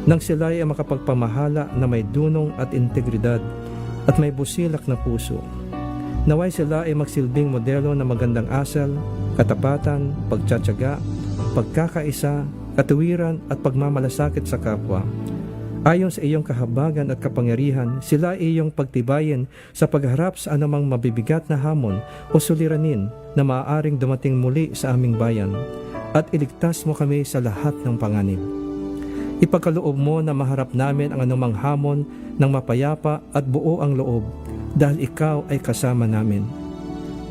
nang sila ay makapagpamahala na may dunong at integridad at may busilak na puso. Naway sila ay magsilbing modelo ng magandang asal, katapatan, pagtsatsaga, pagkakaisa, katuwiran at pagmamalasakit sa kapwa. Ayon sa iyong kahabagan at kapangyarihan, sila ay iyong pagtibayin sa pagharap sa anumang mabibigat na hamon o suliranin na maaaring dumating muli sa aming bayan, at iligtas mo kami sa lahat ng panganib. Ipagkaloob mo na maharap namin ang anumang hamon ng mapayapa at buo ang loob, dahil ikaw ay kasama namin.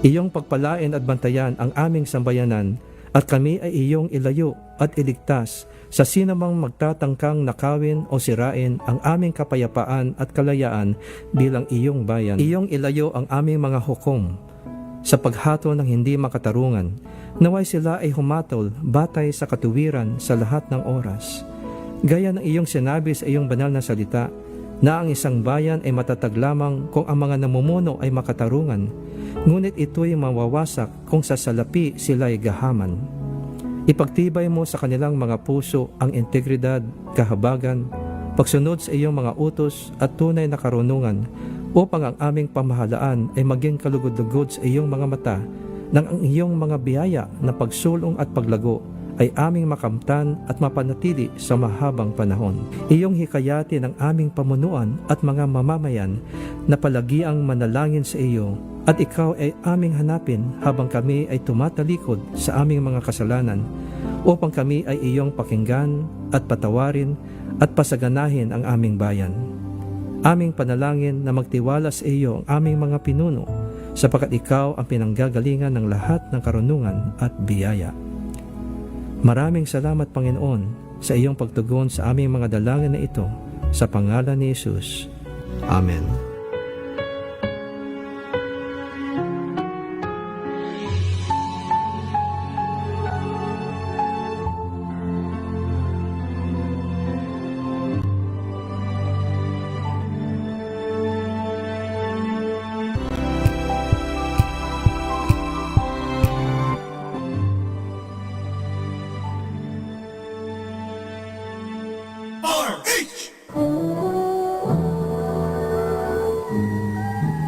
Iyong pagpalain at bantayan ang aming sambayanan, at kami ay iyong ilayo at iligtas sa sinamang magtatangkang nakawin o sirain ang aming kapayapaan at kalayaan bilang iyong bayan. Iyong ilayo ang aming mga hukom sa paghato ng hindi makatarungan. Naway sila ay humatol batay sa katuwiran sa lahat ng oras. Gaya ng iyong sinabi sa iyong banal na salita, na ang isang bayan ay matatag lamang kung ang mga namumuno ay makatarungan, ngunit ito'y mawawasak kung sa salapi sila'y gahaman. Ipagtibay mo sa kanilang mga puso ang integridad, kahabagan, pagsunod sa iyong mga utos at tunay na karunungan, upang ang aming pamahalaan ay maging kalugod-lugod sa iyong mga mata, nang ang iyong mga biyaya na pagsulong at paglago ay aming makamtan at mapanatili sa mahabang panahon. Iyong hikayatin ang aming pamunuan at mga mamamayan na palagiang manalangin sa iyo, at ikaw ay aming hanapin habang kami ay tumatalikod sa aming mga kasalanan, upang kami ay iyong pakinggan at patawarin at pasaganahin ang aming bayan. Aming panalangin na magtiwala sa iyo ang aming mga pinuno, sapagkat ikaw ang pinanggagalingan ng lahat ng karunungan at biyaya. Maraming salamat, Panginoon, sa iyong pagtugon sa aming mga dalangin na ito, sa pangalan ni Jesus. Amen.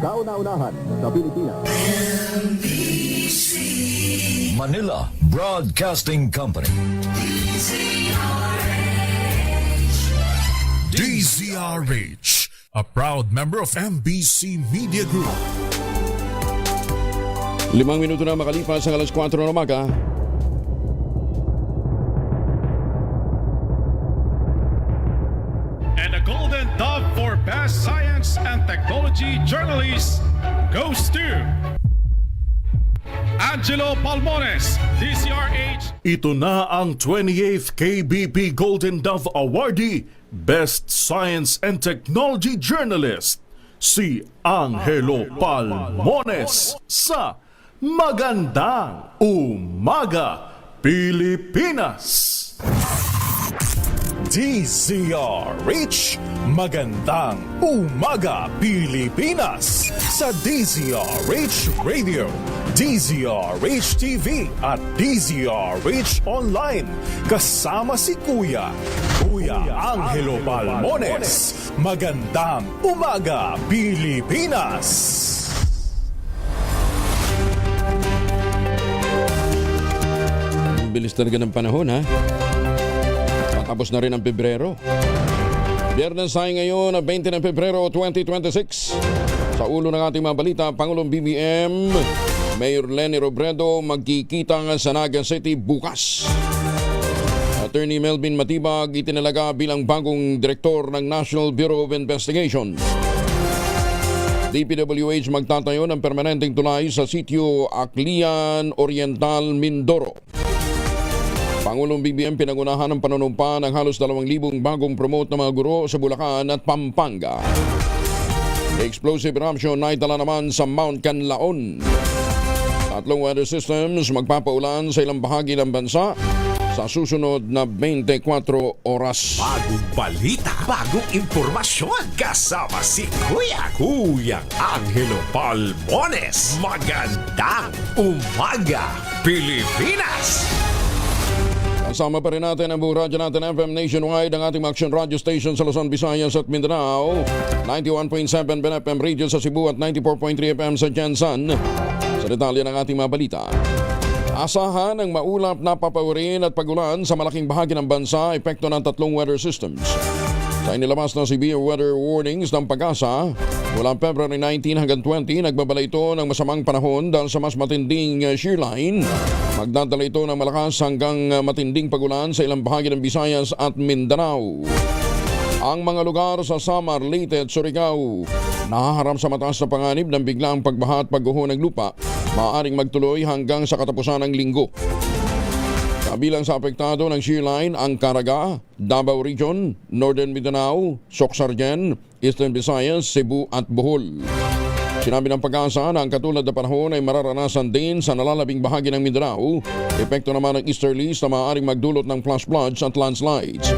Kauna-unahan sa Pilipinas. Manila Broadcasting Company. DZRH, a proud member of MBC Media Group. 5 minuto na makalipas ang alas 4 ng umaga. And the Golden Dove for Best Science and Technology Journalist goes to Angelo Palmones, DCRH. Ito na ang 28th KBP Golden Dove Awardee, Best Science and Technology Journalist, si Angelo Palmones sa Magandang Umaga, Pilipinas. DZRH, Magandang Umaga, Pilipinas, sa DZRH Radio, DZRH TV at DZRH Online. Kasama si Kuya Angelo Palmones. Magandang Umaga, Pilipinas. Bilis talaga ng panahon, ha? Tapos na rin ang Pebrero. Biyernes tayo ngayon, 20 ng Pebrero 2026. Sa ulo ng ating mga balita, Pangulong BBM, Mayor Leni Robredo magkikita sa Naga City bukas. Attorney Melvin Matibag itinalaga bilang bagong direktor ng National Bureau of Investigation. DPWH magtatayo ng permanenteng tulay sa sitio Aklian Oriental, Mindoro. Pangulong BBM pinangunahan ng panunumpa ng halos 2,000 bagong promote na mga guro sa Bulacan at Pampanga. Explosive eruption na itala naman sa Mount Canlaon. 3 weather systems magpapaulan sa ilang bahagi ng bansa sa susunod na 24 oras. Bagong balita, bagong impormasyon, kasama si Kuya Angelo Palmones. Magandang Umaga, Pilipinas! Kasama pa rin natin ang buong radyo natin FM nationwide, ang ating action radio station sa Luzon, Visayas at Mindanao. 91.7 FM radio sa Cebu at 94.3 FM sa Jansan. Sa detalye ng ating mga balita. Asahan ang maulap na papawirin at pagulan sa malaking bahagi ng bansa, epekto ng tatlong weather systems. Sa inilabas na severe weather warnings ng Pag-asa, mula February 19 hanggang 20, nagbabala ito ng masamang panahon dahil sa mas matinding shear line. Magdadala ito ng malakas hanggang matinding pagulan sa ilang bahagi ng Visayas at Mindanao. Ang mga lugar sa Samar, Leyte at Surigao nahaharap sa mataas na panganib ng biglang pagbaha at pagguho ng lupa, maaaring magtuloy hanggang sa katapusan ng linggo. Kabilang sa apektado ng shear line ang Caraga, Davao Region, Northern Mindanao, Soc-Sargen, Eastern Visayas, Cebu at Bohol. Sinabi ng Pag-asa na ang katulad na panahon ay mararanasan din sa nalalabing bahagi ng Mindanao, epekto naman ng easterlies na maaaring magdulot ng flash floods at landslides.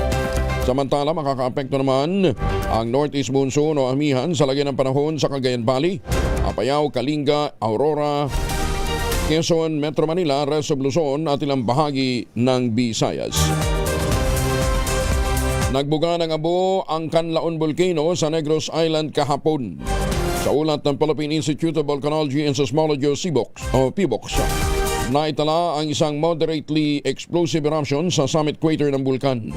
Samantala, makakaapekto naman ang northeast monsoon o amihan sa lagay ng panahon sa Cagayan Valley, Apayao, Kalinga, Aurora, Quezon, Metro Manila, rest of Luzon at ilang bahagi ng Visayas. Nagbuga ng abo ang Canlaon Volcano sa Negros Island kahapon. Sa ulat ng Philippine Institute of Volcanology and Seismology o PBOX, naitala ang isang moderately explosive eruption sa summit crater ng bulkan.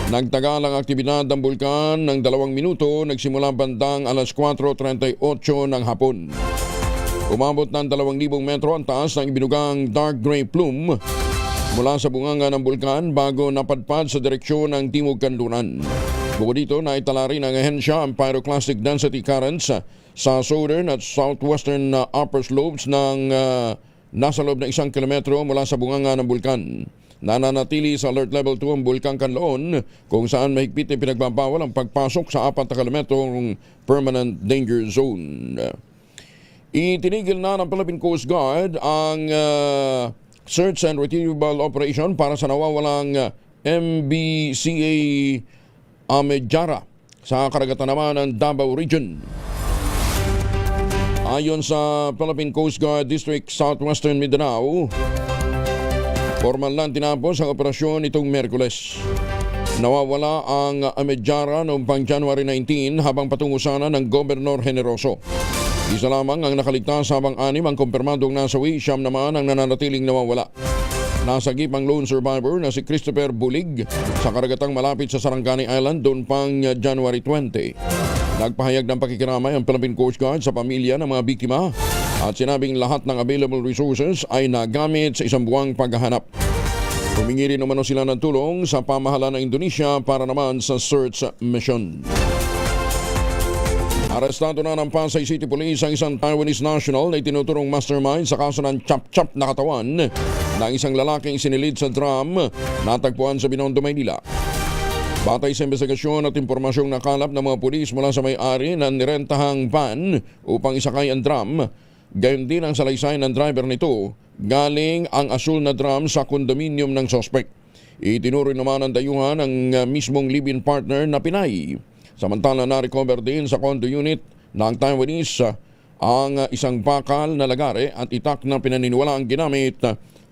Nagtagal ang aktibidad ng bulkan ng 2 minuto, nagsimula bandang alas 4:38 ng hapon. Umabot ng 2,000 metro ang taas ng ibinugang dark gray plume mula sa bunganga ng bulkan bago napadpad sa direksyon ng Timog Kanluran. Bukod dito, naitala rin ang ahensya ang pyroclastic density currents sa southern at southwestern upper slopes ng nasa loob ng 1 kilometro mula sa bunganga ng bulkan. Nananatili sa alert level 2 ang Bulkang Canlaon kung saan mahigpit na pinagbabawal ang pagpasok sa 4 na kilometrong permanent danger zone. Itinigil na ng Philippine Coast Guard ang search and retrieval operation para sa nawawalang MBCA Amejara sa karagatan naman ng Davao Region. Ayon sa Philippine Coast Guard District Southwestern Mindanao, formal lang tinapos ang operasyon itong Miyerkules. Nawawala ang Amejara noong pang January 19 habang patungo sana ng Gobernador Generoso. Isa lamang ang nakaligtas habang 6 ang kumpirmadong nasawi, 9 naman ang nananatiling nawawala. Nasagip ang lone survivor na si Christopher Bulig sa karagatang malapit sa Sarangani Island doon pang January 20. Nagpahayag ng pakikiramay ang Philippine Coast Guard sa pamilya ng mga biktima at sinabing lahat ng available resources ay nagamit sa 1 buwang paghahanap. Humingi rin naman sila ng tulong sa pamahalaan ng Indonesia para naman sa search mission. Arestado na ng Pasay City Police ang isang Taiwanese national na itinuturong mastermind sa kaso ng chop-chop na katawan ng isang lalaking sinilid sa drum natagpuan sa Binondo, Maynila. Batay sa investigasyon at impormasyong nakalap ng mga pulis mula sa may-ari ng nirentahang van upang isakay ang drum, gayon din ang salaysay ng driver nito, galing ang asul na drum sa kondominium ng sospek. Itinuro naman ang dayuhan ang mismong live-in partner na Pinay. Samantala na-recover din sa condo unit ng Taiwanese ang isang bakal na lagare at itak na pinaniniwala ang ginamit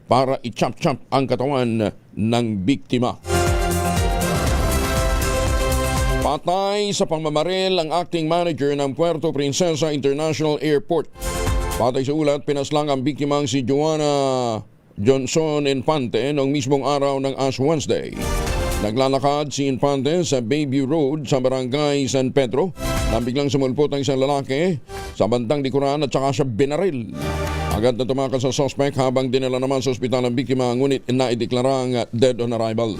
para i-chop-chop ang katawan ng biktima. Patay sa pangmamaril ang acting manager ng Puerto Princesa International Airport. Patay sa ulat, pinaslang ang biktimang si Joanna Johnson Infante noong mismong araw ng Ash Wednesday. Naglalakad si Infante sa Bayview Road sa Barangay San Pedro nang biglang sumulpot ang isang lalaki sa bandang likuran at saka siya binaril. Agad na tumakas sa suspect habang dinala naman sa ospital ang biktima, ngunit naideklarang dead on arrival.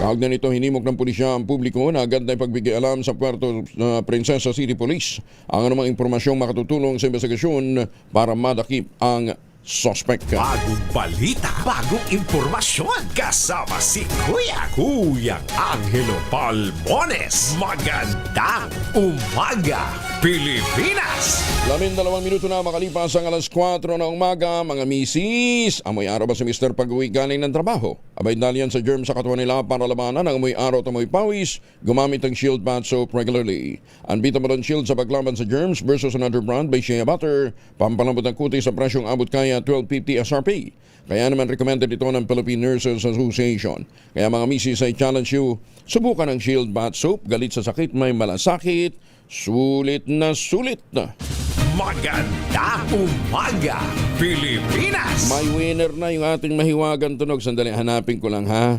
Kaugnay nito, hinimok ng pulisya ang publiko na agad na ipagbigay alam sa Puerto Princesa City Police ang anumang impormasyong makatutulong sa investigasyon para madakip ang suspect. Bagong balita, bagong impormasyon. Kasama si Kuyang Angelo Palmones. Magandang umaga! Pilipinas. 12 minuto na makalipas ang alas 4 ng umaga, mga misis. Amoy araw ba si Mr. pag-uwi galing ng trabaho? Abay dalian sa germ sa katawan nila para labanan ang amoy araw at amoy pawis, gumamit ang Shield Bath Soap regularly. Unbeatable ang Shield sa paglaban sa germs versus another brand by Shea Butter. Pampalambot ng kutis sa presyong abot kaya 12.50 SRP. Kaya naman recommended ito ng Philippine Nurses Association. Kaya mga misis, I challenge you, subukan ang Shield Bath Soap. Galit sa sakit, may malasakit. Sulit na sulit na. Maganda umaga, Pilipinas. May winner na yung ating mahiwagang tunog. Sandali, hanapin ko lang ha.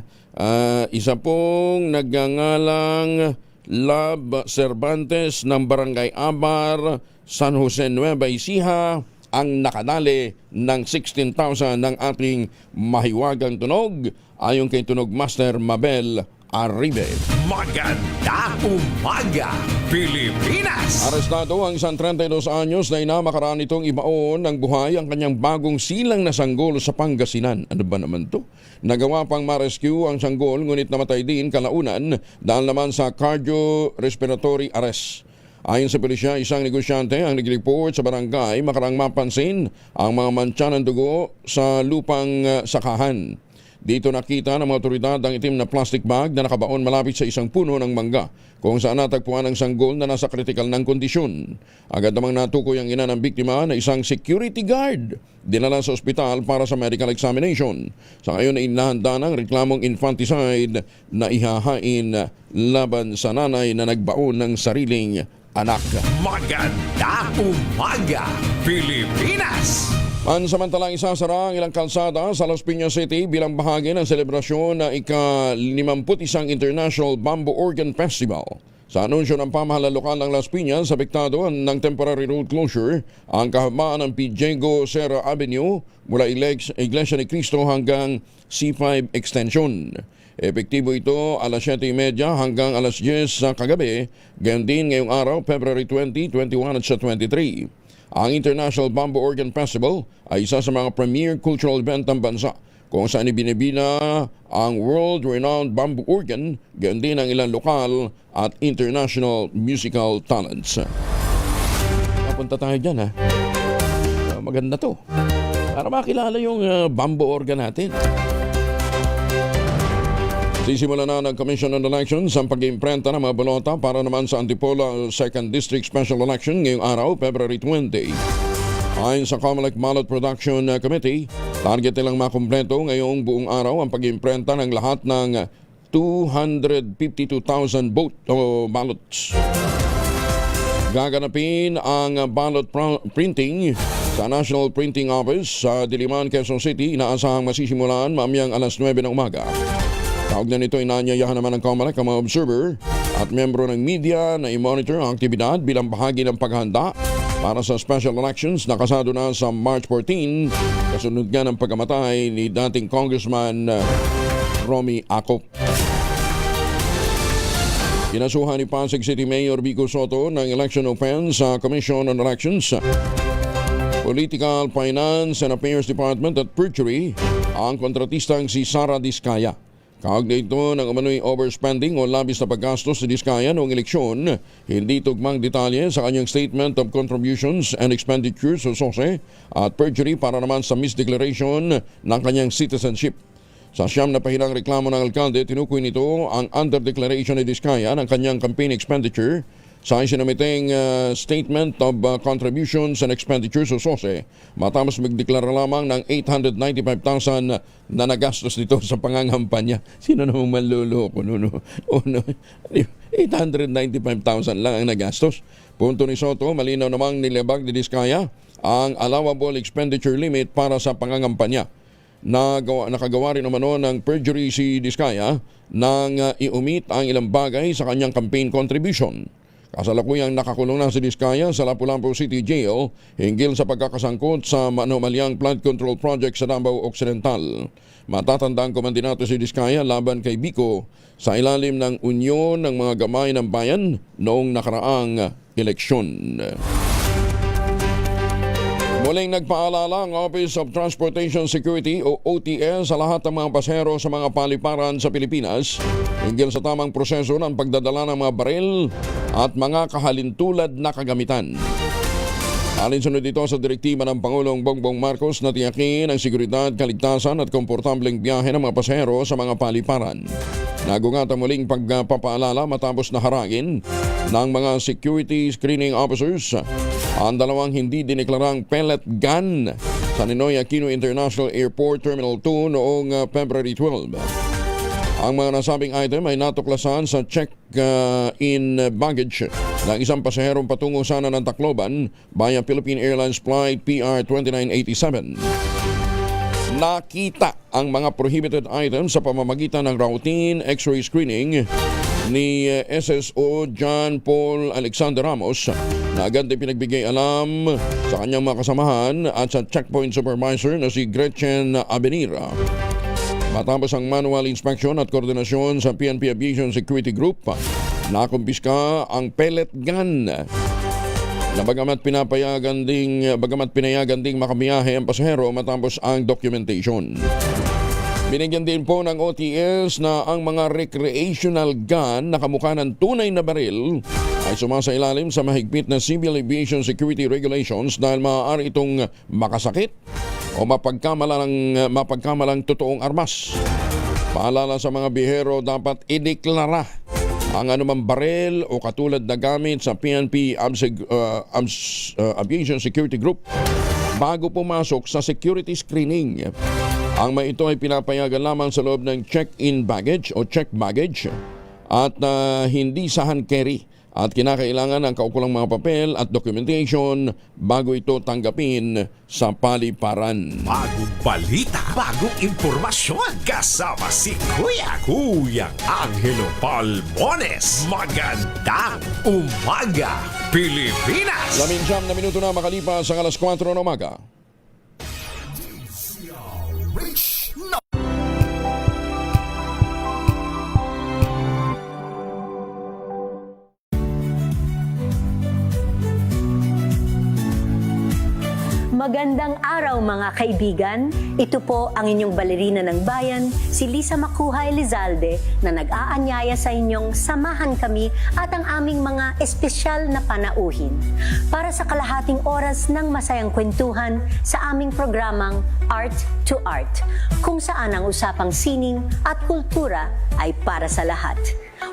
Isa pong nagngangalang Lab Cervantes ng Barangay Abar, San Jose Nueva Ecija ang nakadali ng 16,000 ng ating mahiwagang tunog ayon kay Tunog Master Mabel Arribe. Maganda umaga, Pilipinas. Arestado ang isang 32 anyos na inamakaraan itong ibaon ng buhay ang kanyang bagong silang na sanggol sa Pangasinan. Ano ba naman to? Nagawa pang ma-rescue ang sanggol ngunit namatay din kalaunan dahil naman sa cardiorespiratory arrest. Ayon sa pulisya, isang negosyante ang nag-report sa barangay makarang mapansin ang mga mantsa ng dugo sa lupang sakahan. Dito nakita ng mga otoridad ang itim na plastic bag na nakabaon malapit sa isang puno ng mangga kung saan natagpuan ang sanggol na nasa kritikal ng kondisyon. Agad namang natukoy ang ina ng biktima na isang security guard. Dinala sa ospital para sa medical examination. Sa ngayon ay inahanda ng reklamong infanticide na ihahain laban sa nanay na nagbaon ng sariling anak. Maganda umaga, Pilipinas. Pansamantalang isasara ang ilang kalsada sa Las Piñas City bilang bahagi ng selebrasyon na ika-51 International Bamboo Organ Festival. Sa anunsyo ng pamahalaan lokal ng Las Piñas, apektado ng temporary road closure ang kahabaan ng Pidiego Serra Avenue mula Iglesia ni Cristo hanggang C5 Extension. Epektibo ito alas 7:30 hanggang alas 10 sa kagabi, gayon din ngayong araw, February 20, 21 at sa 23. Ang International Bamboo Organ Festival ay isa sa mga premier cultural event ng bansa kung saan ibinibina ang world-renowned bamboo organ, gayon din ang ilang lokal at international musical talents. Napunta tayo dyan ha. Maganda to. Para makilala yung bamboo organ natin. Sisimula na ng Commission on Elections ang pag-imprenta ng mga balota para naman sa Antipolo 2nd District Special Election ngayong araw, February 20. Ayon sa COMELEC Ballot Production Committee, target nilang makumpleto ngayong buong araw ang pag-imprenta ng lahat ng 252,000 ballots. Gaganapin ang ballot printing sa National Printing Office sa Diliman, Quezon City. Inaasahang masisimulan mamayang alas 9 ng umaga. Kaugnay nito, inaanyayahan naman ng COMELEC ang mga observer at membro ng media na i-monitor ang aktibidad bilang bahagi ng paghahanda para sa special elections na kasado na sa March 14, kasunod nga ng pagkamatay ni dating Congressman Romy Acop. Kinasuhan ni Pasig City Mayor Vico Soto ng election offense sa Commission on Elections, Political, Finance and Affairs Department at perjury ang kontratistang si Sara Diskaya. Kaugnay ito ng umano'y overspending o labis na paggastos sa Diskaya noong eleksyon, hindi tugmang detalye sa kanyang Statement of Contributions and Expenditures o SOSE at perjury para naman sa misdeclaration ng kanyang citizenship. Sa siyam na pahilang reklamo ng alkalde, tinukoy nito ang underdeclaration ni Diskaya ng kanyang campaign expenditure sa isinumiteng Statement of Contributions and Expenditures o SOSE matapos magdeklara lamang ng 895,000 na nagastos nito sa pangangampanya. Sino namang manluloko? No? 895,000 lang ang nagastos. Punto ni Soto, malinaw namang nilabag ni Diskaya ang allowable expenditure limit para sa pangangampanya. Nakagawa rin naman ng perjury si Diskaya nang i-omit ang ilang bagay sa kanyang campaign contribution. Kasalukuyang nakakulong na si Diskaya sa Lapu-Lapu City Jail hinggil sa pagkakasangkot sa manomalyang flood control project sa Davao Occidental. Matatandang komandinato si Diskaya laban kay Vico sa ilalim ng Unyon ng mga Gamay ng Bayan noong nakaraang eleksyon. Muling nagpaalala ang Office of Transportation Security o OTS sa lahat ng mga pasahero sa mga paliparan sa Pilipinas hinggil sa tamang proseso ng pagdadala ng mga baril at mga kahalintulad na kagamitan. Alinsunod ito sa direktiba ng Pangulong Bongbong Marcos na tiyakin ang seguridad, kaligtasan at komportableng biyahe ng mga pasahero sa mga paliparan. Nagungatan muling pagpapaalala matapos na haragin ng mga security screening officers ang dalawang hindi dineklarang pellet gun sa Ninoy Aquino International Airport Terminal 2 noong February 12. Ang mga nasabing item ay natuklasan sa check-in baggage ng isang pasaherong patungo sana ng Tacloban via Philippine Airlines Flight PR2987. Nakita ang mga prohibited items sa pamamagitan ng routine X-ray screening ni SSO John Paul Alexander Ramos na agad din pinagbigay alam sa kanyang mga kasamahan at sa checkpoint supervisor na si Gretchen Abenira. Matapos ang manual inspection at koordinasyon sa PNP Aviation Security Group, nakumpiska ang pellet gun na bagamat pinayagan ding makabiyahe ang pasahero matapos ang documentation. Binigyan din po ng OTS na ang mga recreational gun na kamukha ng tunay na baril ay sumasailalim sa mahigpit na Civil Aviation Security Regulations dahil maaari itong makasakit o mapagkamalang totoong armas. Paalala sa mga bihero, dapat ideklara ang anumang baril o katulad na gamit sa PNP Aviation Security Group bago pumasok sa security screening. Ang mga ito ay pinapayagan lamang sa loob ng check-in baggage o check baggage at hindi sa hand carry. At kinakailangan ng kaukulang mga papel at documentation bago ito tanggapin sa paliparan. Bagong balita, bagong impormasyon. Kasama si Kuyang Angelo Palmones. Magandang umaga, Pilipinas! 19 na minuto na makalipas ang alas 4 ng umaga. Magandang araw mga kaibigan. Ito po ang inyong balerina ng bayan, si Lisa Macuha Elizalde, na nag-aanyaya sa inyong samahan kami at ang aming mga espesyal na panauhin para sa kalahating oras ng masayang kwentuhan sa aming programang Art to Art, kung saan ang usapang sining at kultura ay para sa lahat.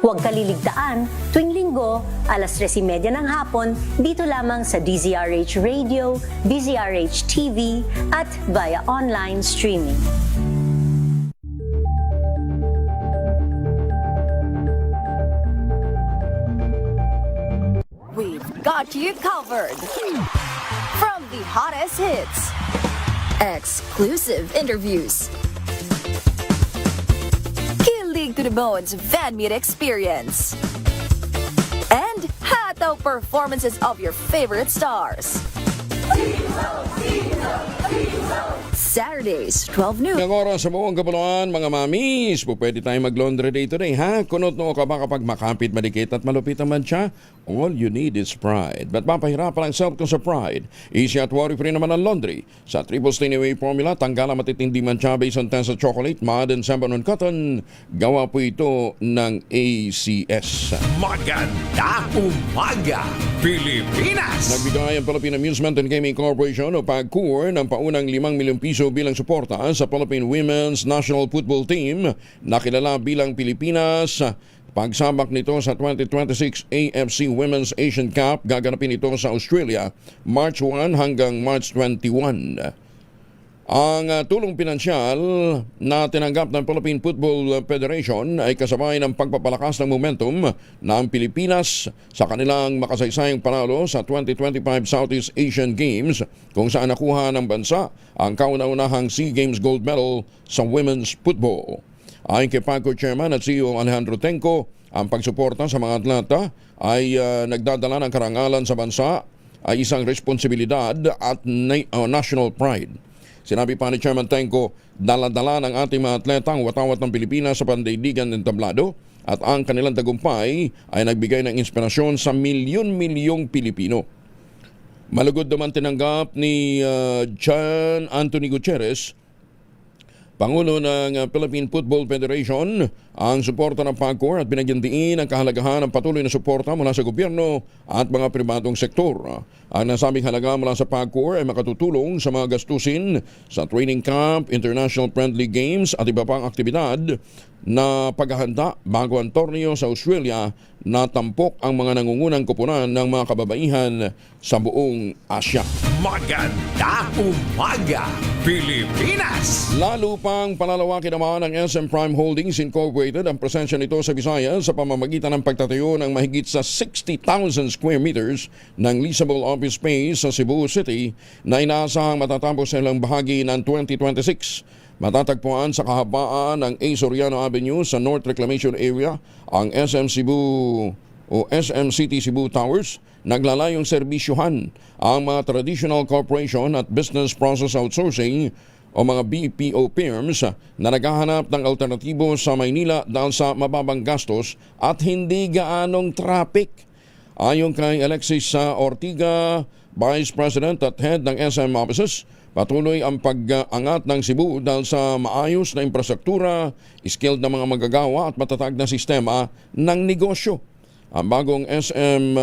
Huwag kaliligtaan, tuwing linggo, alas 3:30 ng hapon, dito lamang sa DZRH Radio, DZRH TV, at via online streaming. We've got you covered. From the hottest hits, exclusive interviews, to the bones fan meet experience, and hataw performances of your favorite stars. Saturdays, 12 noon. Ng oras sa buong kapuluan, mga mamis, po pwede tayong mag-laundry day today, ha? Kunot no ka ba kapag makapit, madikit at malupit naman siya? All you need is pride. Ba't mapahirapan ang self ko sa pride? Easy at worry-free naman ang laundry. Sa Triple Stain Away formula, tanggal ang matitindi mancha based on Tensa Chocolate, Mud and Sampan on Cotton. Gawa po ito ng ACS. Magandang umaga, Pilipinas! Nagbigay ang Philippine Amusement and Gaming Corporation o PAGCOR ng paunang 5 milyong piso bilang suporta sa Philippine Women's National Football Team na kilala bilang Pilipinas. Pagsabak nito sa 2026 AFC Women's Asian Cup, gaganapin ito sa Australia March 1 hanggang March 21. Ang tulong pinansyal na tinanggap ng Philippine Football Federation ay kasabay ng pagpapalakas ng momentum ng Pilipinas sa kanilang makasaysayang panalo sa 2025 Southeast Asian Games, kung saan nakuha ng bansa ang kauna-unahang SEA Games gold medal sa women's football. Ayon kay PAGCOR Chairman at CEO Alejandro Tenco, ang pagsuporta sa mga atleta ay nagdadala ng karangalan sa bansa, ay isang responsibilidad at national pride. Sinabi pa ni Chairman Tenco, dala-dala ng ating mga atleta ang watawat ng Pilipinas sa pandaigdigan ng tablado at ang kanilang tagumpay ay nagbigay ng inspirasyon sa milyon-milyong Pilipino. Malugod naman tinanggap ni John Anthony Gutierrez Pangulo ng Philippine Football Federation ang suporta ng PAGCOR at binigyan diin ang kahalagahan ng patuloy na suporta mula sa gobyerno at mga pribadong sektor. Ang nasabing halaga mula sa PAGCOR ay makatutulong sa mga gastusin sa training camp, international friendly games at iba pang aktibidad na paghahanda bago ang torneo sa Australia na tampok ang mga nangungunang koponan ng mga kababaihan sa buong Asya. Maganda umaga, Pilipinas! Lalo pang palalawakin naman ng SM Prime Holdings Incorporated ang presensya nito sa Visayas sa pamamagitan ng pagtatayo ng mahigit sa 60,000 square meters ng leasable office space sa Cebu City na inaasahang matatapos sa ilang bahagi ng 2026. Matatagpuan sa kahabaan ng A. Soriano Avenue sa North Reclamation Area ang SM Cebu o SM City Cebu Towers. Naglalayong serbisyohan ang mga traditional corporation at business process outsourcing o mga BPO firms na naghahanap ng alternatibo sa Maynila dahil sa mababang gastos at hindi gaanong traffic. Ayon kay Alexis Ortiga, Vice President at Head ng SM Offices, patuloy ang pag-angat ng Cebu dahil sa maayos na infrastruktura, skilled na mga magagawa at matatag na sistema ng negosyo. Ang bagong SM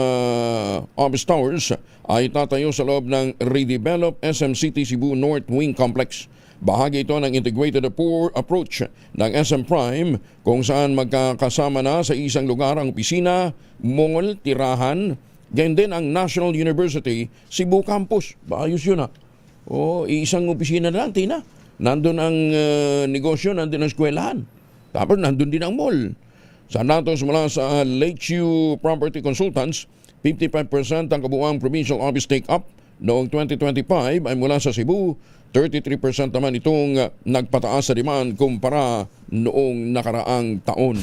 Office Towers ay tatayo sa loob ng redeveloped SM City Cebu North Wing Complex. Bahagi ito ng integrated approach ng SM Prime kung saan magkakasama na sa isang lugar ang opisina, mall, tirahan, ganyan din ang National University Cebu Campus. Maayos yun O, isang opisina na lang, Tina. Nandun ang negosyo, nandun ang eskwelahan. Tapos nandun din ang mall. Sa datos mula sa Lakeview Property Consultants, 55% ang kabuuang provincial office take-up noong 2025 ay mula sa Cebu. 33% naman itong nagpataas sa demand kumpara noong nakaraang taon.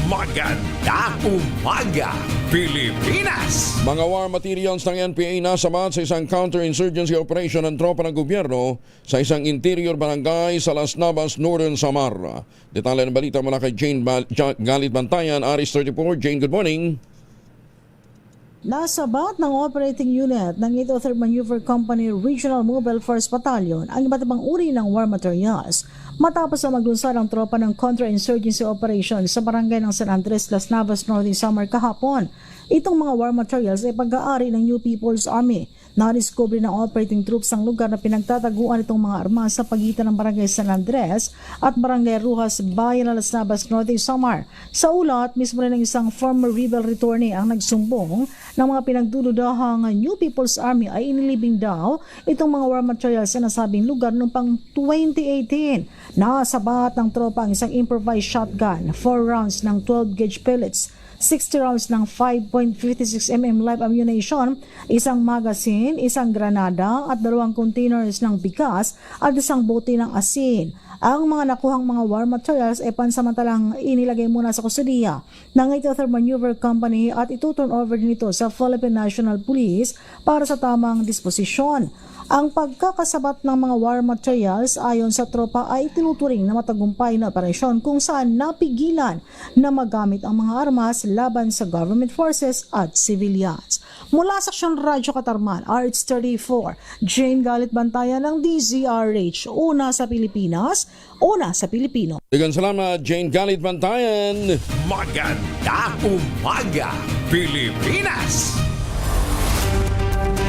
Maganda umaga, Pilipinas! Mga war materials ng NPA nasabat sa isang counterinsurgency operation ng tropa ng gobyerno sa isang interior barangay sa Las Navas, Northern Samar. Detalye ng balita mula kay Jane Galit Bantayan, Aris 34. Jane, good morning. Nasabat ng operating unit ng 803rd Maneuver Company Regional Mobile Force Battalion ang iba't ibang uri ng war materials matapos na maglunsad ang tropa ng counter-insurgency operation sa barangay ng San Andres, Las Navas, Northern Samar kahapon. Itong mga war materials ay pag-aari ng New People's Army. Na-discover ng operating troops ang lugar na pinagtataguan itong mga armas sa pagitan ng barangay San Andres at barangay Rujas, bayan ng Las Navas, Northern Samar. Sa ulat, mismo rin ng isang former rebel returnee ang nagsumbong ng mga pinagdududahang New People's Army ay inilibing daw itong mga war materials sa nasabing lugar noong pang 2018. Nasabat ng tropa ang isang improvised shotgun, 4 rounds ng 12-gauge pellets, 60 rounds ng 5.56mm live ammunition, isang magazine, isang granada at 2 containers ng bigas at isang bote ng asin. Ang mga nakuhang mga war materials ay pansamantalang inilagay muna sa kustudiya ng 803rd Maneuver Company at ituturn over nito sa Philippine National Police para sa tamang disposisyon. Ang pagkakasabat ng mga war materials ayon sa tropa ay tinuturing na matagumpay na operasyon kung saan napigilan na magamit ang mga armas laban sa government forces at civilians. Mula sa Aksyon Radyo Katarman, RH34, Jane Galit Bantayan ng DZRH. Una sa Pilipinas, una sa Pilipino. Daghang salamat, Jane Galit Bantayan. Maganda umaga, Pilipinas!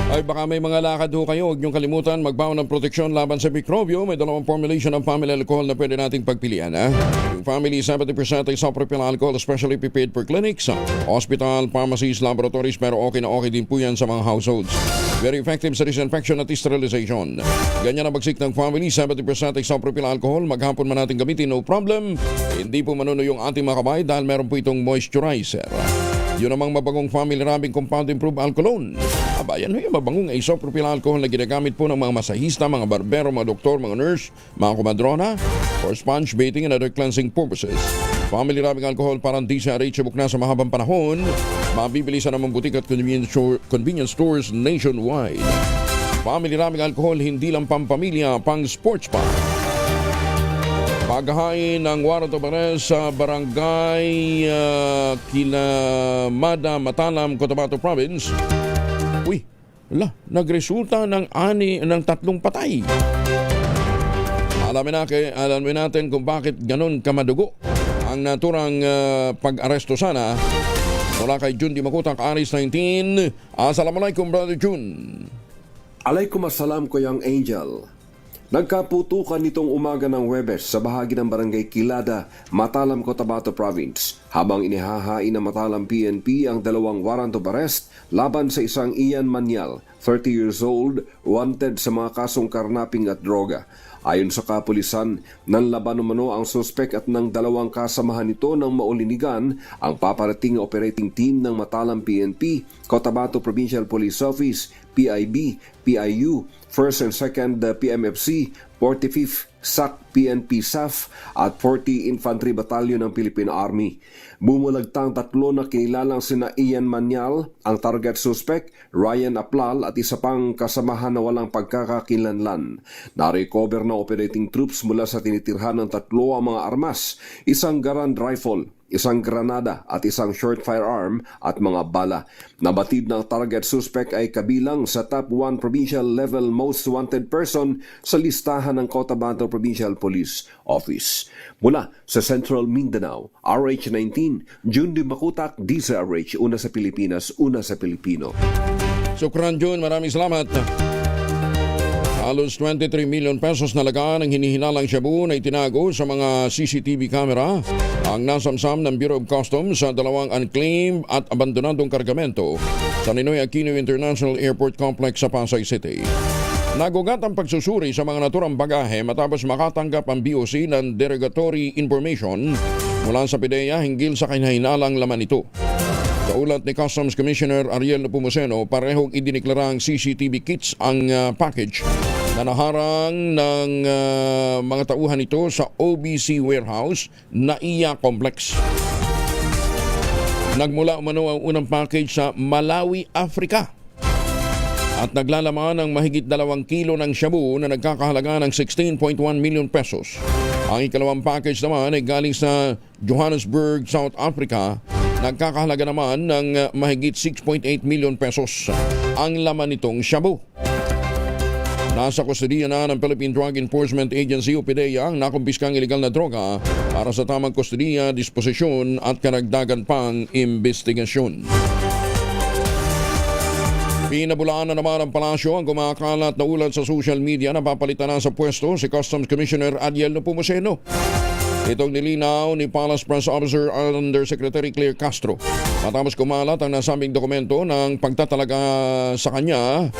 Ay baka may mga lakad ho kayo, huwag niyong kalimutan magbaon ng proteksyon laban sa mikrobyo. May 2 formulation ng family alcohol na pwede nating pagpilian. Yung family 70% ay isopropyl alcohol, especially prepared for clinics, hospital, pharmacies, laboratories, pero okay na okay din po yan sa mga households. Very effective sa disinfection at sterilization. Ganyan ang bagsik ng family, 70% ay isopropyl alcohol. Maghapon man natin gamitin, no problem. Hindi po manuno yung ating mga kamay dahil meron po itong moisturizer. Yun namang mabangong family rubbing compound improved alcoholone. Yan yung mabangong isopropyl alcohol na ginagamit po ng mga masahista, mga barbero, mga doktor, mga nurse, mga kumadrona for sponge bathing and other cleansing purposes. Family rubbing alcohol parang DZRH buk na sa mahabang panahon. Mabibili sa namang butik at convenience stores nationwide. Family rubbing alcohol hindi lang pampamilya, pang sports pa. Paghahain ng warrant of arrest sa barangay Kilamada, Matalam, Cotabato Province. Nagresulta ng 3 patay. Alamin natin kung bakit ganun kamadugo ang naturang pag-aresto sana mula kay Jun Di Makutak, Aris 19. Assalamualaikum, Brother Jun. Alaikum-assalam, Kuyang Angel. Nagkaputukan nitong umaga ng Huwebes sa bahagi ng Barangay Kilada, Matalam, Cotabato Province, habang inihahain ng Matalam PNP ang 2 warrant of arrest laban sa isang Ian Manyal, 30 years old, wanted sa mga kasong karnaping at droga. Ayon sa kapulisan, nanlaban umano ang suspek at ng 2 kasamahan nito ng maulinigan ang paparating na operating team ng Matalam PNP, Cotabato Provincial Police Office, PIB, PIU, 1st and 2nd PMFC, 45th SAC PNP SAF at 40 Infantry Battalion ng Philippine Army. Bumulagtang 3 na kinilalang sina Ian Manyal, ang target suspect, Ryan Aplal at isa pang kasamahan na walang pagkakakilanlan. Na-recover ng operating troops mula sa tinitirhan ng 3 ang mga armas, isang Garand rifle, isang granada at isang short firearm at mga bala. Nabatid ng target suspect ay kabilang sa top 1 provincial level most wanted person sa listahan ng Cotabato Provincial Police Office. Mula sa Central Mindanao, RH19, Jun Di Makutak, DZRH, una sa Pilipinas, una sa Pilipino. Sukran, Jun. Maraming salamat. Halos 23 million pesos na lagaan ang hinihinalang shabu na itinago sa mga CCTV camera ang nasamsam ng Bureau of Customs sa 2 unclaimed at abandonadong kargamento sa Ninoy Aquino International Airport Complex sa Pasay City. Nagugat ang pagsusuri sa mga naturang bagahe matapos makatanggap ang BOC ng derogatory information mula sa PDEA hinggil sa kinahinalang laman nito. Sa ulat ni Customs Commissioner Ariel Nepomuceno, parehong idiniklarang CCTV kits ang package na naharang ng mga tauhan nito sa OBC Warehouse na NAIA Complex. Nagmula umano ang unang package sa Malawi, Africa at naglalaman ng mahigit 2 kilo ng shabu na nagkakahalaga ng 16.1 million pesos. Ang ikalawang package naman ay galing sa Johannesburg, South Africa. Nagkakahalaga naman ng mahigit 6.8 million pesos ang laman nitong shabu. Nasa kustodiya na ng Philippine Drug Enforcement Agency o PDEA ang nakumpiskang ilegal na droga para sa tamang kustodiya, disposisyon at karagdagan pang investigasyon. Pinabulaan na naman ang palasyo ang kumakalat na ulat sa social media na papalitan na sa pwesto si Customs Commissioner Ariel Nepomuceno. Itong nilinaw ni Palace Press Officer Undersecretary Claire Castro matapos kumalat ang nasabing dokumento ng pagtatalaga sa kanya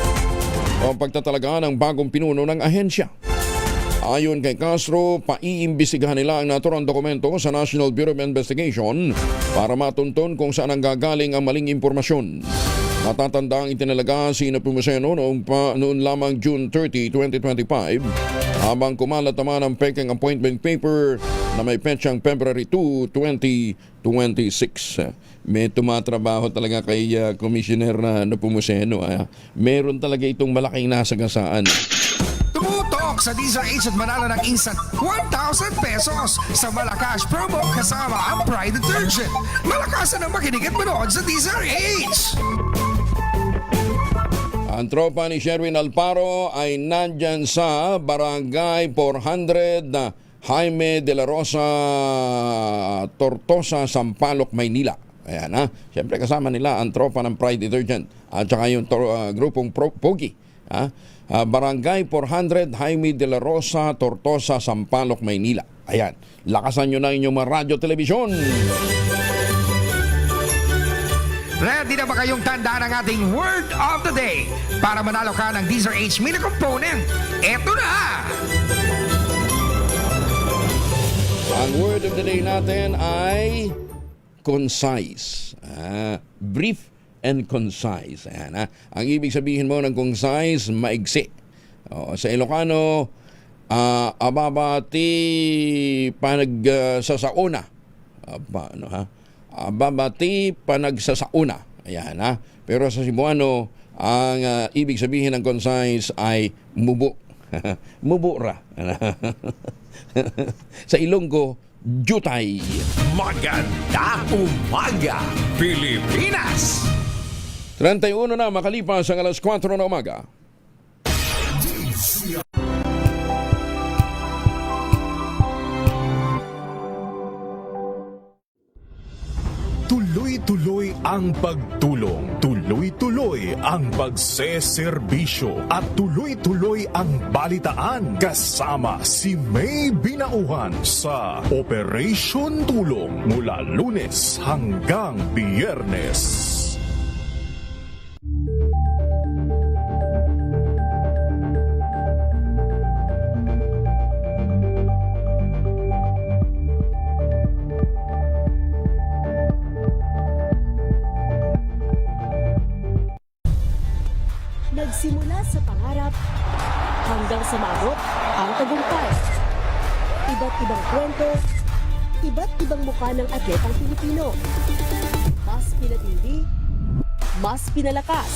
o pagtatalaga ng bagong pinuno ng ahensya. Ayon kay Castro, paiimbestigahan nila ang naturang dokumento sa National Bureau of Investigation para matunton kung saan ang gagaling ang maling impormasyon. Natatandang itinalaga si Nepomuceno noon lamang June 30, 2025 habang kumalat naman ang peking appointment paper na may petsang February 2, 2026. May tumatrabaho talaga kay Commissioner Nepomuceno. Meron talaga itong malaking nasagasaan. Tumutok sa DZRH at manalo ng instant 1,000 pesos sa Malakas promo kasama ang Pride Detergent. Malakasan ang makinig at manood sa DZRH! Ang tropa ni Sherwin Alparo ay nandyan sa Barangay 400 Jaime de la Rosa, Tortosa, Sampaloc, Maynila. Ayan ha. Siyempre kasama nila ang tropa ng Pride Detergent at saka yung grupong Pogi. Barangay 400 Jaime de la Rosa, Tortosa, Sampaloc, Maynila. Ayan. Lakasan nyo na inyong mga radyo, telebisyon. Ready na ba kayong tandaan ang ating Word of the Day para manalo ka ng DZRH Mini Component? Eto na! Ang word of the day natin ay concise. Brief and concise. Ayan, ang ibig sabihin mo ng concise, maigsi. Sa Ilocano, ababati panagsasauna. Ababati panagsasauna. Ayan ha. Pero sa Cebuano, ang ibig sabihin ng concise ay mubo. Mubura. Sa Ilonggo, jutay. Maganda umaga, Pilipinas! 31 na makalipas ang 4 ng umaga. Tuloy-tuloy ang pagtulong, tuloy-tuloy ang pagseserbisyo, at tuloy-tuloy ang balitaan kasama si May Binauhan sa Operation Tulong mula Lunes hanggang Biyernes. Nagsimula sa pangarap hanggang sa maabot ang tagumpay. Iba't ibang kwento, iba't ibang mukha ng atletang Pilipino. Mas pinatindi, mas pinalakas,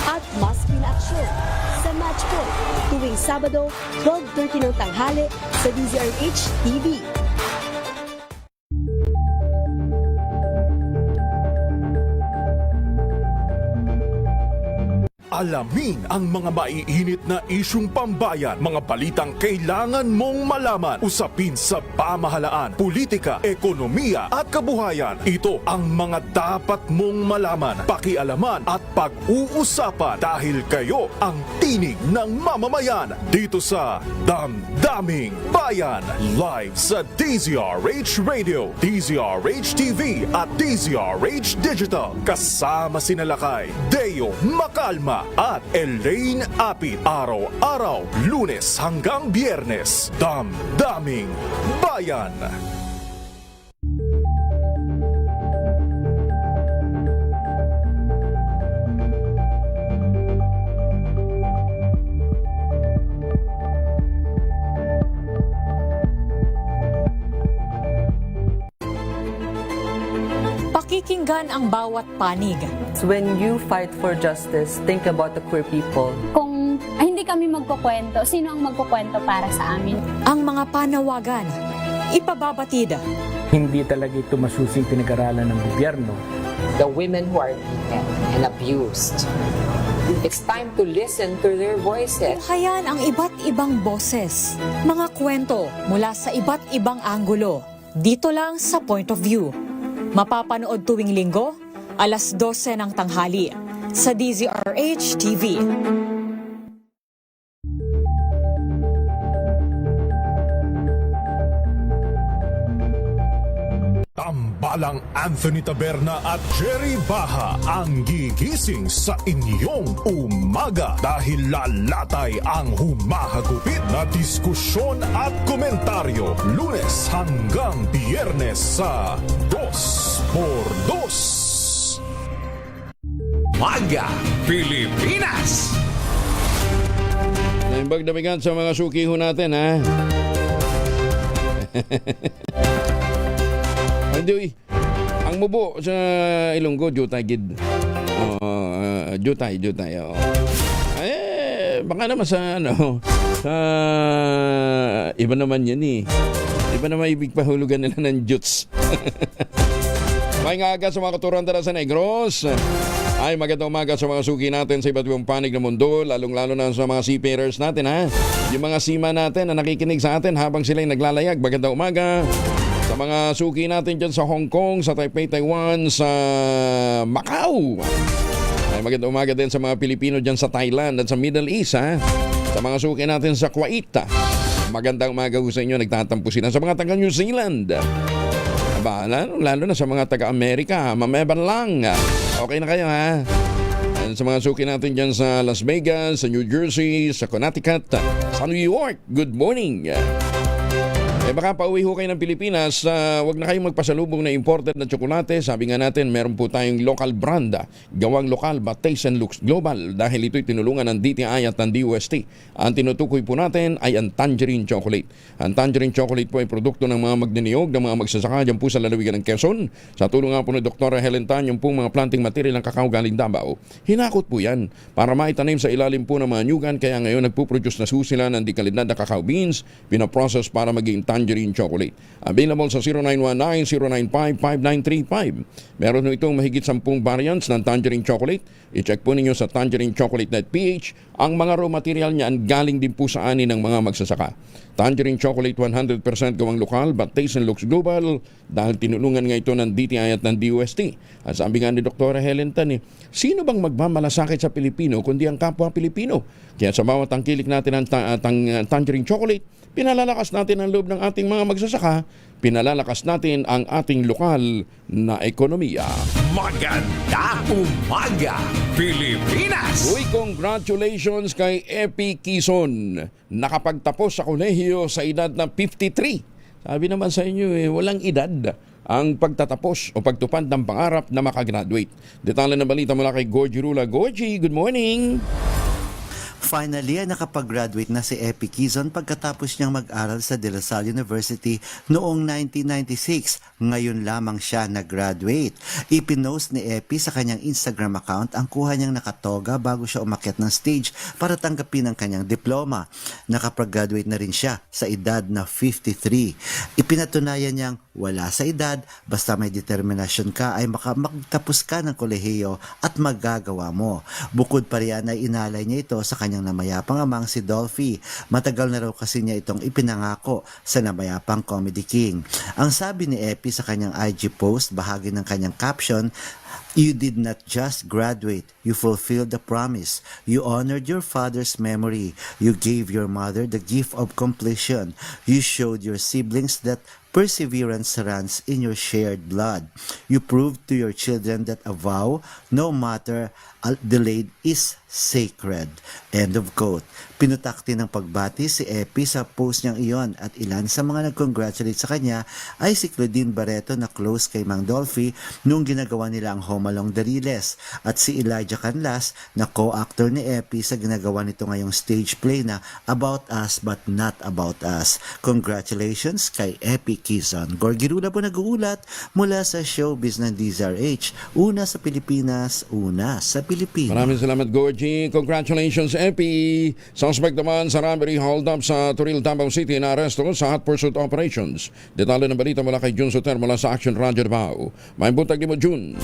at mas pinaaksyon sa Match Point tuwing Sabado, 12:30 ng tanghali sa DZRH TV. Alamin ang mga maiinit na isyung pambayan, mga balitang kailangan mong malaman, usapin sa pamahalaan, politika, ekonomiya at kabuhayan. Ito ang mga dapat mong malaman, pakialaman at pag-uusapan dahil kayo ang tinig ng mamamayan dito sa Damdaming Bayan. Live sa DZRH Radio, DZRH TV at DZRH Digital. Kasama sina Lakay, Deo Macalma at Elaine Apit. Araw-araw, Lunes hanggang Biyernes. Damdaming Bayan. Pakikinggan ang bawat panig. When you fight for justice, think about the queer people. Kung hindi kami magkukwento, sino ang magkukwento para sa amin? Ang mga panawagan, ipababatid. Hindi talaga ito masusing pinag-aralan ng gobyerno. The women who are beaten and abused. It's time to listen to their voices. Tunghayan ang iba't ibang boses, mga kwento mula sa iba't ibang anggulo. Dito lang sa Point of View. Mapapanood tuwing linggo, alas 12 ng tanghali sa DZRH TV. Tambalang Anthony Taberna at Jerry Baha ang gigising sa inyong umaga dahil lalatay ang humahagupit na diskusyon at komentaryo Lunes hanggang Biyernes sa 2x2. Maga Pilipinas! Naimbag damigan sa mga suki ho natin, ha? Hindi, ang mubo sa Ilonggo, jutay gid. Jutay. Baka naman sa sa iba naman yan eh. Iba naman ibig pahulugan nila ng juts. May aga sa mga katuruan tara sa Negros. Ay, magandang umaga sa mga suki natin sa iba't ibang panig ng mundo, lalong-lalo na sa mga seafarers natin, ha? Yung mga seaman natin na nakikinig sa atin habang sila'y naglalayag, magandang umaga. Sa mga suki natin dyan sa Hong Kong, sa Taipei, Taiwan, sa Macau. Ay, magandang umaga din sa mga Pilipino dyan sa Thailand at sa Middle East, ha? Sa mga suki natin sa Kuwait. Magandang umaga sa inyo, nagtatampo sila. Sa mga taga New Zealand. Lalo na sa mga taga-Amerika, mameban lang. Okay na kayo, ha? And sa mga suki natin dyan sa Las Vegas, sa New Jersey, sa Connecticut, sa New York, good morning. Baka pauwi ho kayo ng Pilipinas, wag na kayong magpasalubong na imported na tsokolate. Sabi nga natin, meron po tayong local brand, gawang lokal, but taste and looks global dahil ito'y tinulungan ng DTI at ng DOST. Ang tinutukoy po natin ay ang Tangerine Chocolate. Ang Tangerine Chocolate po ay produkto ng mga magniniyog, ng mga magsasaka dyan po sa lalawigan ng Quezon. Sa tulong nga po ni Dr. Helen Tan, yung pong mga planting material ng kakao galing Davao. Hinakot po yan para maitanim sa ilalim po ng mga nyugan, kaya ngayon nagpuproduce na sila ng dikalidad na kakao beans, pinaprocess para maging Tangerine Chocolate. Available sa 0919-095-5935. Meron itong mahigit 10 variants ng Tangerine Chocolate. I-check po ninyo sa tangerinechocolate.ph. Ang mga raw material niyan galing din po sa ani ng mga magsasaka. Tangerine Chocolate 100% gawang lokal but taste and looks global dahil tinulungan nga ito ng DTI at ng DOST. At sabi nga ni Dr. Helen Tan, sino bang magmamalasakit sa Pilipino kundi ang kapwa Pilipino? Kaya sa bawat tangkilik natin ng Tangerine Chocolate, pinalalakas natin ang loob ng ating mga magsasaka, pinalalakas natin ang ating lokal na ekonomiya. Maganda umaga, Pilipinas! Uy, congratulations kay Epi Quizon. Nakapagtapos sa kolehiyo sa edad na 53. Sabi naman sa inyo, walang edad ang pagtatapos o pagtupad ng pangarap na makagraduate. Detalye ng balita mula kay Gorgie Rula. Gorgie, good morning! Finally, nakapag-graduate na si Epi Quizon pagkatapos niyang mag-aral sa De La Salle University noong 1996. Ngayon lamang siya nag-graduate. Ipinost ni Epi sa kanyang Instagram account ang kuha niyang nakatoga bago siya umakyat ng stage para tanggapin ang kanyang diploma. Nakapag-graduate na rin siya sa edad na 53. Ipinatunayan niyang wala sa edad, basta may determinasyon ka ay magtapos ka ng kolehiyo at magagawa mo. Bukod pa riyan ay inalay niya ito sa kanyang namayapang amang si Dolphy. Matagal na raw kasi niya itong ipinangako sa namayapang Comedy King. Ang sabi ni Epi sa kanyang IG post, bahagi ng kanyang caption, "You did not just graduate, you fulfilled the promise. You honored your father's memory. You gave your mother the gift of completion. You showed your siblings that perseverance runs in your shared blood. You proved to your children that a vow, no matter delayed, is sacred." End of quote. Pinutakti ng pagbati si Epi sa post niyang iyon at ilan sa mga nag-congratulate sa kanya ay si Claudine Barreto na close kay Mang Dolphy nung ginagawa nila ang Home Along the Riles at si Elijah Canlas na co-actor ni Epi sa ginagawa nito ngayong stage play na About Us But Not About Us. Congratulations kay Epi Quizon. Gorgie Rula po nag-uulat mula sa showbiz ng DZRH. Una sa Pilipinas, una sa Pilipinas. Maraming salamat, Gorgie. Congratulations, Epi. Suspect naman sa robbery hold up sa Turil, Davao City na aresto sa hot pursuit operations. Detalye ng balita mula kay Jun Soter mula sa Action Radio Davao. May buntag ni mo, Jun.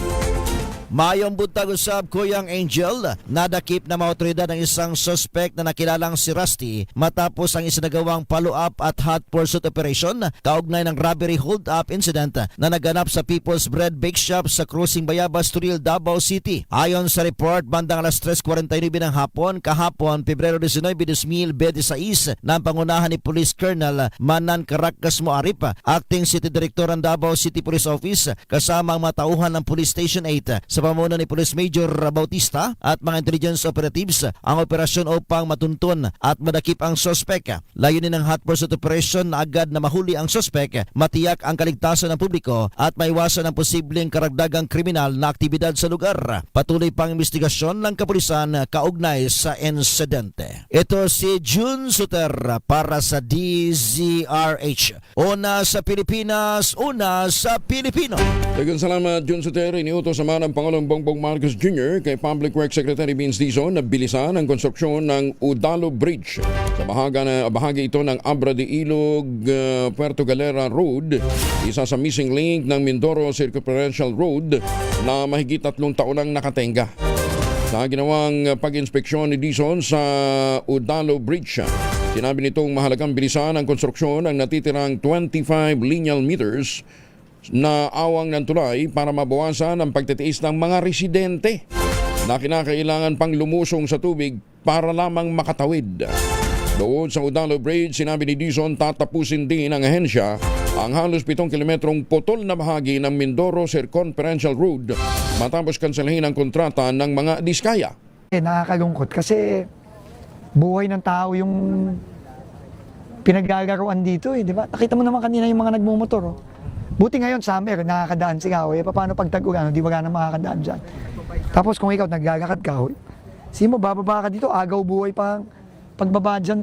Mayong buntag usab, Kuyang Angel, nadakip na mga otoridad ng isang suspect na nakilalang si Rusty matapos ang isinagawang follow-up at hot pursuit operation kaugnay ng robbery hold-up incident na naganap sa People's Bread Bake Shop sa Cruising Bayabas, Turil, Davao City. Ayon sa report, bandang alas 3:49 ng hapon, kahapon, Pebrero 19, 2026, ng pangunahan ni Police Colonel Manan Caracas Moarip, Acting City Director ng Davao City Police Office, kasama ang matauhan ng Police Station 8 sa pamumuno ni Police Major Bautista at mga intelligence operatives ang operasyon upang matuntun at madakip ang sospek. Layunin ng hot pursuit operation na agad na mahuli ang sospek, matiyak ang kaligtasan ng publiko at maiwasan ang posibleng karagdagang kriminal na aktibidad sa lugar. Patuloy pang investigasyon ng kapulisan kaugnay sa insidente. Ito si Jun Suter para sa DZRH. Una sa Pilipinas, una sa Pilipino. Daghang salamat, Jun Suter. Iniutos naman ng Pangulong Bongbong Marcos Jr. kay Public Works Secretary Vince Dizon na bilisan ang konstruksyon ng Udalo Bridge. Sa bahagi ito ng Abra de Ilog, Puerto Galera Road, isa sa missing link ng Mindoro Circumferential Road na mahigit 3 taon nang nakatenga. Sa ginawang pag-inspeksyon ni Dizon sa Udalo Bridge, sinabi nitong mahalagang bilisan ang konstruksyon ng natitirang 25 lineal meters na awang ng tulay para mabawasan ang pagtitiis ng mga residente na kinakailangan pang lumusong sa tubig para lamang makatawid. Doon sa Udalo Bridge, sinabi ni Dizon tatapusin din ng ahensya ang halos 7 kilometrong putol na bahagi ng Mindoro Circumferential Road matapos kanselahin ang kontrata ng mga diskaya. Nakakalungkot kasi buhay ng tao yung pinaglalaroan dito, di ba? Nakita mo naman kanina yung mga nagmumotor. Buti ngayon summer, nakakadaan si Kahoy. Paano pag tag-ulan, di wala na makakadaan dyan. Tapos kung ikaw naglalakad Kahoy, sino bababa ka dito, agaw buhay pa pagbaba dyan.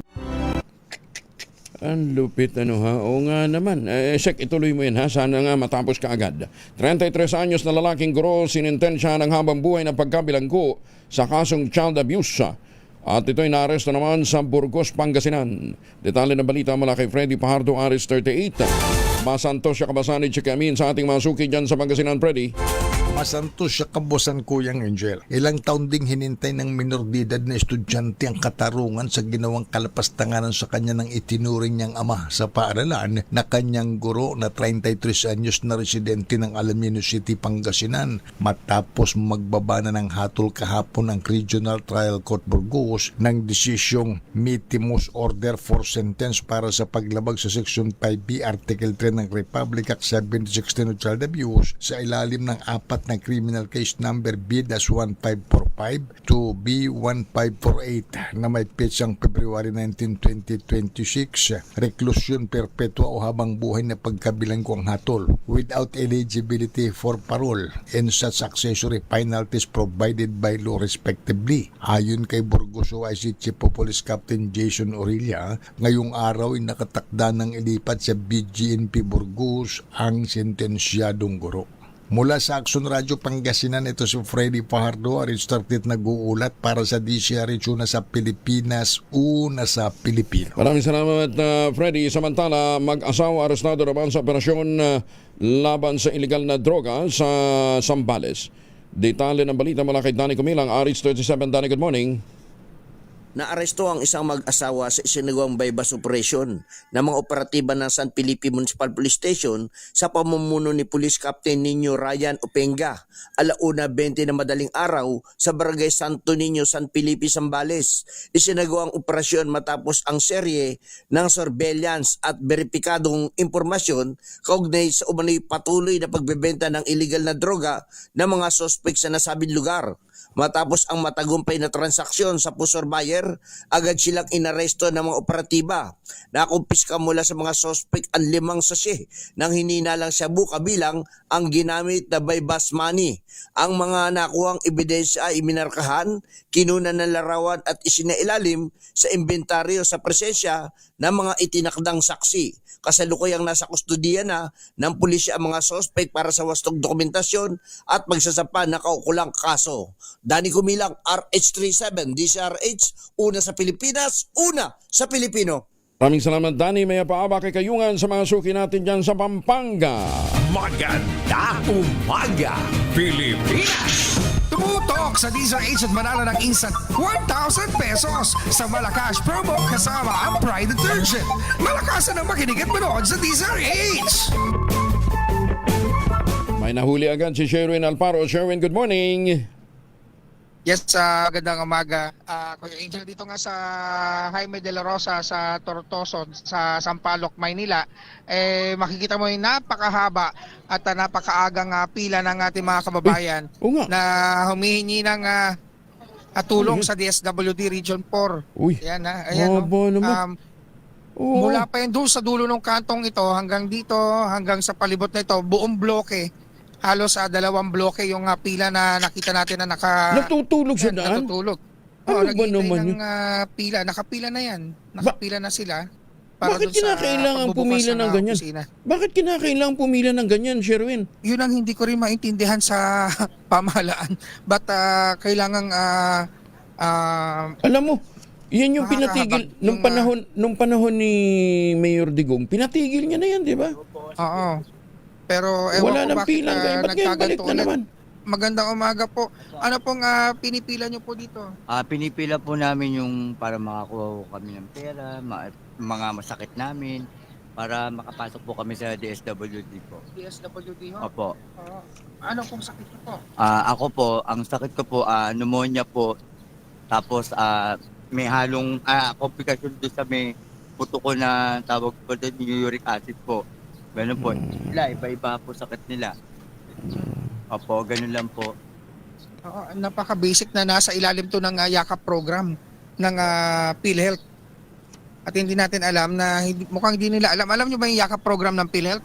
Ang lupit Oo nga naman. Sek, ituloy mo yan Sana nga matapos ka agad. 33 anyos na lalaking guro sinintensya ng habang buhay na pagkabilanggo sa kasong child abuse. At ito'y naaresto naman sa Burgos, Pangasinan. Detalye ng balita mula kay Freddy Pajardo, Aris 38. Masantos siya kabasani Chikamin sa ating masuki dyan sa Pangasinan, Freddy. Masantos siya kabosan Kuyang Angel. Ilang taon ding hinintay ng minor de edad na estudyante ang katarungan sa ginawang kalapastanganan sa kanya ng itinuring niyang ama sa paaralan na kanyang guro na 33 anyos na residente ng Alamino City, Pangasinan. Matapos magbaba na ng hatol kahapon ang Regional Trial Court Burgos ng desisyong Mitimus Order for Sentence para sa paglabag sa Section 5B Article 3 ng Republic Act 1716 of Child Abuse sa ilalim ng apat na criminal case number B-1545 to B-1548 na may petsang February 19, 2026, reklusyon perpetua o habang buhay na pagkabilanggo ang hatol without eligibility for parole and such accessory penalties provided by law respectively. Ayon kay Burgos OIC Chief of Police Captain Jason Aurelia, ngayong araw ay nakatakda ng ilipat sa BGNP Burgos ang sentensyadong guro. Mula sa Action Radio Pangasinan, ito si Freddy Pajardo, Aris 38 nag-uulat para sa DCRH, una sa Pilipinas, una sa Pilipino. Maraming salamat, Freddy. Samantala, mag-asawa arestado naman sa operasyon laban sa iligal na droga sa Zambales. Detalye ng balita mula kay Danny Kumilang, Aris 37. Danny, good morning. Naaresto ang isang mag-asawa sa isinagawang bypass operation ng mga operatiba ng San Felipe Municipal Police Station sa pamumuno ni Police Captain Nino Ryan Openga, 1:20 na madaling araw sa Barangay Santo Niño, San Felipe, Zambales. Isinagawang operasyon matapos ang serye ng surveillance at beripikadong impormasyon kaugnay sa umano'y patuloy na pagbebenta ng illegal na droga ng mga suspect sa nasabing lugar. Matapos ang matagumpay na transaksyon sa pusor buyer, agad silang inaresto ng mga operatiba. Nakumpiska mula sa mga suspect ang 5 sachet ng hininalang shabu kabilang ang ginamit na bypass money. Ang mga nakuhang ebidensya ay minarkahan, kinunan ng larawan at isinailalim sa inventaryo sa presensya ng mga itinakdang saksi. Kasalukuyang nasa kustudiya na ng pulisya ang mga suspect para sa wastong dokumentasyon at pagsasampa ng kaukulang kaso. Danny Kumilang, RH37, DCRH, una sa Pilipinas, una sa Pilipino. Maraming salamat, Danny. May paaba kay Kayungan sa mga suki natin dyan sa Pampanga. Maganda umaga, Pilipinas! Tumutok sa DZRH at manalo ng instant 1,000 pesos sa Malacash promo kasama ang Pride Detergent. Malakasan ang makinig at manood sa DZRH! May nahuli agad si Sherwin Alparo. Sherwin, good morning. Yes, gandang umaga. Kuya Angel, dito nga sa Jaime de la Rosa sa Tortoso sa Sampaloc, Maynila, makikita mo yung napakahaba at napakaagang pila ng ating mga kababayan na humihingi ng tulong sa DSWD Region 4. Ayan, ayan. Mula pa yun doon sa dulo ng kantong ito hanggang dito, hanggang sa palibot na ito, buong bloke. Halos 2 bloke yung pila na nakita natin na natutulog sa daan? Natutulog. Ano ba naman ng pila. Nakapila na yan. Nakapila na sila. Para Bakit kinakailangan pumila ng ganyan? Bakit kinakailangan pumila ng ganyan, Sherwin? Yun ang hindi ko rin maintindihan sa pamahalaan. But kailangan... alam mo, yan yung pinatigil nung panahon ni Mayor Digong. Pinatigil niya na yan, di ba? Oo. Pero wala nang pila, ba't ngayon balik na naman? Magandang umaga po. Ano pong pinipila nyo po dito? Pinipila po namin yung para makakuha kami ng pera, mga masakit namin, para makapasok po kami sa DSWD po. DSWD ho? Opo. Ano pong sakit nyo po? Ako po, ang sakit ko po, pneumonia po, tapos may halong komplikasyon doon sa may puto ko na tawag po doon uric acid po. Ganun po. Sila, iba-iba po sakit nila. Opo, ganun lang po. Napaka-basic na nasa ilalim to ng yakap program ng PhilHealth. At hindi natin alam na, mukhang hindi nila alam. Alam nyo ba yung yakap program ng PhilHealth?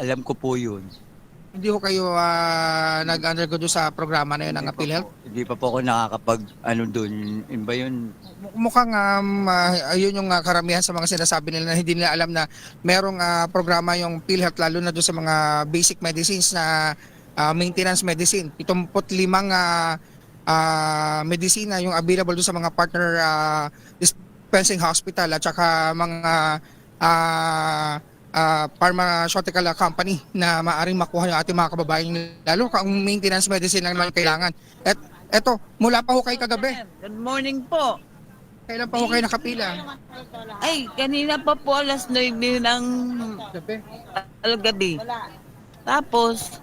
Alam ko po yun. Hindi ko kayo nag-undergo doon sa programa na yun ng PhilHealth? Hindi pa po ako nakakapag doon. Iba yun. Mukhang ayun yung karamihan sa mga sinasabi nila na hindi nila alam na merong programa yung PhilHealth lalo na doon sa mga basic medicines na maintenance medicine. 75 medisina yung available doon sa mga partner dispensing hospital at saka mga pharmaceutical company na maaring makuha yung ating mga kababayan, lalo kung maintenance medicine lang naman kailangan. At eto, mula pa ho kayo kagabi. Good morning po. Kailan pa ho kayo nakapila? Ay, kanina pa po alas 9 ng gabi. Tapos,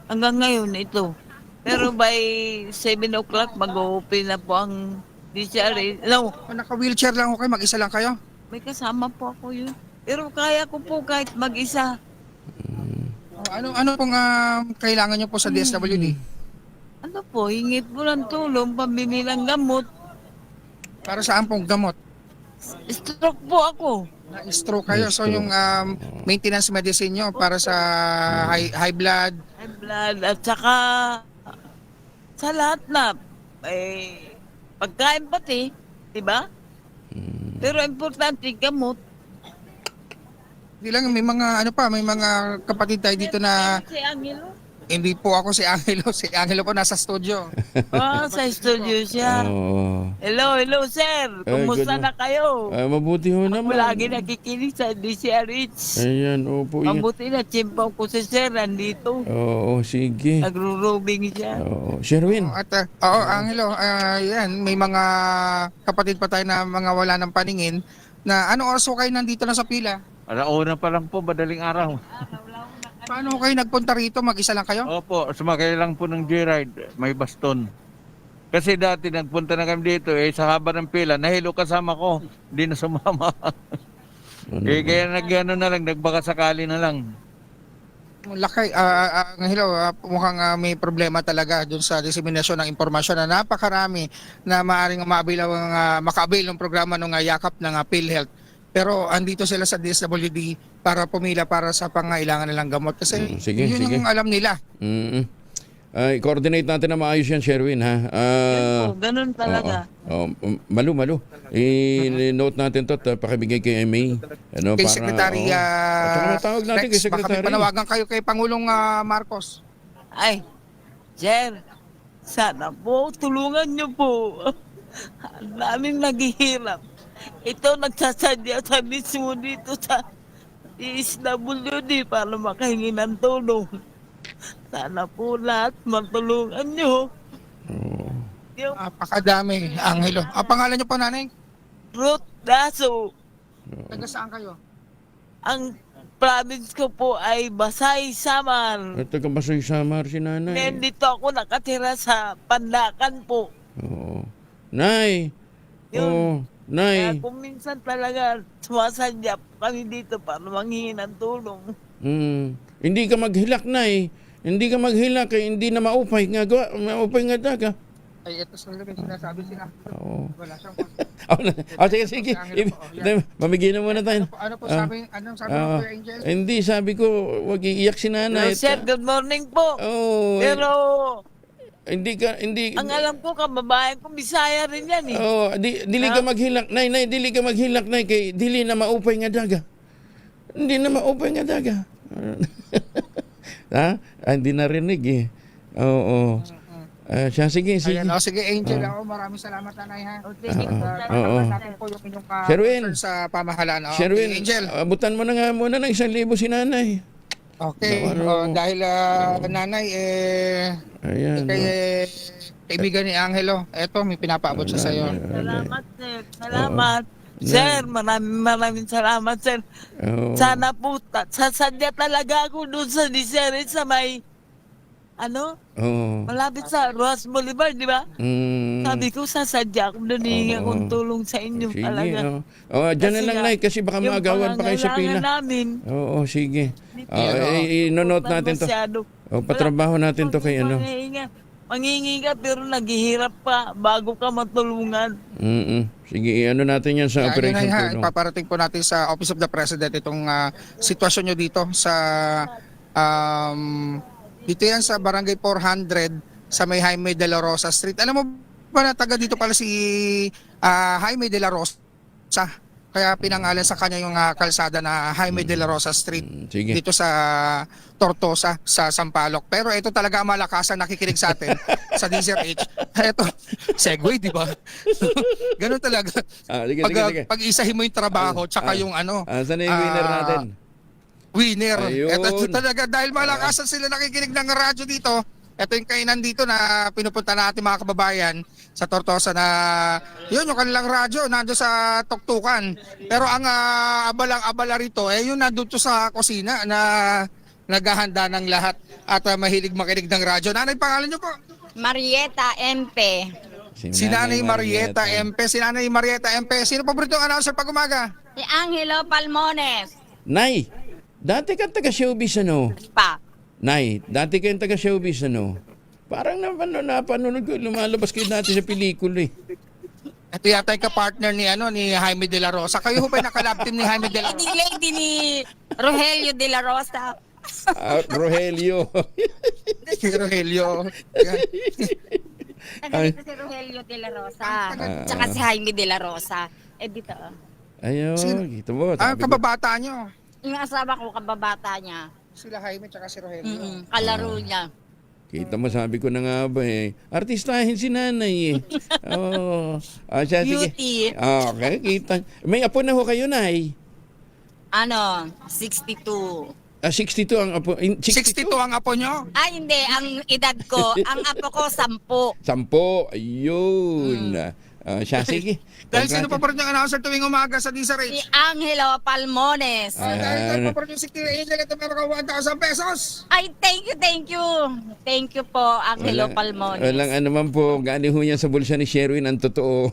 hanggang ngayon ito. Pero by 7 o'clock, mag-open na po ang DCRA. No. Naka-wheelchair lang ho kayo, mag-isa lang kayo? May kasama po ako yun. Pero kaya ko po kahit mag-isa. Ano pong kailangan nyo po sa DSWD? Ano po, hingit po ng tulong, pambili ng gamot. Para saan pong gamot? Stroke po ako. Na-stroke kayo, so yung maintenance medicine nyo para sa high blood? High blood at saka sa lahat na pagkain pati, di ba? Pero importante gamot. Hindi lang, may mga kapatid tayo dito na Si Angelo. hindi po ako si Angelo. Si Angelo po nasa studio. Sa studio siya. Oo. Hello, sir. Kumusta good na kayo? Mabuti ho Ako naman. lagi nakikinig sa DCRH. Ayan, opo. Yan. Mabuti na, chimpaw ko si sir, nandito. Oo, sige. Nagro-robing siya. Oo. Sherwin. At Angelo, yan, may mga kapatid pa tayo na mga wala ng paningin na ano oras ho kayo nandito na sa pila? Alauna pa lang po, madaling araw. Paano kayo nagpunta rito? Mag-isa lang kayo? Opo, sumakay lang po ng Joyride, may baston. Kasi dati nagpunta na kami dito, sa haba ng pila, nahilo kasama ko, hindi na sumama. Kaya nag-ano na lang, nagbaka sakali na lang. Lakay, Angelo, mukhang may problema talaga dun sa disseminasyon ng impormasyon na napakarami na maaaring maka-avail ng programa ng yakap ng PhilHealth. Pero andito sila sa DSWD para pumila para sa pangailangan nilang gamot. Kasi Sige, yun sige. yung alam nila. I-coordinate natin na maayos yan, Sherwin, ha? Ganun talaga. Malu. I-note natin to at pakibigay kay MA. Kay Secretary matawag natin kay Rex, baka Secretary. may panawagan kayo kay Pangulong Marcos. Ay, sir, sana po, tulungan niyo po. Ang daming naghihirap. Ito nagsasadya sa mismo dito sa DSWD para makahingi ng tulong. Sana po lahat matulungan nyo. Napakadami, Angelo. Ang pangalan niyo po, nanay? Ruth Daso. Taga saan kayo? Ang province ko po ay Basay, Samar. At taga-Basay Samar si nanay. Nandito ako nakatira sa Pandakan po. Oo. Nay! Yun. Nay! Kaya kung minsan talaga sumasadya po kami dito para manghingi ng tulong. Hindi ka maghilak, Nay. Hindi ka maghilak, hindi na maupay nga daga. Ay, ito sa labas, sinasabi sila. Oo. Wala siyang Sige. Mamigyan na muna tayo. Anong sabi mo, Kuya Angel? Hindi, sabi ko, wag iiyak si nanay. Sir, good morning po. Pero hindi ang alam ko, kababayan ko, Bisaya rin yan eh. Dili ka maghilak, Nay, dili ka maghilak, Nay, kay dili na maupay nga daga. Hindi na maupay nga daga. Ha? Hindi narinig eh. Oo. Sige. Ayan, sige, Angel. Maraming salamat, nanay, ha? Natin po yung inyong Sherwin, sa pamahalaan. Sherwin, Angel. abutan mo na nga muna ng 1,000 si nanay. Okay. Dahil nanay, Ayan. kaibigan ni Angelo, eto, may pinapaabot siya sa'yo. Salamat, sir. Salamat. Sir, maraming salamat, sir. Sana po, sasadya talaga ako doon sa DCRH sa may, malapit sa Rojas Boulevard, di ba? Sabi ko, sasadya ako doon, hihingi akong tulong sa inyo talaga. Diyan na lang, Nay, kasi baka maagawan pa kayo sa pila. Namin, Oo, sige. I-note natin to. Patrabaho natin to kay Mangingi ka pero naghihirap pa bago ka matulungan. Sige, natin yan sa operation tulong. Ipaparating po natin sa Office of the President itong sitwasyon nyo dito sa dito yan sa Barangay 400 sa may Jaime de la Rosa Street. Alam mo ba na taga dito pala si Jaime de la Rosa? Kaya pinangalan sa kanya yung kalsada na Jaime de la Rosa Street Sige. dito sa Tortosa, sa Sampaloc. Pero ito talaga ang malakasan nakikinig sa atin sa DZRH. Ito, segue, di ba? Ganun talaga. Sige, pag, sige. pag-isahin mo yung trabaho, tsaka yung ano. Saan na yung winner natin? Winner. Ayun. Ito talaga, dahil malakasan sila nakikinig ng radyo dito. Ito yung kainan dito na pinupunta natin mga kababayan sa Tortosa na yun yung kanilang radyo nando sa tuktukan. Pero ang abalang-abala rito yun nandun to sa kusina na naghahanda ng lahat at mahilig makinig ng radyo. Nanay, pangalan niyo po? Marieta MP. Si Nanay Marieta MP. Si Nanay Marieta MP. Sino paborito ang announcer pag umaga? Si Angelo Palmones. Nay, dati ka taga-showbiz ano? Pa. Nay, dati kayong taga-showbiz ano? Parang napanood ko, lumalabas kayo dati sa pelikula eh. Ito yata yung ka-partner ni Jaime de la Rosa. Kayo ho ba nakalab team ni Jaime de la Rosa? Lady ni Rogelio de la Rosa. Rogelio. Si Rogelio. Nandito si Rogelio de la Rosa. Tsaka si Jaime de la Rosa. Dito. Ayun, kita mo. Kababata nyo? Yung asawa ko, kababata niya. Sila Jaime tsaka si Rogelio. Kalaro niya. Kita mo, sabi ko na nga ba eh. Artistahin si nanay eh. Oo. Siya, sige. Beauty. Okay, kita. May apo na ho kayo, Nay. 62. 62 ang apo. 62 ang apo nyo? Ay, hindi. Ang edad ko, ang apo ko, 10. 10. Ayun. Siya, sige. Dahil sino pa rin yung announcer tuwing umaga sa DZRH? Si Angelo Palmones. Dahil pa rin yung 60 Angel ito meron ka 1,000 pesos. Ay, thank you. Thank you po, Angelo Palmones. Walang ano man po. Galing ho yan sa bulsa ni Sherwin ang totoo.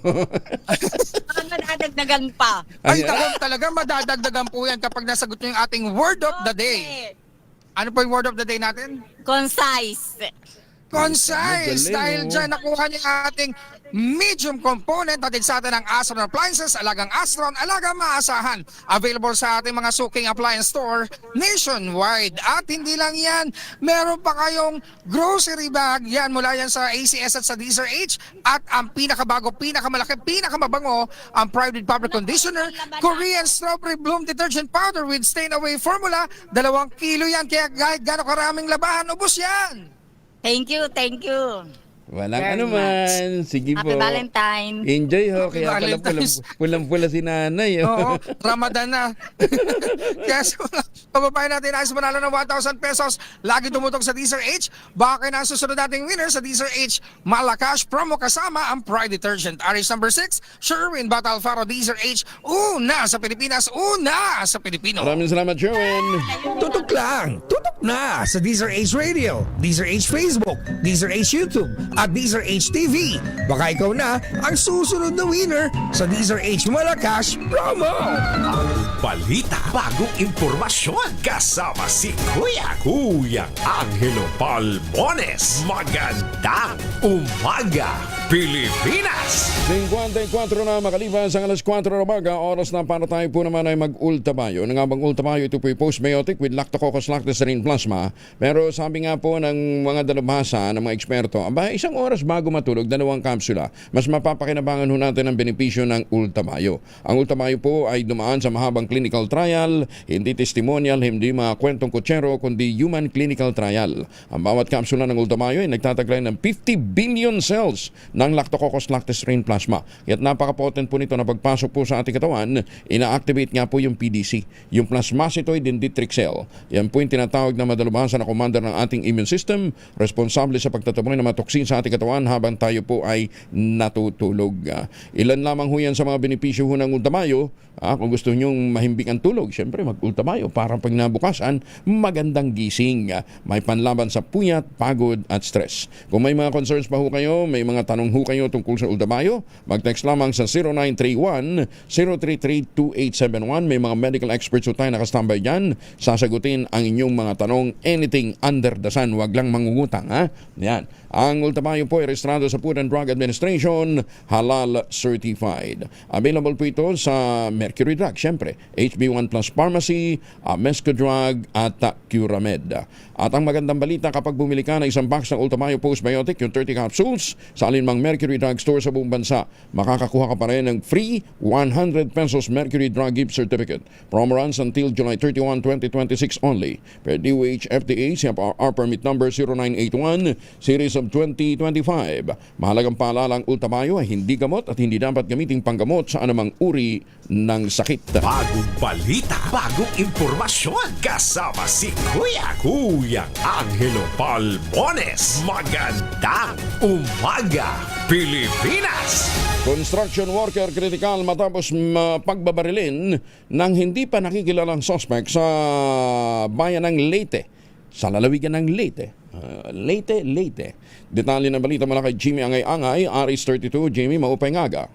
Ang madadagdagan pa. Ay, talaga madadagdagan po yan kapag nasagot nyo yung ating word of the day. Ano po yung word of the day natin? Concise. Concise! Dahil dyan nakuha niyo yung ating medium component natin sa atin ng Astron Appliances, alagang Astron, alagang maasahan. Available sa ating mga suking appliance store nationwide. At hindi lang yan, meron pa kayong grocery bag. Yan, mula yan sa ACS at sa DZRH. At ang pinakabago, pinakamalaki, pinakamabango, ang Private Fabric Conditioner, Korean Strawberry Bloom Detergent Powder with Stain Away Formula. 2 kilo yan, kaya kahit gano'ng karaming labahan, ubos yan. Thank you. Walang Very ano man. Sige po. Happy Valentine. Enjoy ho. Happy Kaya pala Valentine's. pulang-pula si nanay. Oo, Ramadan na. Kaya sa mga kababayan natin nais manalo ng 1,000 pesos, lagi tumutok sa DZRH. Baka na ang susunod nating winner sa DZRH Malacash promo kasama ang Pride Detergent. RH number 6, Sherwin Batalfaro, DZRH. Una sa Pilipinas, una sa Pilipino. Maraming salamat, Sherwin. Tutok lang, tutok na sa DZRH Radio, DZRH Facebook, DZRH YouTube, at DZRH TV. Baka ikaw na ang susunod na winner sa DZRH Malacash Promo. Balita, bagong impormasyon, kasama si Kuyang Angelo Palmones. Magandang umaga, Pilipinas! 54 na makalipas ang alas 4 na umaga, oras na para tayo po naman ay mag-ultamayo. Ano nga bang ultamayo? Ito po yung postbiotic with Lactococcus lactoserine plasma. Pero sabi nga po ng mga dalubhasa, ng mga eksperto, isang oras bago matulog, 2 kapsula. Mas mapapakinabangan ho natin ang benepisyo ng ultamayo. Ang ultamayo po ay dumaan sa mahabang clinical trial, hindi testimonial, hindi mga kwentong kutsero, kundi human clinical trial. Ang bawat kapsula ng ultamayo ay nagtataglay ng 50 billion cells ng Lactococcus lactoserine plasma. At napaka-potent po nito na pagpasok po sa ating katawan, ina-activate nga po yung PDC, yung plasmacytoid dendritic cell. Yan po yung tinatawag na madalubhasa na commander ng ating immune system, responsable sa pagtataboy ng mga toksin sa ating katawan habang tayo po ay natutulog. Ilan lamang ho yan sa mga benepisyo ho ng ultamayo. Kung gusto nyong mahimbing ang tulog, syempre mag-ultamayo para pag nabukasan, magandang gising. May panlaban sa puyat, pagod at stress. Kung may mga concerns pa ho kayo, may mga tanong ho kayo tungkol sa ultamayo, mag-text lamang sa 0931-033-2871. May mga medical experts ho tayo nakastambay dyan. Sasagutin ang inyong mga tanong, anything under the sun. Huwag lang mangungutang. Yan. Ang ultamayo po ay registrado sa Food and Drug Administration, halal certified. Available po ito sa Mercury Drug, syempre, HB1 Plus Pharmacy, Mesco Drug at Curamed. At ang magandang balita, kapag bumili ka ng isang box ng Ultamayo Postbiotic, yung 30 capsules, sa alinmang anumang Mercury Drug Store sa buong bansa. Makakakuha ka pa rin ng free 100 pesos Mercury Drug Gift Certificate. Promo runs until July 31, 2026 only. Per DOH FDA, CFR permit number 0981, series of 2025. Mahalagang paalala, ang Ultabayo ay hindi gamot at hindi dapat gamiting panggamot sa anumang uri ng sakit. Bagong balita, bagong impormasyon, kasama si Kuya Angelo Balbones. Magandang umaga, Pilipinas! Construction worker kritikal matapos pagbabarilin ng hindi pa nakikilalang suspect sa bayan ng Leyte, sa lalawigan ng Leyte. Leyte. Detalye ng balita mula kay Jimmy Angay-Angay, Aris 32, Jimmy, maupay ngaga.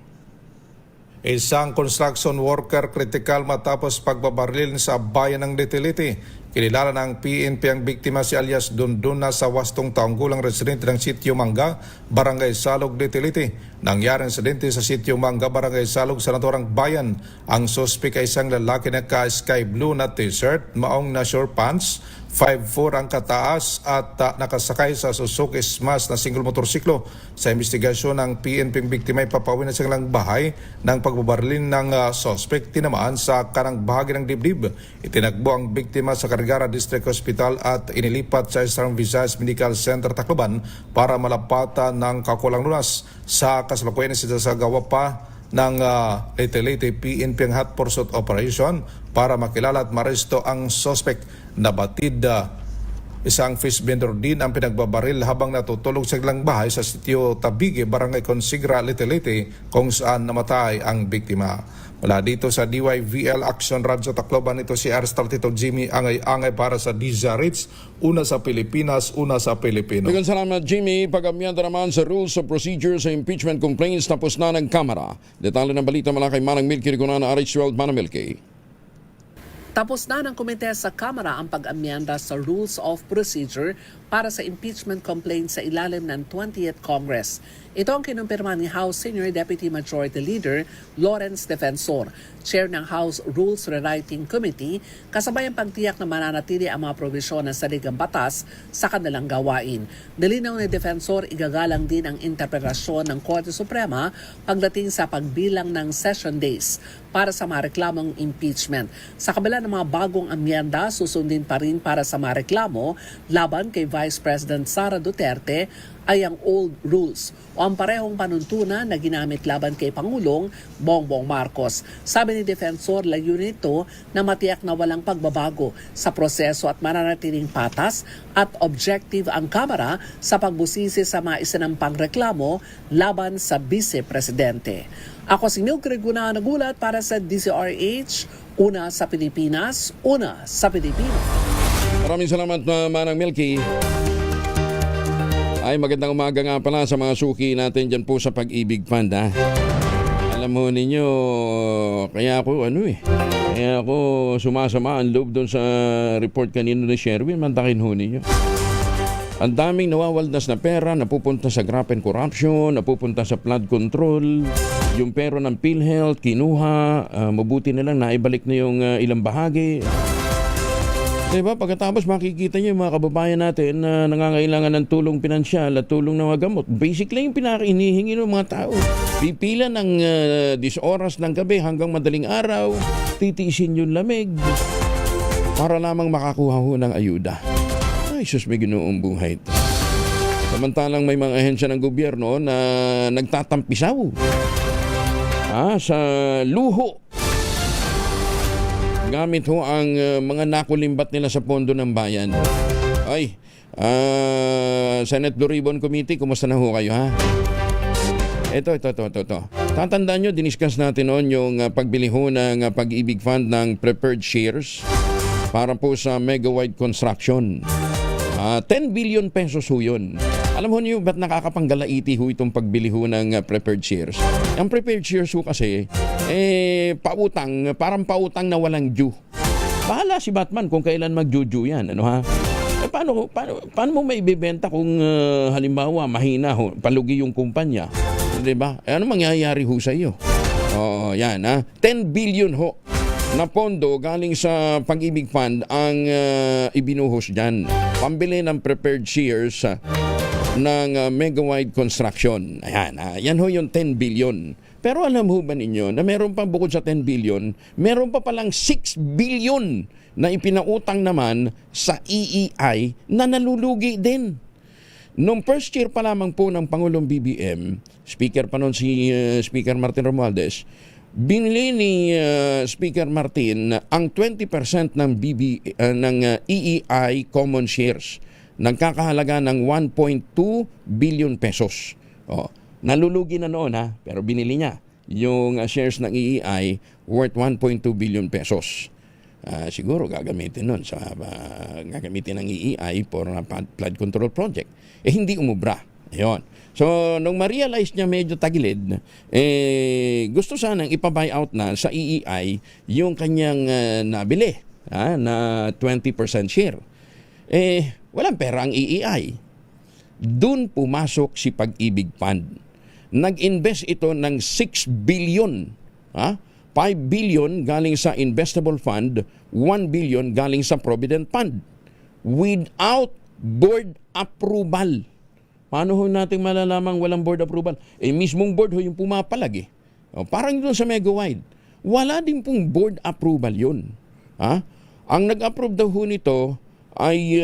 Isang construction worker kritikal matapos pagbabarilin sa bayan ng Leyte. Kinilala ng PNP ang biktima si alias Dundun na sa 80 taong gulang residente ng Sitio Mangga, Barangay Salog, Leyte. Nangyari ang insidente sa Sitio Mangga, Barangay Salog, sa naturang bayan. Ang suspect ay isang lalaki na ka-sky blue na t-shirt, maong na short pants, 5'4" ang kataas at nakasakay sa Suzuki Smash na single motorsiklo. Sa investigasyon ng PNP, ang biktima ay papawin na silang bahay ng pagbabarilin ng suspect. Tinamaan sa kanang bahagi ng dibdib. Itinagbo ang biktima sa Carigara District Hospital at inilipat sa Eastern Visayas Medical Center, Tacloban para malapatan ng kakulang lunas. Sa kasalukuyan sinasagawa pa ng Leyte PNP ang hot pursuit operation para makilala at maresto ang suspect. Nabatid isang fish vendor din ang pinagbabaril habang natutulog sa ilang bahay sa Sitio Tabige, Barangay Consigra, Leyte, kung saan namatay ang biktima. Mula dito sa DYVL Action Radyo Tacloban, ito si Aris 32, Jimmy Angay-Angay para sa DZRH, una sa Pilipinas, una sa Pilipino. Maraming salamat, Jimmy. Pag-amyanda naman sa rules of procedure sa impeachment complaints, tapos na ng Kamara. Detalye ng balita mula kay Manang Milky Rigunana, Aris 12, Manang Milky. Tapos na ng komite sa Kamara ang pag-amyanda sa Rules of Procedure para sa impeachment complaint sa ilalim ng 20th Congress. Ito ang kinumpirma ni House Senior Deputy Majority Leader Lawrence Defensor, Chair ng House Rules Rewriting Committee, kasabay ang pagtiyak na mananatili ang mga probisyon ng saligang batas sa kanilang gawain. Nilinaw ni Defensor, igagalang din ang interpretasyon ng Korte Suprema pagdating sa pagbilang ng session days para sa mga reklamong impeachment. Sa kabila ng mga bagong amyenda, susundin pa rin para sa mga reklamo laban kay Vice President Sara Duterte ay ang old rules o ang parehong panuntunan na ginamit laban kay Pangulong Bongbong Marcos. Sabi ni Defensor, layunin nito na matiyak na walang pagbabago sa proseso at mananatiling patas at objective ang Kamara sa pagbusisi sa mga isinampang reklamo laban sa Vice Presidente. Ako si Milky Rigunana, nagulat para sa DZRH, una sa Pilipinas, una sa Pilipino. Maraming salamat, Manang Milky. Ay, magandang umaga nga pala sa mga suki natin dyan po sa Pag-ibig Fund, ha? Alam mo ninyo, kaya ako sumasama ang loob doon sa report kanino ni Sherwin, mantakin ho ninyo. Ang daming nawawaldas na pera, napupunta sa graft and corruption, napupunta sa flood control, yung pera ng PhilHealth, kinuha, mabuti na lang naibalik na yung ilang bahagi. Diba? Pagkatapos makikita niyo yung mga kababayan natin na nangangailangan ng tulong pinansyal at tulong ng mga gamot. Basic lang yung pinaka-inihingi ng mga tao. Pipila ng 10 oras ng gabi hanggang madaling araw, titiisin yung lamig para lamang makakuha ho ng ayuda. Ay, sus, may ginoong buhay ito. Samantalang may mga ahensya ng gobyerno na nagtatampisaw sa luho. Gamit ho ang mga nakulimbat nila sa pondo ng bayan. Ay, Senate Blue Ribbon Committee, kumusta na ho kayo, ha? Ito. Tatandaan nyo, diniscuss natin noon yung pagbili ho ng Pag-ibig Fund ng preferred shares para po sa mega-wide construction. 10 billion pesos ho yun. Alam ho niyo ba't nakakapanggalaiti ho itong pagbili ho ng preferred shares? Ang preferred shares ho kasi, pautang, parang pautang na walang due. Bahala si Batman kung kailan mag-due yan. Ano ha? Paano mo maibibenta kung halimbawa mahina ho, palugi yung kumpanya? Diba? Ano mangyayari ho sa iyo? Yan ha. 10 billion ho na pondo galing sa Pag-ibig Fund ang ibinuhos dyan. Pambili ng preferred shares Megawide Construction. Ayan, yan ho yung 10 billion. Pero alam ho ba ninyo na meron pa bukod sa 10 billion, meron pa palang 6 billion na ipinautang naman sa EEI na nalulugi din. Noong first year pa lamang po ng Pangulong BBM, speaker pa noon si Speaker Martin Romualdez, binili ni Speaker Martin ang 20% ng EEI common shares. Nagkakahalaga ng 1.2 billion pesos. Nalulugi na noon pero binili niya yung shares ng EEI worth 1.2 billion pesos. Siguro gagamitin nun gagamitin ng EEI for flood control project. Hindi umubra. Ayun. So, nung ma-realize niya medyo tagilid, gusto sanang ipa-buy out na sa EEI yung kanyang nabili na 20% share. Walang pera ang EEI. Doon pumasok si Pag-ibig Fund. Nag-invest ito ng 6 billion. 5 billion galing sa investable fund, 1 billion galing sa provident fund. Without board approval. Paano ho natin malalamang walang board approval? Mismong board ho yung pumapalag parang doon sa Megawide. Wala din pong board approval yun. Ang nag-approve daw ho nito ay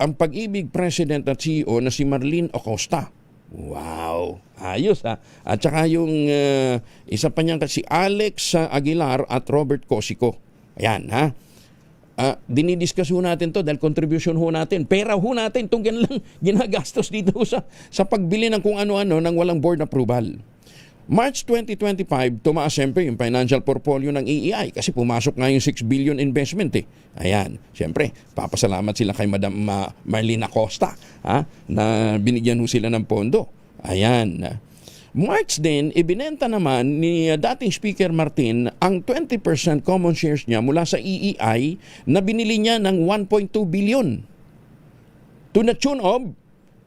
ang Pag-ibig President at CEO na si Marlene Acosta. Wow! Ayos At saka yung isa pa niyang si Alex Aguilar at Robert Cosico. Ayan dinidiscuss ho natin to dahil contribution ho natin. Pera ho natin itong ginagastos dito sa pagbili ng kung ano-ano ng walang board approval. March 2025, tumaas siyempre yung financial portfolio ng EEI kasi pumasok nga yung 6 billion investment Ayan, siyempre, papasalamat sila kay Madam Marlene Acosta na binigyan ho sila ng pondo. Ayan. March din, ibinenta naman ni dating Speaker Martin ang 20% common shares niya mula sa EEI na binili niya ng 1.2 billion to the tune of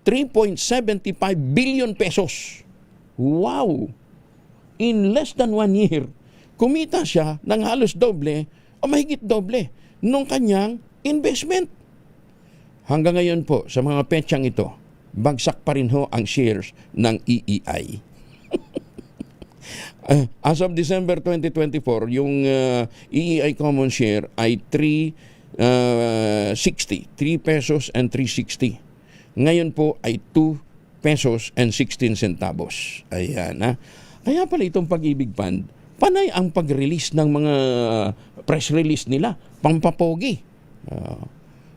3.75 billion pesos. Wow! In less than 1 year, kumita siya ng halos doble o mahigit doble nung kanyang investment. Hanggang ngayon po, sa mga petsang ito, bagsak pa rin ho ang shares ng EEI. As of December 2024, yung EEI common share ay 3 pesos and 360. Ngayon po ay 2 pesos and 16 centavos. Ayan Kaya pala itong Pag-ibig Fund, panay ang pag-release ng mga press release nila, pampapogi.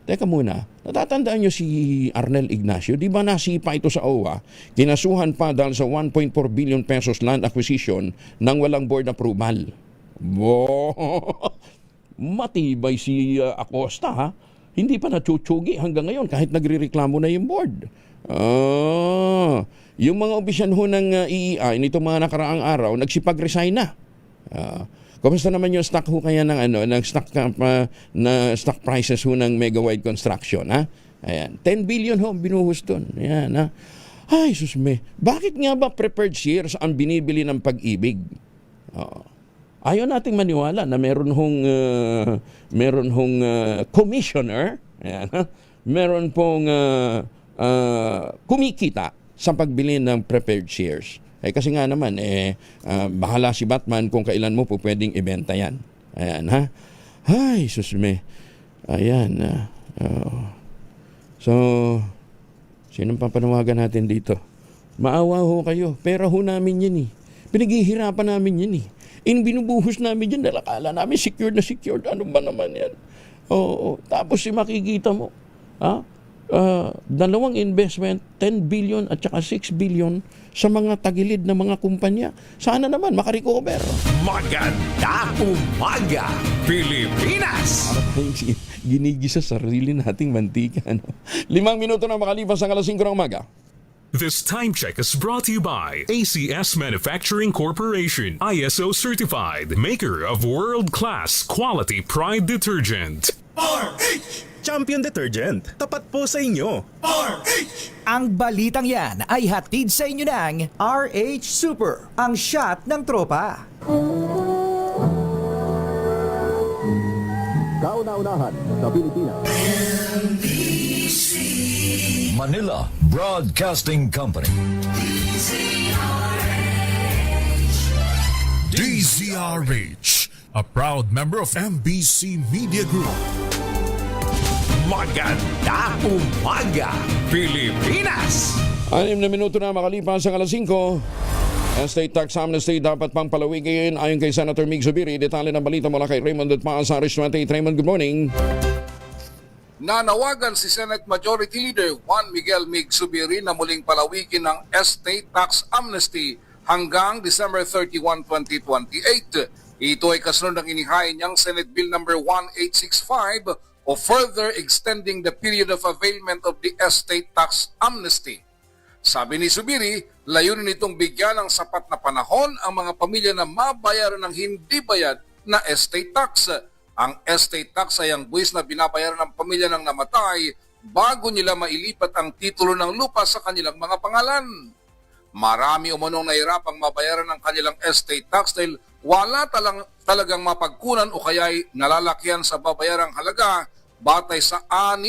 Teka muna, natatandaan nyo si Arnel Ignacio, di ba nasipa ito sa OWA, kinasuhan pa dahil sa 1.4 billion pesos land acquisition nang walang board approval. Matibay si Acosta hindi pa natsuchugi hanggang ngayon kahit nagrereklamo na yung board. Yung mga opisyal ho ng EEI nito mga nakaraang araw nagsipag-resign na. Kumusta naman yung stock ho kaya ng stock na stock prices ho ng Megawide Construction Ayan, 10 billion ho binuhos doon. Ayan Ay susme, bakit nga ba preferred shares ang binibili ng Pag-ibig? Ayaw nating maniwala na meron hong commissioner, ayan, meron pong kumikita sa pagbili ng preferred shares. Kasi nga naman, bahala si Batman kung kailan mo po pwedeng ibenta yan. Ayan, Ay, susme. Ayan. So, sinong papanawagan natin dito? Maawa ho kayo. Pera ho namin yan Pinaghihirapan namin yan binubuhos namin yan. Dahil akala namin secured na secured. Ano ba naman yan? Tapos makikita mo, dalawang investment, 10 billion at saka 6 billion sa mga tagilid na mga kumpanya. Sana naman makarecover. Magandang umaga, Pilipinas! Ginigisa sa sarili nating mantika. 5 minuto na makalipas ang alas 5 ng umaga. This time check is brought to you by ACS Manufacturing Corporation, ISO certified, maker of world-class quality Pride detergent. RH! Champion Detergent, tapat po sa inyo. RH! Ang balitang yan ay hatid sa inyo ng RH Super, ang shot ng tropa. Kauna-unahan sa Pilipinas. Manila Broadcasting Company. DZRH, a proud member of MBC Media Group. Magandang umaga, Pilipinas! 6 na minuto na makalipas ang alas 5. Estate tax amnesty dapat pang palawigin ayon kay Senator Mig Zubiri. Detalye ng balita mula kay Raymond at Paz, Aris 28. Raymond, good morning. Nanawagan si Senate Majority Leader Juan Miguel Mig Zubiri na muling palawigin ang estate tax amnesty hanggang December 31, 2028. Ito ay kasunod ng inihain niyang Senate Bill No. 1865 o further extending the period of availment of the estate tax amnesty. Sabi ni Zubiri, layunin nitong bigyan ng sapat na panahon ang mga pamilya na mabayaran ng hindi bayad na estate tax. Ang estate tax ay ang buwis na binabayaran ng pamilya ng namatay bago nila mailipat ang titulo ng lupa sa kanilang mga pangalan. Marami umanong nahirapang mabayaran ng kanilang estate tax dahil wala talagang mapagkunan o kaya'y nalalakihan sa babayarang halaga batay sa 6%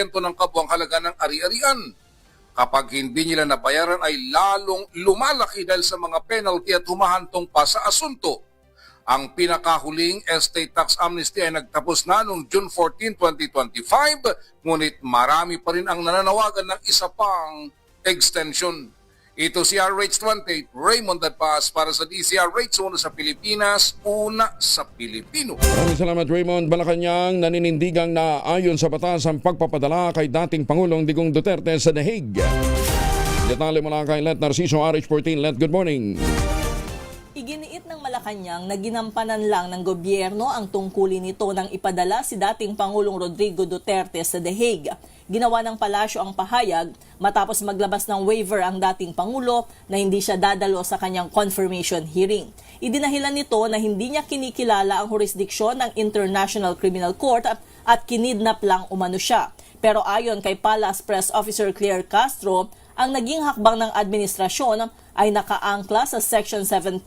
ng kabuang halaga ng ari-arian. Kapag hindi nila nabayaran ay lalong lumalaki dahil sa mga penalty at humahantong pa sa asunto. Ang pinakahuling estate tax amnesty ay nagtapos na noong June 14, 2025, ngunit marami pa rin ang nananawagan ng isa pang extension. Ito si RH28, Raymond Adpaz para sa DCRH, una sa Pilipinas, una sa Pilipino. Maraming salamat, Raymond. Malacanang naninindigang na ayon sa batas ang pagpapadala kay dating Pangulong Digong Duterte sa The Hague. Detalye mula kay Let Narciso, RH14. Let, good morning. Iginiit ng Malacanang na ginampanan lang ng gobyerno ang tungkulin nito nang ipadala si dating Pangulong Rodrigo Duterte sa The Hague. Ginawa ng palasyo ang pahayag matapos maglabas ng waiver ang dating Pangulo na hindi siya dadalo sa kanyang confirmation hearing. Idinahilan nito na hindi niya kinikilala ang jurisdiksyon ng International Criminal Court at kinidnap lang umano siya. Pero ayon kay Palace Press Officer Claire Castro, ang naging hakbang ng administrasyon ay nakaangkla sa Section 17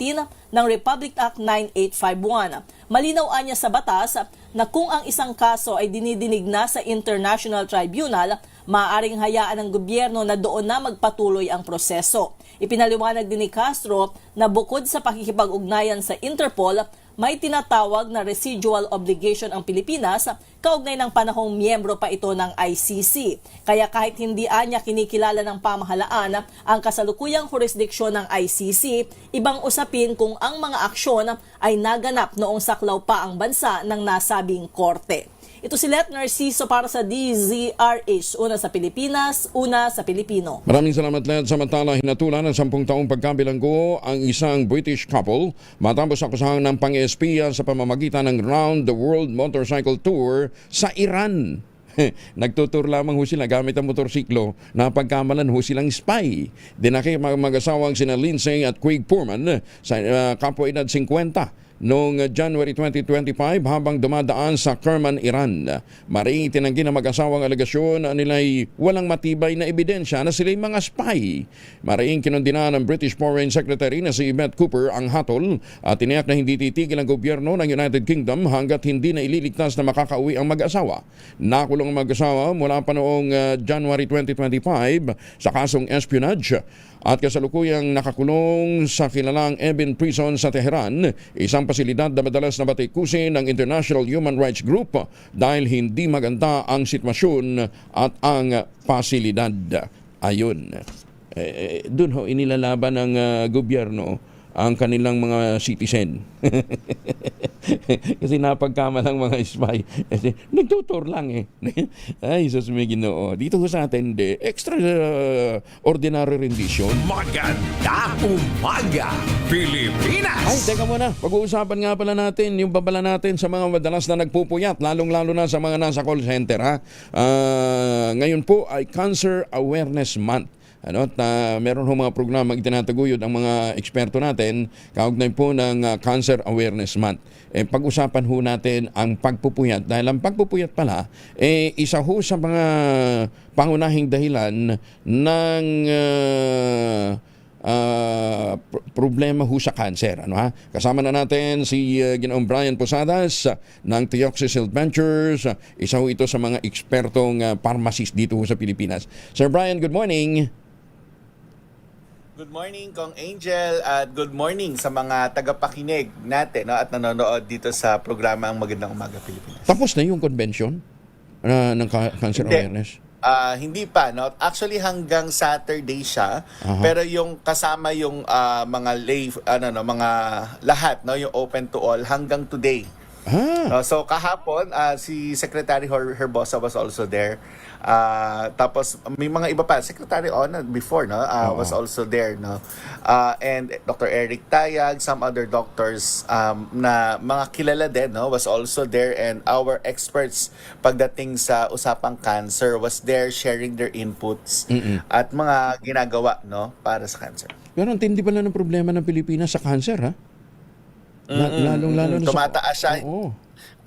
ng Republic Act 9851. Malinaw niya sa batas na kung ang isang kaso ay dinidinig na sa International Tribunal, maaaring hayaan ng gobyerno na doon na magpatuloy ang proseso. Ipinaliwanag din ni Castro na bukod sa pakikipag-ugnayan sa Interpol, may tinatawag na residual obligation ang Pilipinas kaugnay ng panahong miyembro pa ito ng ICC. Kaya kahit hindi niya kinikilala ng pamahalaan ang kasalukuyang jurisdiksyon ng ICC, ibang usapin kung ang mga aksyon ay naganap noong saklaw pa ang bansa ng nasabing korte. Ito si Let Narciso para sa DZRH, una sa Pilipinas, una sa Pilipino. Maraming salamat, Let. Samantala, hinatulan ng 10 taong pagkabilanggo ang isang British couple matapos akusahan ng pang-espiya sa pamamagitan ng Round the World Motorcycle Tour sa Iran. Nagtutur lamang ho sila gamit ang motorsiklo na pagkamalan ho silang spy. Dinaki mag-asawang sina Lindsay at Craig Poorman sa kapwa-edad 50 noong January 2025 habang dumadaan sa Kerman, Iran. Maring itinanggi ng mag-asawang alegasyon na nila'y walang matibay na ebidensya na sila'y mga spy. Maring kinundina ng British Foreign Secretary na si Yvette Cooper ang hatol at tiniyak na hindi titigil ang gobyerno ng United Kingdom hanggat hindi na ililigtas na makakauwi ang mag-asawa. Nakulong ang mag-asawa mula pa noong January 2025 sa kasong espionage at kasalukuyang nakakulong sa kilalang Evin Prison sa Tehran, isang pasilidad na madalas na batikusin ng International Human Rights Group dahil hindi maganda ang sitwasyon at ang pasilidad. Ayun. Doon ho inilalaban ng gobyerno ang kanilang mga citizen. Kasi napagkamalang mga spy. Kasi nagtutur lang eh. Ay, sus may Ginoo. Dito ho sa atin, extra ordinary rendition. Magandang umaga, Pilipinas! Ay, teka muna. Pag-uusapan nga pala natin yung babala natin sa mga madalas na nagpupuyat, lalong-lalo na sa mga nasa call center. Ngayon po ay Cancer Awareness Month. Meron ho mga programang itinataguyod ang mga eksperto natin kaugnay po ng Cancer Awareness Month. Pag-usapan ho natin ang pagpupuyat dahil ang pagpupuyat pala isa ho sa mga pangunahing dahilan ng problema ho sa cancer. Ano, ha? Kasama na natin si Ginoong Brian Posadas ng Theoxis Health Ventures. Isa ho ito sa mga ekspertong pharmacist dito ho sa Pilipinas. Sir Brian, good morning. Good morning, Kong Angel, at good morning sa mga tagapakinig natin, no, at nanonood dito sa programa Ang Magandang Umaga Pilipinas. Tapos na yung convention ng cancer awareness? Hindi pa, no? Actually hanggang Saturday siya, pero yung kasama yung mga mga lahat, no, yung open to all hanggang today. No, so kahapon si Secretary Herbosa was also there. Tapos may mga iba pa, Secretary Ona before, no, was also there, no. And Dr. Eric Tayag, some other doctors na mga kilala din, no, was also there, and our experts pagdating sa usapang cancer was there sharing their inputs at mga ginagawa, no, para sa cancer. Pero ang tindi pala ng problema ng Pilipinas sa cancer, ha? Lalong-lalo na tumataas siya.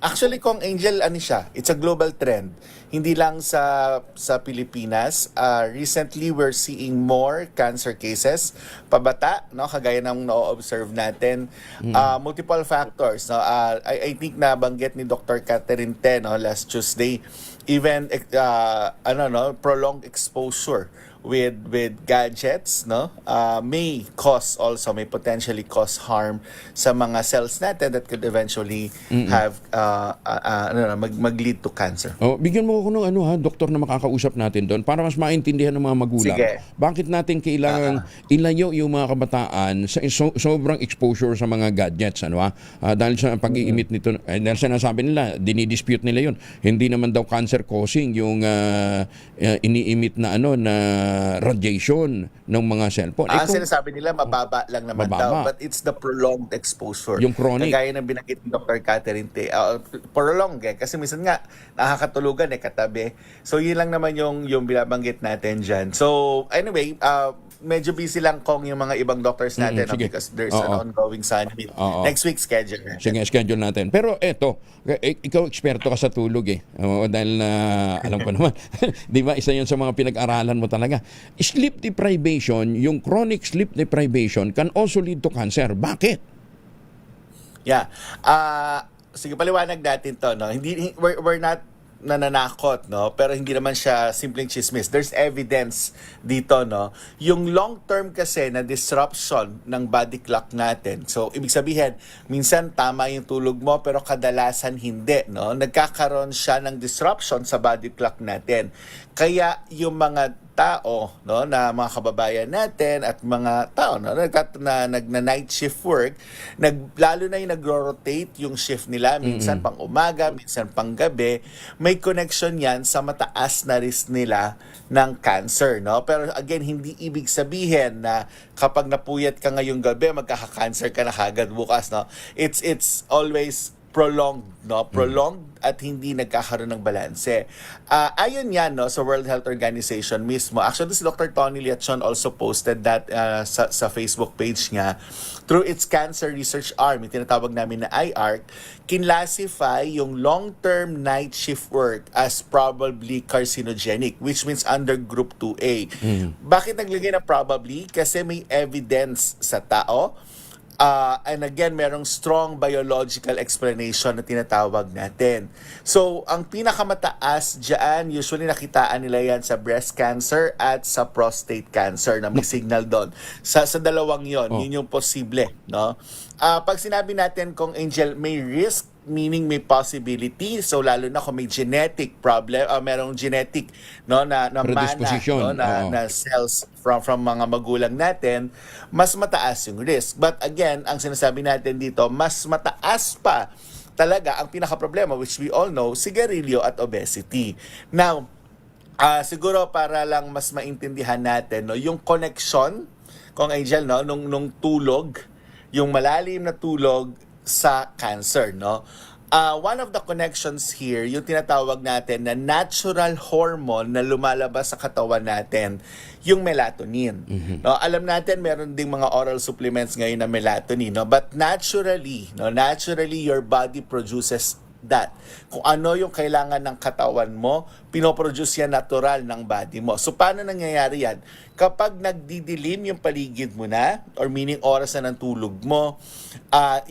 Actually, Kong Angel, ano siya? It's a global trend. Hindi lang sa Pilipinas. Recently, we're seeing more cancer cases. Pabata, no? Kagaya ng na-observe natin. Multiple factors. No? I think nabanggit ni Dr. Catherine Te, no, last Tuesday. Even prolonged exposure with gadgets, no, may potentially cause harm sa mga cells natin that could eventually have mag-lead to cancer. Bigyan mo ako ng doktor na makakausap natin doon para mas maintindihan ng mga magulang. Sige. Bakit natin kailangan ilayo yung mga kabataan sa sobrang exposure sa mga gadgets, dahil sa pag-iimit nito, dahil sinasabi nila, dinidispute nila yun. Hindi naman daw cancer causing yung iniimit na na radiation ng mga cellphone. Ang sinasabi nila, mababa lang naman daw. But it's the prolonged exposure. Yung chronic. Kagaya ng binanggit ni Dr. Catherine Te. Prolonged kasi minsan nga, nakakatulugan katabi. So yun lang naman yung binabanggit natin dyan. So anyway, medyo busy lang Kong yung mga ibang doctors natin because there's an ongoing summit. Next week schedule natin. Sige, schedule natin. Pero eto, ikaw eksperto ka sa tulog dahil alam ko naman, di ba, isa yun sa mga pinag-aralan mo talaga. Sleep deprivation, yung chronic sleep deprivation can also lead to cancer. Bakit? Yeah. Sige, paliwanag natin to, no. We're not nananakot, no, pero hindi naman siya simpleng chismis. There's evidence dito, no. Yung long-term kasi na disruption ng body clock natin. So, ibig sabihin, minsan tama yung tulog mo pero kadalasan hindi, no. Nagkakaroon siya ng disruption sa body clock natin. Kaya yung mga tao, no, na mga kababayan natin at mga tao na nag-night shift work, lalo na yung nagro-rotate yung shift nila, minsan pang umaga, minsan pang gabi, may connection yan sa mataas na risk nila ng cancer, no? Pero again, hindi ibig sabihin na kapag napuyat ka ngayong gabi, magkaka-cancer ka na kagad bukas, no? It's always prolonged, no? Prolonged at hindi nagkakaroon ng balanse. Ayon yan, no, sa World Health Organization mismo. Actually, si Dr. Tony Liachon also posted that sa Facebook page niya. Through its cancer research arm, yung tinatawag namin na IARC, kinlassify yung long-term night shift work as probably carcinogenic, which means under group 2A. Bakit naglagay na probably? Kasi may evidence sa tao. And again, merong strong biological explanation na tinatawag natin. So, ang pinakamataas dyan, usually nakitaan nila yan sa breast cancer at sa prostate cancer na may signal doon. Sa dalawang yon, yun yung posible, no? Pag sinabi natin kung Angel, may risk, meaning may possibility, so lalo na kung may genetic problem, merong genetic, no, na mana, no, na cells from mga magulang natin, mas mataas yung risk. But again, ang sinasabi natin dito, mas mataas pa talaga ang pinaka-problema, which we all know, sigarilyo at obesity. Now, siguro para lang mas maintindihan natin, no, yung connection, kung Angel, no, nung tulog, yung malalim na tulog sa cancer, no? One of the connections here, yung tinatawag natin na natural hormone na lumalabas sa katawan natin, yung melatonin. No, alam natin meron ding mga oral supplements ngayon na melatonin, no? But naturally your body produces that. Kung ano yung kailangan ng katawan mo, pinoproduce yan natural ng body mo. So paano nangyayari yan? Kapag nagdidilim yung paligid mo na, or meaning oras na ng tulog mo,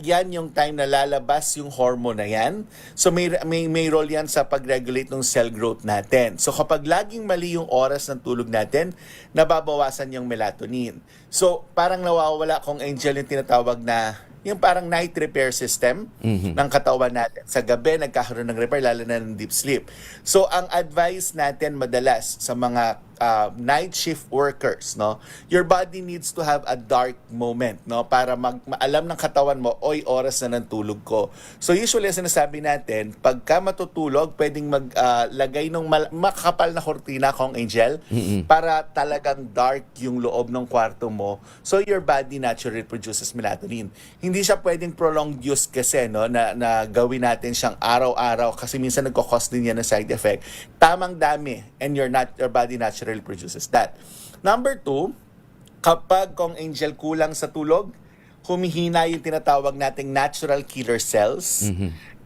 yan yung time na lalabas yung hormone na yan. So may role yan sa pag-regulate ng cell growth natin. So kapag laging mali yung oras ng tulog natin, nababawasan yung melatonin. So parang nawawala kung Angel yung tinatawag na yung parang night repair system ng katawan natin. Sa gabi, nagkakaroon ng repair, lalo na ng deep sleep. So, ang advice natin madalas sa mga night shift workers, no, your body needs to have a dark moment, no, para maalam ng katawan mo, oy, oras na ng tulog ko. So, usually, sinasabi natin, pagka matutulog, pwedeng maglagay ng makakapal na kortina, Kong Angel, para talagang dark yung loob ng kwarto mo. So, your body naturally produces melatonin. Hindi siya pwedeng prolonged use kasi, no, na gawin natin siyang araw-araw kasi minsan nagko-cause din yan ng side effect. Tamang dami and your body naturally produces that. Number 2, kapag Kong Angel kulang sa tulog, humihina yung tinatawag nating natural killer cells.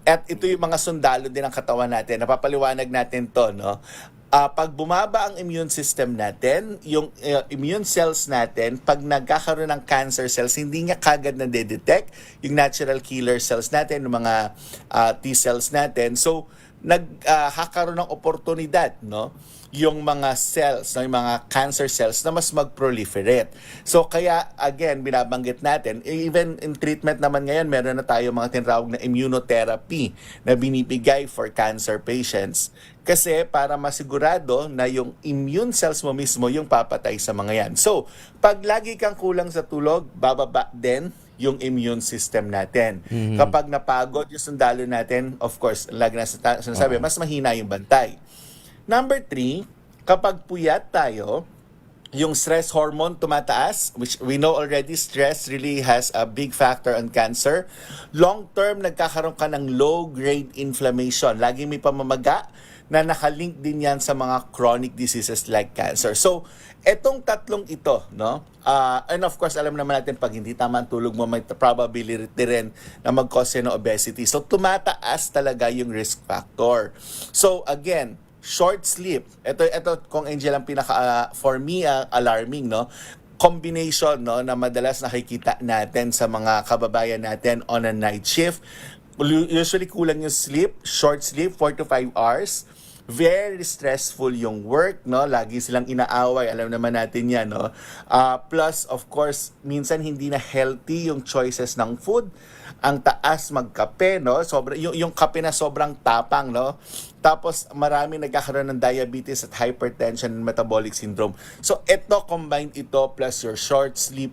At ito yung mga sundalo din ng katawan natin. Napapaliwanag natin to, no? Pag bumaba ang immune system natin, yung immune cells natin, pag nagkakaroon ng cancer cells, hindi niya kagad na de-detect yung natural killer cells natin, yung mga T cells natin. So, nagkakaroon ng oportunidad, no, yung mga cells, no, yung mga cancer cells na mas mag-proliferate. So kaya again, binabanggit natin, even in treatment naman ngayon, meron na tayo mga tinatawag na immunotherapy na binibigay for cancer patients. Kasi para masigurado na yung immune cells mo mismo yung papatay sa mga yan. So, pag lagi kang kulang sa tulog, bababa din yung immune system natin. Kapag napagod yung sundalo natin, of course, lagi na sinasabi, mas mahina yung bantay. Number 3, kapag puyat tayo, yung stress hormone tumataas, which we know already stress really has a big factor on cancer. Long term, nagkakaroon ka ng low-grade inflammation. Lagi may pamamaga na nakalink din yan sa mga chronic diseases like cancer. So, etong tatlong ito, no? And of course, alam naman natin pag hindi tama ang tulog mo, may probability rin na mag-cause ng obesity. So, tumataas talaga yung risk factor. So, again, short sleep. Ito Kong Angel ang pinaka for me alarming, no? Combination, no, na madalas nakikita natin sa mga kababayan natin on a night shift. Usually kulang yung sleep, short sleep, 4 to 5 hours. Very stressful yung work, no? Lagi silang inaaway, alam naman natin yan, no? Plus, of course, minsan hindi na healthy yung choices ng food. Ang taas magkape, no? Yung kape na sobrang tapang, no? Tapos marami nagkakaroon ng diabetes at hypertension and metabolic syndrome. So ito, combined ito plus your short sleep,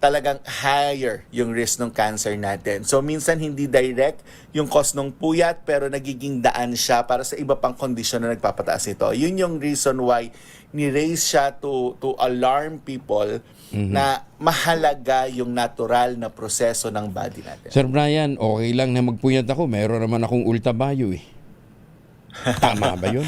talagang higher yung risk ng cancer natin. So minsan hindi direct yung cause ng puyat pero nagiging daan siya para sa iba pang kondisyon na nagpapataas ito. Yun yung reason why ni-raise siya to alarm people na mahalaga yung natural na proseso ng body natin. Sir Brian, okay lang na magpuyat ako. Meron naman akong ultrabayo eh. Tama ba yun?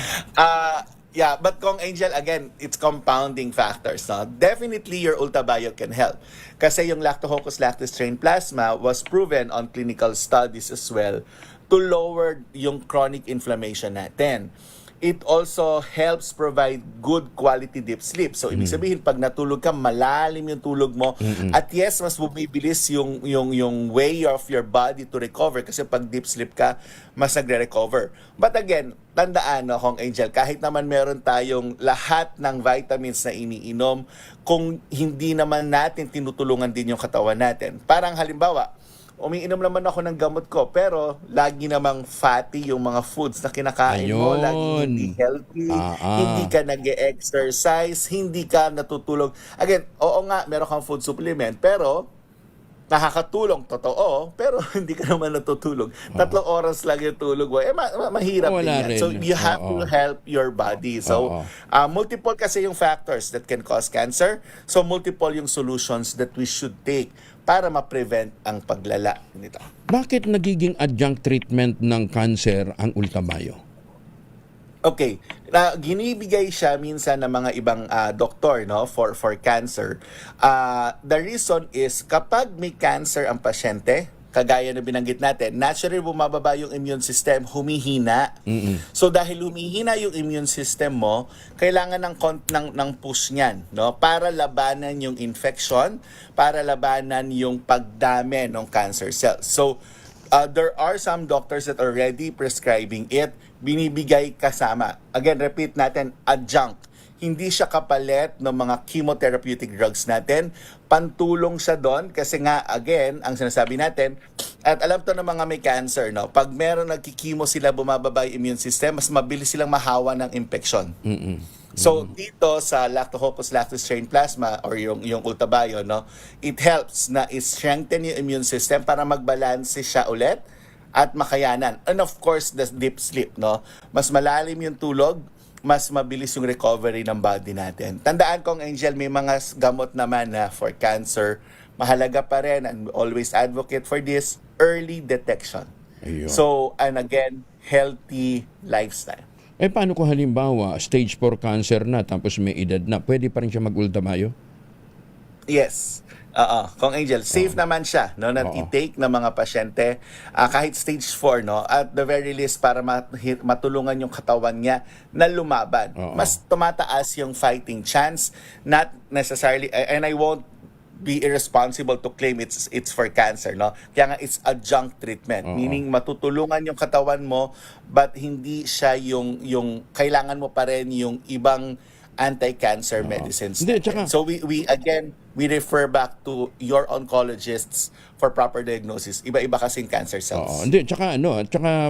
Yeah, but Kong Angel, again, it's compounding factors. No? Definitely, your ultabio can help. Kasi yung Lactococcus lactis strain plasma was proven on clinical studies as well to lower yung chronic inflammation natin. It also helps provide good quality deep sleep. So, ibig sabihin, pag natulog ka, malalim yung tulog mo. At yes, mas bumibilis yung way of your body to recover. Kasi pag deep sleep ka, mas nagre-recover. But again, tandaan, no, Kong Angel, kahit naman meron tayong lahat ng vitamins na iniinom, kung hindi naman natin tinutulungan din yung katawan natin. Parang halimbawa, umiinom naman ako ng gamot ko, pero lagi namang fatty yung mga foods na kinakain mo, lagi hindi healthy, hindi ka nag-exercise, hindi ka natutulog. Again, oo nga, meron kang food supplement, pero nakakatulong, totoo, pero hindi ka naman natutulog. 3 oras lang yung tulog mo. Mahirap din yan. So, you have to help your body. So, multiple kasi yung factors that can cause cancer. So, multiple yung solutions that we should take para ma-prevent ang paglala nito. Bakit nagiging adjunct treatment ng cancer ang ultabayo? Okay, ginibigay siya minsan ng mga ibang doktor, no, for cancer. The reason is kapag may cancer ang pasyente, kagaya na binanggit natin, naturally bumababa yung immune system, humihina. So dahil humihina yung immune system mo, kailangan ng push niyan, no? Para labanan yung infection, para labanan yung pagdami ng cancer cells. So there are some doctors that are already prescribing it, binibigay kasama. Again, repeat natin, adjunct. Hindi siya kapalit ng mga chemotherapeutic drugs natin. Pantulong siya doon kasi nga, again, ang sinasabi natin, at alam to ng mga may cancer, no? Pag meron nagkikimo sila, bumababa yung immune system, mas mabilis silang mahawa ng infection. So, dito sa Lactococcus lactis strain plasma or yung Ultabio, no? It helps na i-strengthen yung immune system para magbalanse siya ulit at makayanan. And of course, the deep sleep, no? Mas malalim yung tulog, mas mabilis yung recovery ng body natin. Tandaan kong Angel, may mga gamot naman na for cancer. Mahalaga pa rin, and always advocate for this, early detection. Ayun. So, and again, healthy lifestyle. Paano kung halimbawa, stage 4 cancer na tapos may edad na, pwede pa rin siya mag-Ultabio? Yes. Kung Angel, safe naman siya, no, na i-take ng mga pasyente kahit stage 4, no, at the very least para matulungan yung katawan niya na lumaban. Mas tumataas yung fighting chance, not necessarily, and I won't be irresponsible to claim it's for cancer, no? Kaya nga it's adjunct treatment, meaning matutulungan yung katawan mo but hindi siya yung kailangan mo pa rin yung ibang anti-cancer medicines. So we again, we refer back to your oncologists for proper diagnosis. Iba-iba kasing cancer cells. Tsaka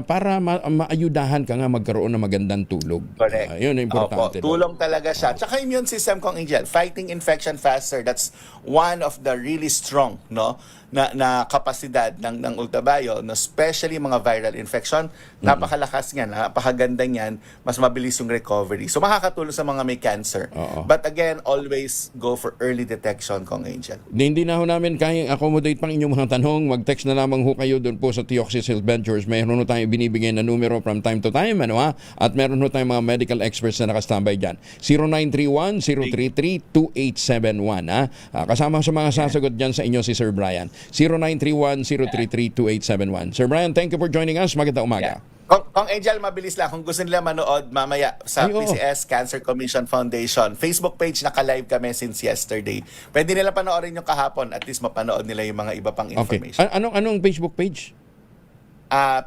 para maayudahan ka nga magkaroon ng magandang tulog. Correct. Yun ang importante. Tulong talaga siya. Tsaka immune system kong Angel, fighting infection faster. That's one of the really strong, no, na kapasidad ng Ultabio, no, especially mga viral infection. Napakalakas niyan, napakaganda niyan, mas mabilis yung recovery. So makakatulong sa mga may cancer. But again, always go for early detection kong Angel. Hindi na ho namin kayang accommodate pang inyong mga tanong. Mag-text na lamang ho kayo doon po sa Theoxis Health Ventures. Mayroon ho tayong binibigay na numero from time to time, at meron ho tayong mga medical experts na nakastambay dyan. 0931-033-2871. Kasama sa mga sasagot dyan sa inyo si Sir Brian. 0931-033-2871. Sir Brian, thank you for joining us. Magandang umaga. Kung Angel, mabilis lang. Kung gusto nila manood mamaya sa PCS Cancer Commission Foundation Facebook page, naka-live kami since yesterday. Pwede nila panoorin yung kahapon, at least mapanood nila yung mga iba pang information. Anong Facebook page?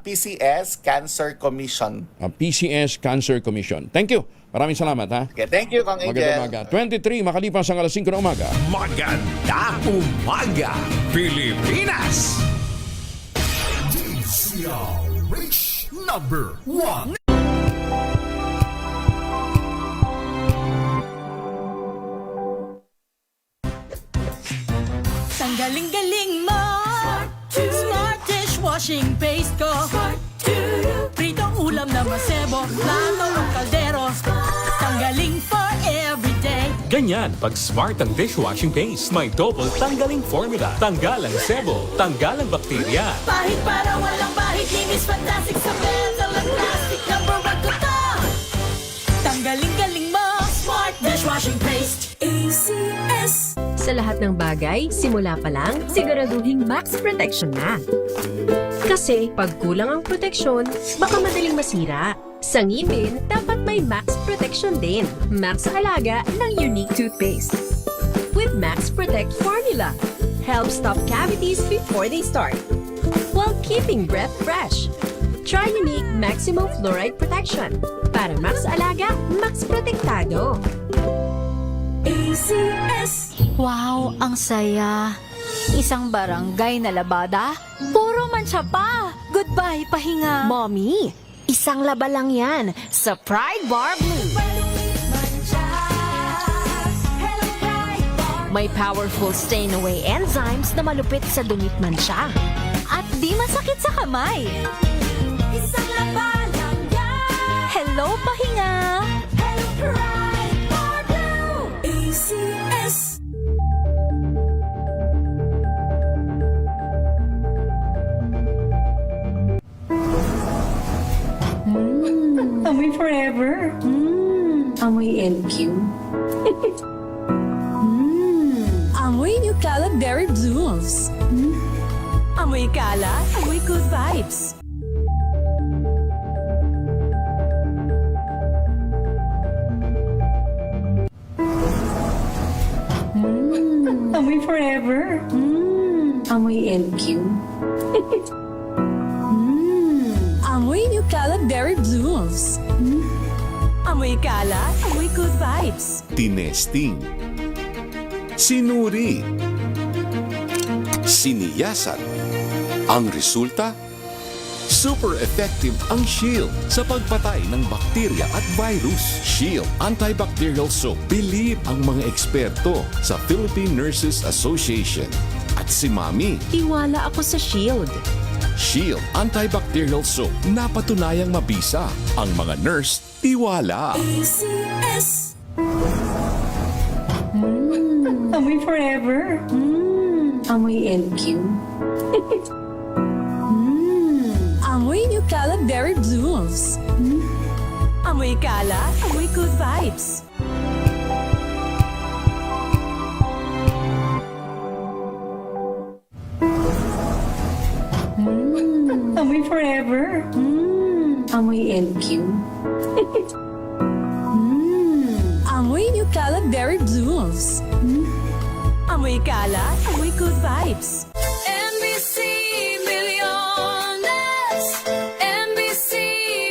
PCS Cancer Commission. PCS Cancer Commission. Thank you. Maraming salamat, ha? Okay, thank you, Kong Angel. Magandang umaga. 23, makalipas ang alas 5 na umaga. Magandang umaga, Pilipinas! DZRH number 1. Ang galing-galing mo, Smart dishwashing paste ko, pritong ulam na masebo, plato ng kaldero, tanggaling for everyday. Ganyan, pag Smart ang dishwashing paste, may double tanggaling formula. Tanggal ang sebo, tanggal ang bakterya. Pahit para walang bahid, linis fantastic sa metal at plastic, number 1 ko to. Tanggaling-galing mo, Smart dishwashing paste. ACS. Sa lahat ng bagay, simula pa lang, siguraduhing max protection na. Kasi pag kulang ang proteksyon, baka madaling masira. Sa ngipin, dapat may max protection din. Max Alaga ng Unique Toothpaste. With Max Protect Formula, helps stop cavities before they start, while keeping breath fresh. Try Unique Maximum Fluoride Protection. Para Max Alaga, Max Protektado. ACS. Wow, ang saya. Isang barangay na labada, puro mancha pa. Goodbye, pahinga. Mommy, isang laba lang yan sa Pride Bar Blue. May powerful stain-away enzymes na malupit sa dumit mancha. At di masakit sa kamay. Isang laba lang yan. Hello, pahinga. Hello, Pride Bar Blue. ACS. Amoy forever. Amoy LQ. Amoy New Caleb Berry Blues. Amoy kalat, amoy good vibes. Amoy forever. Amoy LQ. Amoy New Kalat Berry Blooms. Amoy kalat, amoy good vibes. Tinesting, sinuri, siniyasan. Ang resulta? Super effective ang Shield sa pagpatay ng bakterya at virus. Shield Antibacterial Soap. Believe ang mga eksperto sa Philippine Nurses Association. At si Mami. Tiwala ako sa Shield. Shield Antibacterial Soap. Napatunayang mabisa. Ang mga nurse, tiwala. ACS. Amoy forever. Amoy LQ. Amoy New Kalat Berry Blooms. Amoy kalat, amoy good vibes. Amoy forever. Amoy LQ. Amoy New Kalat Berry Blooms. Amoy kalat, amoy good vibes. NBC Milliones. NBC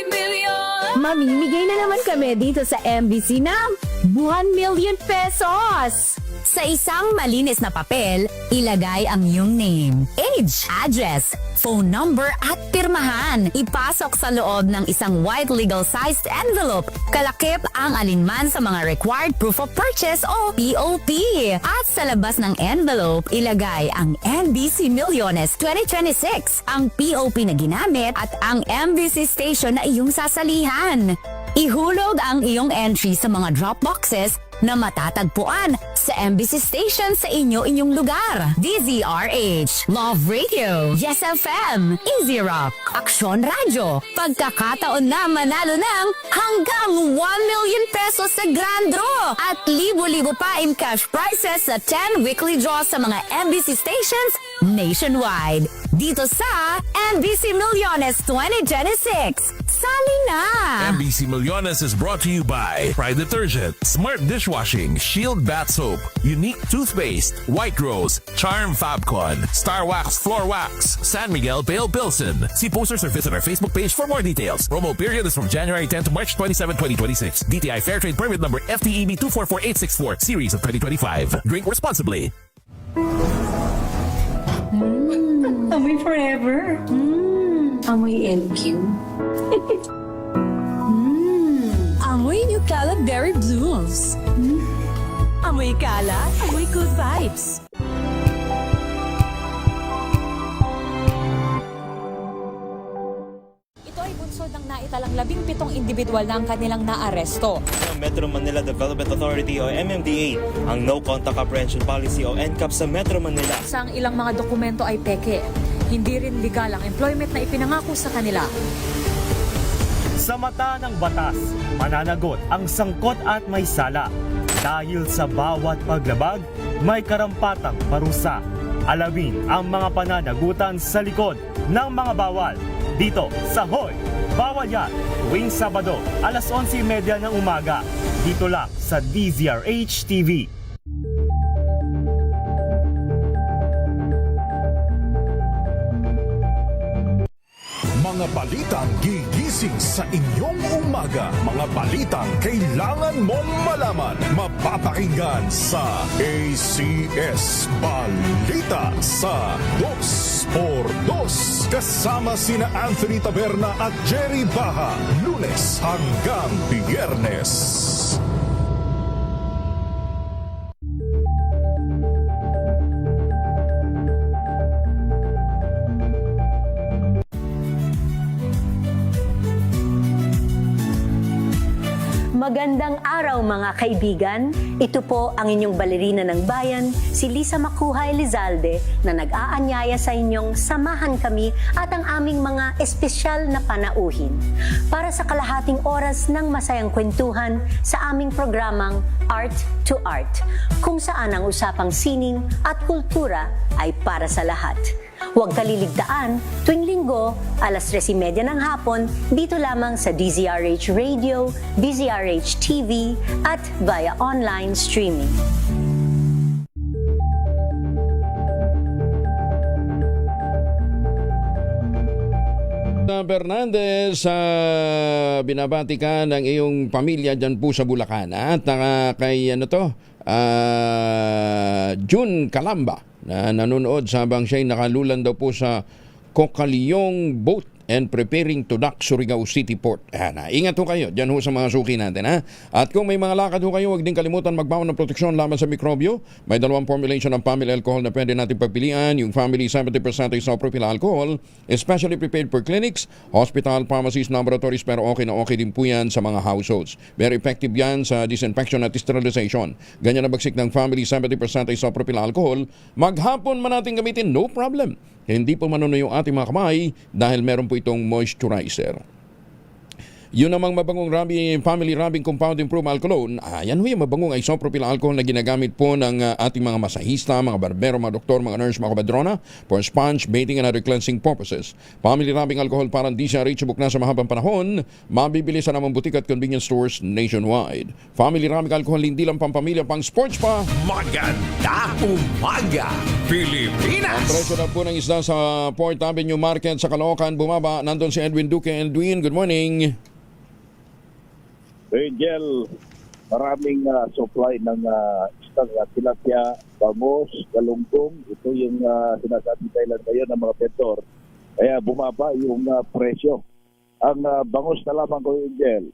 Milliones. Mamimigay na naman kami dito sa MBC ng 1 million pesos! Sa isang malinis na papel, ilagay ang iyong name, age, address, phone number at pirmahan. Ipasok sa loob ng isang white legal-sized envelope. Kalakip ang alinman sa mga required proof of purchase o POP. At sa labas ng envelope, ilagay ang NBC Milliones 2026, ang POP na ginamit at ang MBC station na iyong sasalihan. Ihulog ang iyong entry sa mga drop boxes na matatagpuan sa MBC station sa inyong lugar. DZRH, Love Radio, Yes FM, Easy Rock, Aksyon Radio. Pagkakataon na manalo ng hanggang 1 million pesos sa Grand Draw at libo-libo pa in cash prizes sa 10 weekly draws sa mga MBC stations nationwide. Dito sa MBC Milliones 2026. Sali na! MBC Milliones is brought to you by Pride Detergent, Smart Dishwashing, Shield Bath Soap, Unique Toothpaste, White Rose, Charm Fabcon, Star Wax Floor Wax, San Miguel Pale Pilsen. See posters or visit our Facebook page for more details. Promo period is from January 10 to March 27, 2026. DTI Fair Trade Permit number FTEB 244864, series of 2025. Drink responsibly. Amoy forever. Amoy LQ. Amoy New Kalat Berry Blooms. Amoy kalat, amoy good vibes. Ito ay bunsod ng naitalang 17 individual na ang kanilang naaresto. Metro Manila Development Authority o MMDA ang No Contact Apprehension Policy o NCAP sa Metro Manila. Sa ang ilang mga dokumento ay peke. Hindi rin legal ang employment na ipinangako sa kanila. Sa mata ng batas, mananagot ang sangkot at may sala. Dahil sa bawat paglabag, may karampatang parusa. Alamin ang mga pananagutan sa likod ng mga bawal. Dito sa Hoy! Bawal Yan! Tuwing Sabado, alas 11:30 ng umaga. Dito lang sa DZRH TV. Mga balitang gigising sa inyong umaga. Mga balitang kailangan mong malaman. Mapapakinggan sa ACS Balita sa 2x2. Kasama sina Anthony Taberna at Jerry Baha. Lunes hanggang Biyernes. Magandang araw mga kaibigan. Ito po ang inyong balerina ng bayan, si Lisa Makuha Elizalde, na nag-aanyaya sa inyong samahan kami at ang aming mga espesyal na panauhin para sa kalahating oras ng masayang kwentuhan sa aming programang Art to Art, kung saan ang usapang sining at kultura ay para sa lahat. Huwag kaliligtaan, tuwing linggo, alas 3:30 ng hapon, dito lamang sa DZRH Radio, DZRH TV, at via online streaming. Fernandez, binabati ka ng iyong pamilya dyan po sa Bulacan. At kay June Calamba na nanonood sabang siya'y nakalulan daw po sa Cocaliyong Boat and preparing to dock Surigao City Port. Ingat ho kayo dyan ho sa mga suki natin. At kung may mga lakad ho kayo, huwag din kalimutan magbaon ng proteksyon laban sa mikrobyo. May 2 formulation ng family alcohol na pwede natin pagpilian. Yung family 70% isopropyl alcohol, especially prepared for clinics, hospital, pharmacies, laboratories, pero okay na okay din po yan sa mga households. Very effective yan sa disinfection at sterilization. Ganyan na bagsik ng family 70% isopropyl alcohol, maghapon man natin gamitin, no problem. Hindi po manunoy yung ating mga kamay dahil meron po itong moisturizer. Yun namang mabangong family rubbing compound improved alcohol. Yan ho yung mabangong isopropyl alcohol na ginagamit po ng ating mga masahista, mga barbero, mga doktor, mga nurse, mga kabadrona for sponge, bathing, and other cleansing purposes. Family rubbing alcohol parang di siya reachable na sa mahabang panahon. Mabibili sa namang butik at convenience stores nationwide. Family rubbing alcohol hindi lang pampamilya, pang sports pa. Maganda umaga, Pilipinas! Ang presyo na po ng isda sa Port Avenue Market sa Caloocan bumaba. Nandun si Edwin Duque. Edwin, good morning. Angel, maraming supply ng isang tilapia, bangus, galunggong. Ito yung sinasabi kailan kayo ng mga vendor. Kaya bumaba yung presyo. Ang bangus na lamang ko, Angel,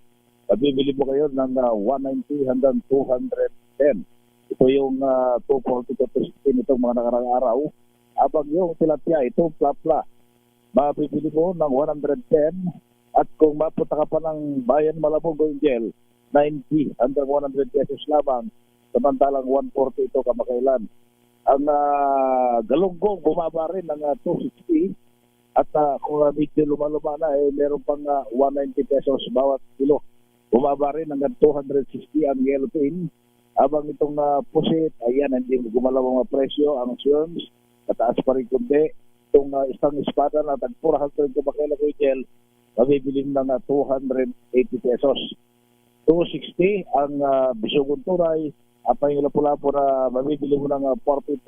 mabibili mo kayo ng 190 hanggang 210. Ito yung 240 to 216 itong mga nakarang araw. Abang yung tilapia, itong plapla, mabibili mo ng 110. At kung mapunta ka pa ng Bayan Malabog, Angel, 90 under 100 pesos lamang, samantalang 140 ito kamakailan. Ang galunggong bumaba rin ng 260 at kung medyo lumaluma na, meron pang 190 pesos bawat kilo. Bumaba rin hanggang 260 ang yellow pin. Habang itong pusit, ayan, hindi gumalaw ang presyo. Ang shrimps, mataas pa rin kundi. Itong isang espada na tag-400 kamakailan, Angel, mabibiling ng 280 pesos. 260 ang bisugon tunay. At ang lapu-lapu na mabibili mo ng 240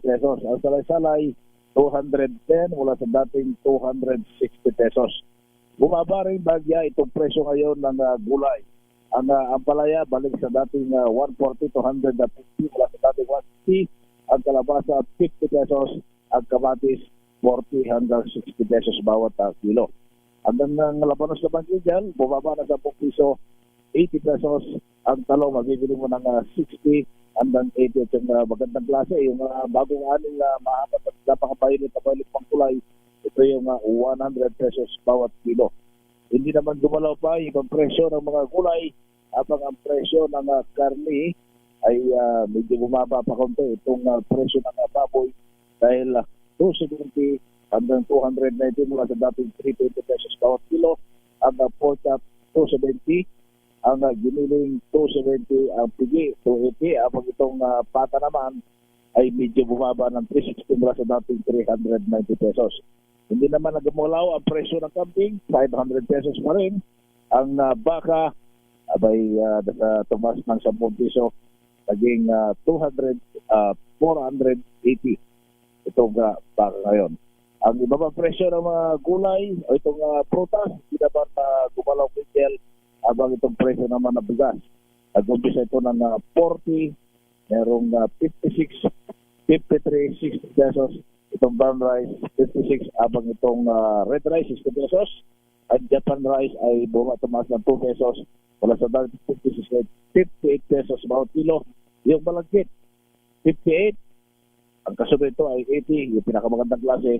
pesos. Ang salay-salay, 210 mula sa dating 260 pesos. Bumaba rin bagya itong presyo ngayon ng gulay. Ang ampalaya balik sa dating 140 to 150 mula sa dating 160. Ang kalabasa 50 pesos. Ang kamatis 40 hanggang 60 pesos bawat kilo. Hanggang ng labanos naman dyan, bumaba na sa 10 piso, 80 pesos. Ang talong, mabibili mo ng 60 hanggang 80. At yung magandang klase, yung bagong aning mahamat at napakapainit na painit pang kulay, ito yung 100 pesos bawat kilo. Hindi naman dumalaw pa yung presyo ng mga gulay, habang ang presyo ng karni ay medyo bumaba pa konti. Itong presyo ng baboy dahil 270 hanggang 290 mula sa dating 320 pesos bawat kilo. Ang pork chop 270, ang giniling 270, ang pigi 280. Habang itong pata naman ay medyo bumaba ng 360 mula sa dating 390 pesos. Hindi naman nagmulaw ang presyo ng kambing, 500 pesos pa rin. Ang baka abay tumas ng 10 piso, naging 480 itong baka ngayon. Ang iba pang presyo ng mga gulay o itong prutas, hindi naman gumalaw pintel, habang itong presyo naman ng bigas. Nag-umpisa ito ng 40, merong 56, 53, 60 pesos. Itong brown rice, 56, habang itong red rice, 60 pesos. Ang Japan rice ay bumatamas ng 2 pesos. Wala sa dati 56, 58 pesos bawat kilo. Yung malagkit, 58. Ang kasunod ito ay 80, yung pinakamagandang klase,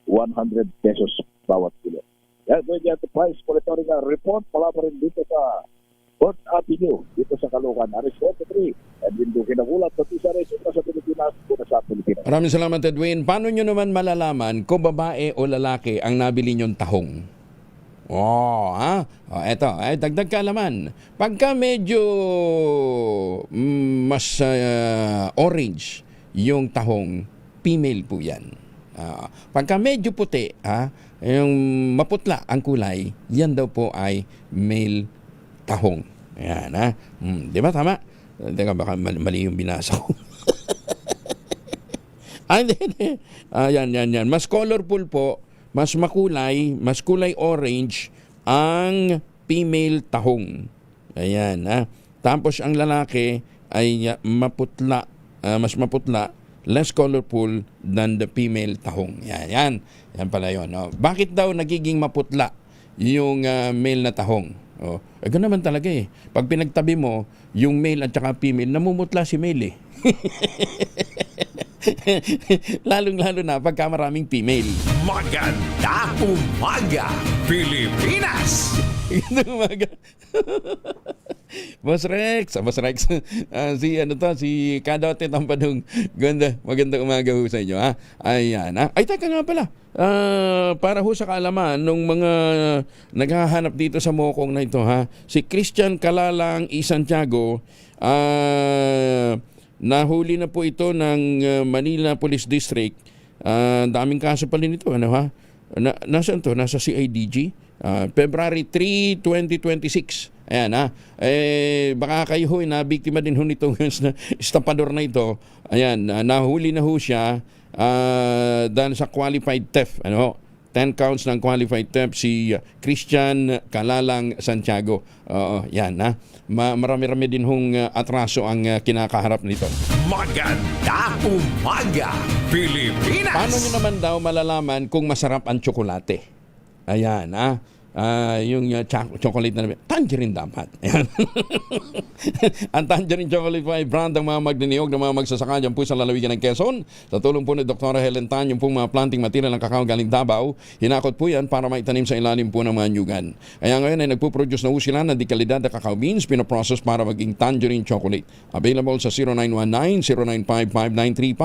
100 pesos bawat kilo. Yan, going to price monitoring report mula pa rin dito sa Port Avenue, dito sa Caloocan. Aris 43, Edwin Duque na ulat sa TSRS sa Pilipinas, sa Pilipinas. Maraming salamat, Edwin. Paano nyo naman malalaman kung babae o lalaki ang nabili nyong tahong? Eto, dagdag kaalaman. Pagka medyo mas orange yung tahong, female po yan. Pagka medyo puti, yung maputla ang kulay, yan daw po ay male tahong. Ayan, di ba tama? Teka, baka mali yung binasa ko. Yan. Mas colorful po, mas makulay, mas kulay orange ang female tahong. Ayan, Tapos ang lalaki ay maputla, mas maputla, less colorful than the female tahong. Yan pala yun. Bakit daw nagiging maputla yung male na tahong? Ganoon naman talaga eh. Pag pinagtabi mo, yung male at saka female, namumutla si male eh. Lalong-lalo na pagka maraming female. Maganda umaga, Pilipinas! Magandang umaga. Boss Rex, si Kadote Tampadong. Magandang umaga ho sa inyo, Ayan, Ay, teka nga pala. Para ho sa kaalaman nung mga naghahanap dito sa Mokong na ito, si Christian Kalalang E. Santiago, nahuli na po ito ng Manila Police District. Daming kaso pa rin ito, Nasaan to? Nasa CIDG. February 3, 2026. Ayan, baka kayo ho, nabiktima din ho nitong estapador na ito. Ayan, nahuli na ho siya dahil sa qualified theft. 10 counts ng qualified theft si Christian Kalalang Santiago. Yan, marami-rami din hong atraso ang kinakaharap nito. Maganda umaga, Pilipinas! Paano nyo naman daw malalaman kung masarap ang tsokolate? Ayan, yung chocolate na tangerine dapat. Ang tangerine chocolate po ay brand ng mga magniniyog ng mga magsasaka dyan po sa lalawigan ng Quezon. Sa tulong po ni Dr. Helen Tan, yung pong mga planting material ng kakao galing Davao, hinakot po yan para maitanim sa ilalim po ng mga nyugan. Kaya ngayon ay nagpo-produce na po sila ng dekalidad na kakao beans, pinoprocess para maging tangerine chocolate. Available sa 0919-095-5935.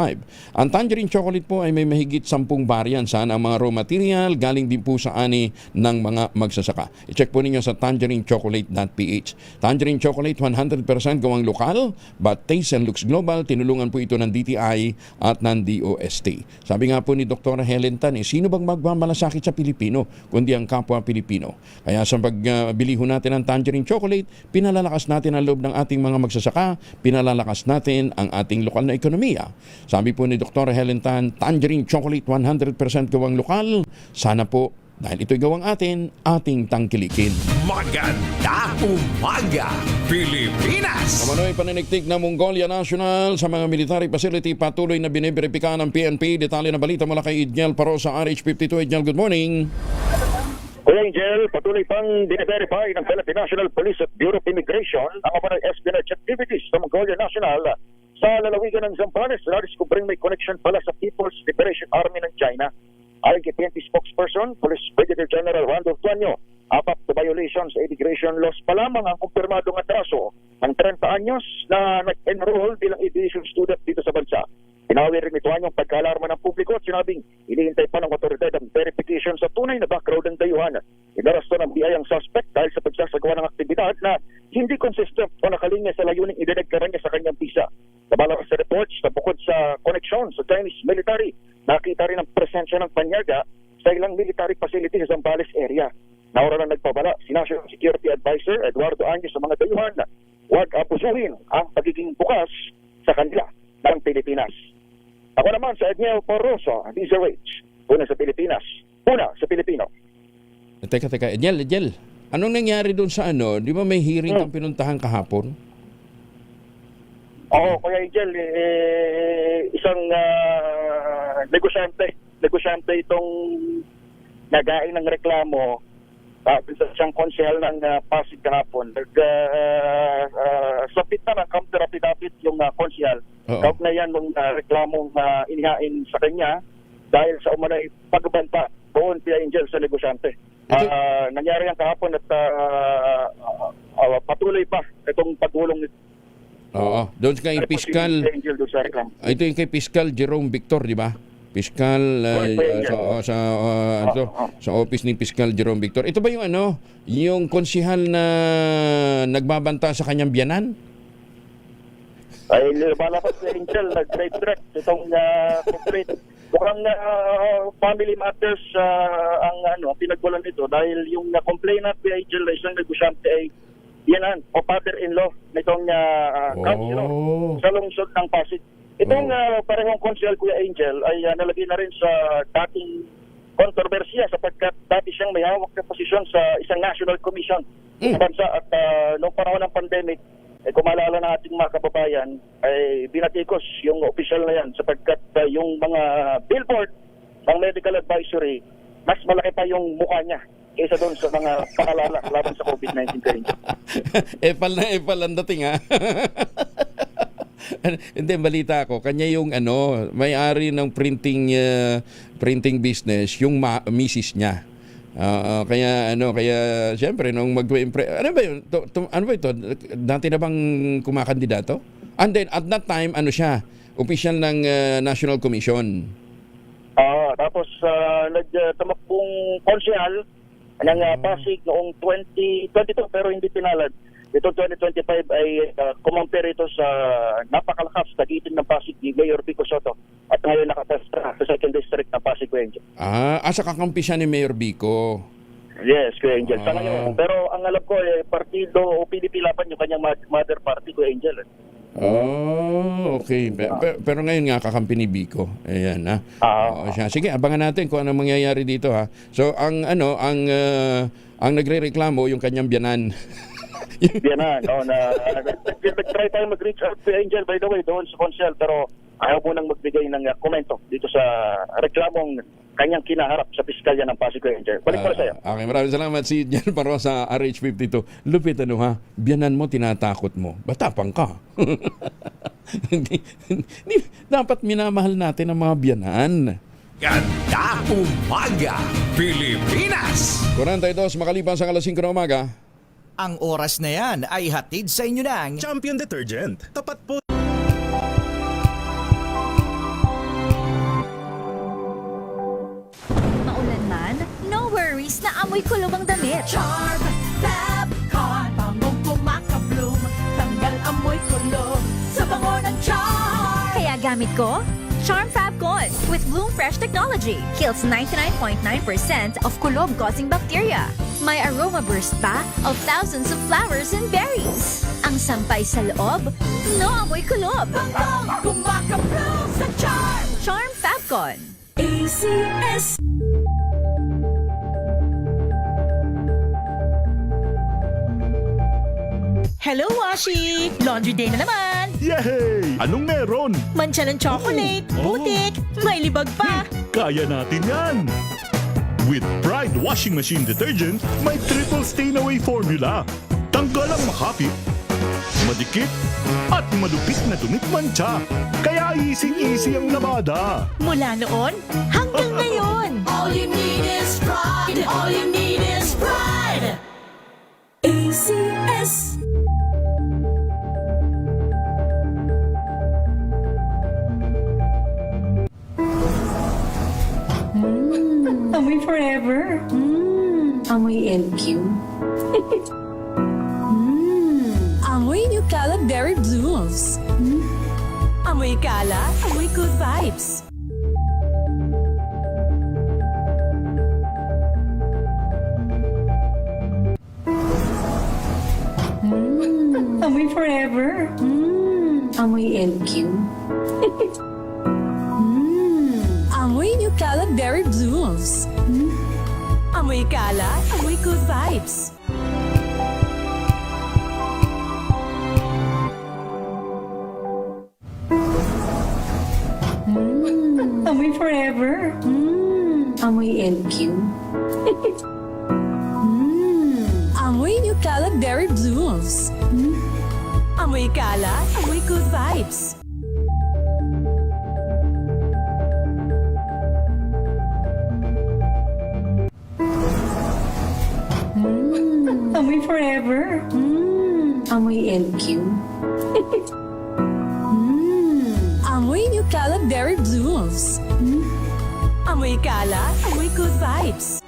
Ang tangerine chocolate po ay may mahigit 10 variants ang mga raw material galing din po sa ani ng mga magsasaka. I-check po ninyo sa tangerinechocolate.ph. Tangerine chocolate 100% gawang lokal but taste and looks global. Tinulungan po ito ng DTI at ng DOST. Sabi nga po ni Dr. Helen Tan, sino bang magmamalasakit sa Pilipino kundi ang kapwa Pilipino? Kaya sa pagbili ho natin ng tangerine chocolate, pinalalakas natin ang loob ng ating mga magsasaka, pinalalakas natin ang ating lokal na ekonomiya. Sabi po ni Dr. Helen Tan, tangerine chocolate 100% gawang lokal. Sana po dahil ito'y gawang ating tangkilikin. Maganda umaga, Pilipinas! Kamano'y paninigtig na Mongolia National sa mga military facility patuloy na biniberipika ng PNP. Detalye na balita mula kay Idniel Parosa, RH52. Idniel, good morning. Kuya Angel, patuloy pang bine-verify ng Philippine National Police at Bureau of Immigration ang mga espionage activities ng Mongolia National sa lalawigan ng Zambales. Nadiskubreng may connection pala sa People's Liberation Army ng China. Ayon kay PNP spokesperson, Police Brigadier General Randolph Tuanyo, 4 violations sa immigration laws pa lamang ang kumpirmadong atraso ng 30 anyos na nag-enroll bilang aviation student dito sa bansa. Pinawi rin ito ang pagkaalarma ng publiko at sinabing hinihintay pa ng otoridad ang verification sa tunay na background ng dayuhan. Inarasto ng BI ang suspect dahil sa pagsasagawa ng aktibidad na hindi consistent o nakalinya sa layuning idineklara niya sa kanyang visa. Nabalak sa reports na bukod sa koneksyon sa Chinese military, nakita rin ang presensya ng panyaga sa ilang military facility sa Zambales area. Naura na nagpabala si National Security Advisor Eduardo Añez sa mga dayuhan na huwag abusuhin ang pagiging bukas sa kanila ng Pilipinas. Ako naman sa Edniel Poroso, DZRH, una sa Pilipinas, una sa Pilipino. Teka, Edniel, anong nangyari doon sa di ba may hearing kang pinuntahan kahapon? Oo, Kuya Angel, isang negosyante itong nagain ng reklamo siyang konsehal ng Pasig kahapon. Sapit na ng counter affidavit yung konsehal. Kaup na yan ng reklamong inihain sa kanya dahil sa umanay pagbanta doon, Kuya Angel, sa negosyante. Nangyari yan kahapon at patuloy pa itong pagulong nito. Oo, doon kay Piskal. Ito yung kay Piskal Jerome Victor, di ba? Piskal sa office ni Piskal Jerome Victor. Ito ba yung yung konsihal na nagbabanta sa kanyang biyanan? Ay lumalabas si Angel, nag-direct itong complete. Mukhang family matters ang pinagbulan nito dahil yung complainant ni Angel na isang negosyante ay yan o father-in-law nitong councilor sa lungsod ng Pasig. Itong parehong council, Kuya Angel, ay nalagay na rin sa dating kontrobersiya sapagkat dati siyang may hawak na posisyon sa isang national commission sa bansa at noong panahon ng pandemic, kung maalala ng ating mga kababayan, ay binatikos yung official na yan sapagkat yung mga billboard ng medical advisory, mas malaki pa yung mukha niya kaysa doon sa mga pakalala laban sa COVID-19. Epal ang dating ha. Hindi, balita ko, kanya yung may-ari ng printing business, yung misis niya. Kaya siyempre nung ano ba yun? Ano ba ito? Dati na bang kumakandidato? And then at that time siya, official ng National Commission. Tapos nagtamakbong konsehal ng Pasig noong 2022 pero hindi pinalad. Ito 2025 ay kumompare ito sa napakalakas na gitin ng Pasig ni Mayor Vico Soto at ngayon nakapastra sa 2nd District ng Pasig, Kuya Angel. Sa kakampi siya ni Mayor Vico. Yes, Kuya Angel. Sa ngayon, pero ang alam ko partido o PDP Laban yung kanyang mother party, Kuya Angel. Okay. Pero ngayon nga kakampi ni Vico. Ayan siya. Sige, abangan natin kung ano mangyayari dito ha. So ang nagrereklamo yung kanyang biyanan. Biyanan, nag-try tayo mag-reach out to Angel, by the way, doon sa Consel, pero ayaw mo nang magbigay ng komento dito sa reklamong kanyang kinaharap sa piskalya ng Pasig, Angel. Balik pala sa'yo. Okay, maraming salamat si Jen Paro sa RH52. Lupit biyanan mo, tinatakot mo. Batapang ka. Dapat minamahal natin ang mga biyanan. Ganda umaga, Pilipinas! 42 makalipas sa alas 5 ng umaga. Ang oras na yan ay hatid sa inyo ng Champion Detergent. Tapat po. Maulan man, no worries na amoy kulong ang damit. Charm Fabcon, bangong kumakabloom, tanggal amoy kulog sa bango ng Charm. Kaya gamit ko, Charm Fabcon with Bloom Fresh technology. Kills 99.9% of kulob-causing bacteria. May aroma burst pa of thousands of flowers and berries. Ang sampay sa loob, no amoy kulob. Bangong kumakabloom sa Charm. Charm Fabcon. ACS. Hello, Washi! Laundry day na naman! Yay! Anong meron? Mancha ng chocolate, putik, may libag pa! Kaya natin yan! With Pride Washing Machine Detergent, may triple stain-away formula. Tanggal ang makapit, madikit, at malupit na tumitmancha. Kaya easy-easy ang labada. Mula noon hanggang ngayon! All you need is pride! All you need is pride! ACS. Amoy forever. Amoy LQ. Amoy New Cala Berry Blooms. Amoy Cala, amoy good vibes. Amoy forever. Amoy LQ. Amoy New Cala Berry Blooms. Amoy Cala, amoy good vibes. Amoy forever. Amoy LQ. Amoy New Cala Berry Blooms. Amoy Cala, amoy good vibes. Amoy forever. Amoy LQ. Amoy New Cala Berry Blooms. Amoy Cala, amoy good vibes.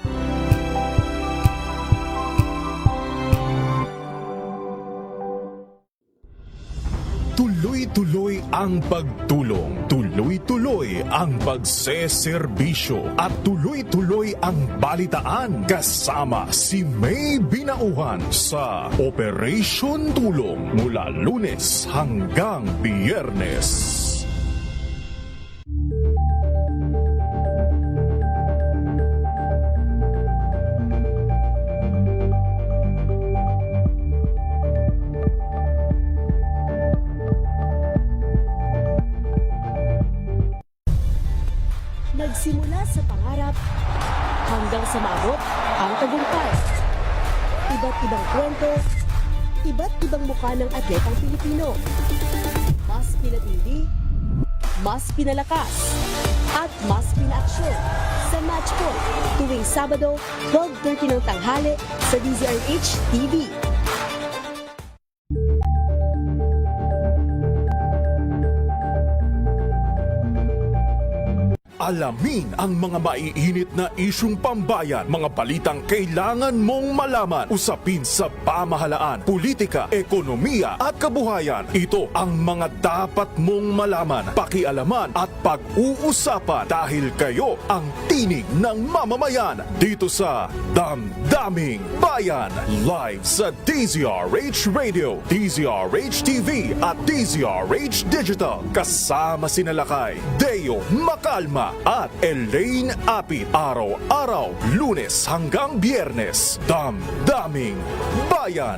Tuloy-tuloy ang pagtulong, tuloy-tuloy ang pagseserbisyo, at tuloy-tuloy ang balitaan kasama si May Binauhan sa Operation Tulong mula Lunes hanggang Biyernes. Nagsimula sa pangarap hanggang sa maabot ang tagumpay. Iba't ibang kwento, iba't ibang mukha ng atletang Pilipino. Mas pinatindi, mas pinalakas, at mas pinaaksyon sa Match Point tuwing Sabado, 12:30 ng tanghali sa DZRH TV. Alamin ang mga maiinit na isyung pambayan, mga balitang kailangan mong malaman, usapin sa pamahalaan, politika, ekonomiya at kabuhayan. Ito ang mga dapat mong malaman, pakialaman at pag-uusapan dahil kayo ang tinig ng mamamayan dito sa Damdaming Bayan. Live sa DZRH Radio, DZRH TV at DZRH Digital. Kasama sinalakay Deo Macalma at Elaine Apit. Araw-araw, Lunes hanggang Biyernes. Damdaming Bayan.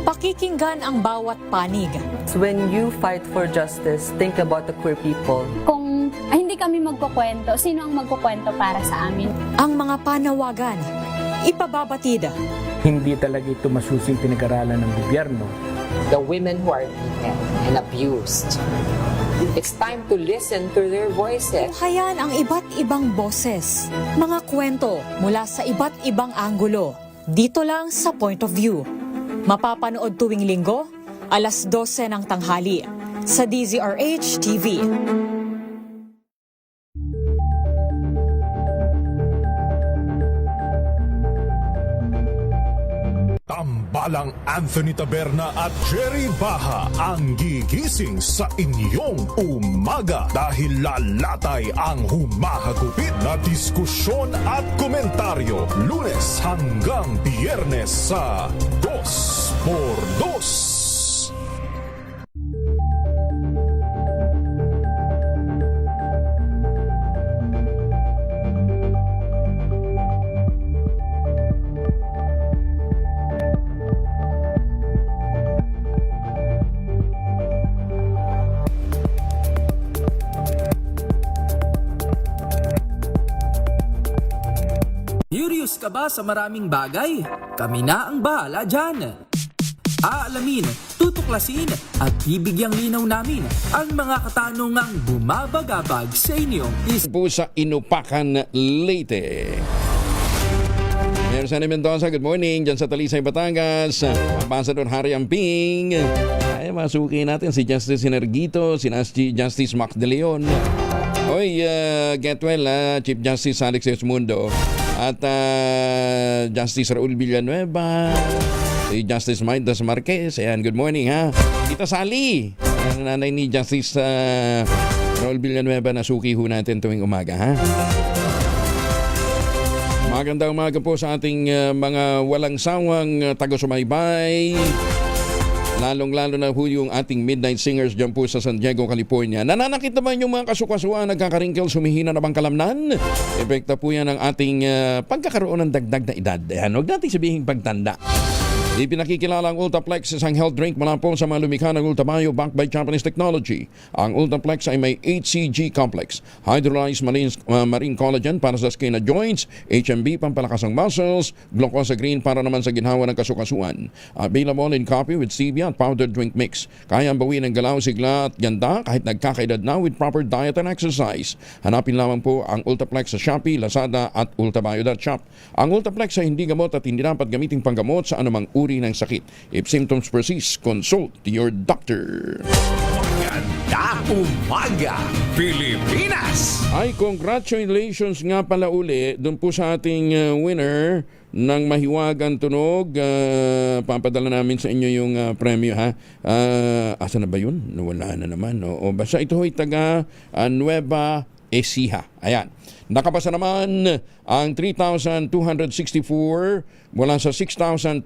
Pakikinggan ang bawat panig. When you fight for justice, think about the queer people. Kung hindi kami magkukwento, sino ang magkukwento para sa amin? Ang mga panawagan, ipababatid. Hindi talaga ito masusing pinag-aralan ng gobyerno. The women who are beaten and abused. It's time to listen to their voices. Tunghayan ang iba't ibang boses, mga kwento mula sa iba't ibang anggulo. Dito lang sa Point of View. Mapapanood tuwing linggo, alas 12 ng tanghali sa DZRH TV. Tambalang Anthony Taberna at Jerry Baha ang gigising sa inyong umaga dahil lalatay ang humahagupit na diskusyon at komentaryo Lunes hanggang Biyernes sa 2x2. Curious ka ba sa maraming bagay? Kami na ang bahala dyan. Aalamin, tutuklasin at bibigyang linaw namin ang mga katanungang bumabagabag sa inyong po sa Inupacan, Leyte. Mayor Sandy Mendoza, good morning. Diyan sa Talisay, Batangas. Ambassador Harry Amping. Ay, masuki natin si Justice Sinergito, si Justice Max De Leon. Oy, get well, Chief Justice Alex Esmundo. At Justice Raul Villanueva, si Justice Maidas Marquez. Ayan, good morning ha. Tita Sally, ang nanay ni Justice Raul Villanueva na suki ho natin tuwing umaga ha. Magandang umaga po sa ating mga walang sawang taga-sumaybay. Lalong-lalo na po yung ating Midnight Singers dyan po sa San Diego, California. Nananakit naman yung mga kasukasuan, nagkakaringkel, sumihina na bang kalamnan? Epekta po yan ng ating pagkakaroon ng dagdag na edad. Huwag natin sabihin pagtanda. Ipinakikilala ang Ultaplex, isang health drink mula po sa mga lumikha ng Ultabio backed by Japanese technology. Ang Ultaplex ay may HCG complex, hydrolyzed marine collagen para sa skin at joints, HMB pampalakas ng muscles, glucosa green para naman sa ginhawa ng kasukasuan. Available in coffee with stevia at powdered drink mix. Kaya ang bawiin ng galaw, sigla at ganda kahit nagkakaedad na with proper diet and exercise. Hanapin lamang po ang Ultaplex sa Shopee, Lazada at ultabio.shop. Ang Ultaplex ay hindi gamot at hindi dapat gamiting panggamot sa anumang uri uri ng sakit. If symptoms persist, consult your doctor. Maganda umaga, Pilipinas! Ay, congratulations nga pala uli doon po sa ating winner ng Mahiwagang Tunog. Papadala namin sa inyo yung premyo, ha? Asa na ba yun? Nawala na naman. O basta ito ay taga Nueva Ecija. Ayan. Nakapasa naman ang 3,264 mula sa 6,294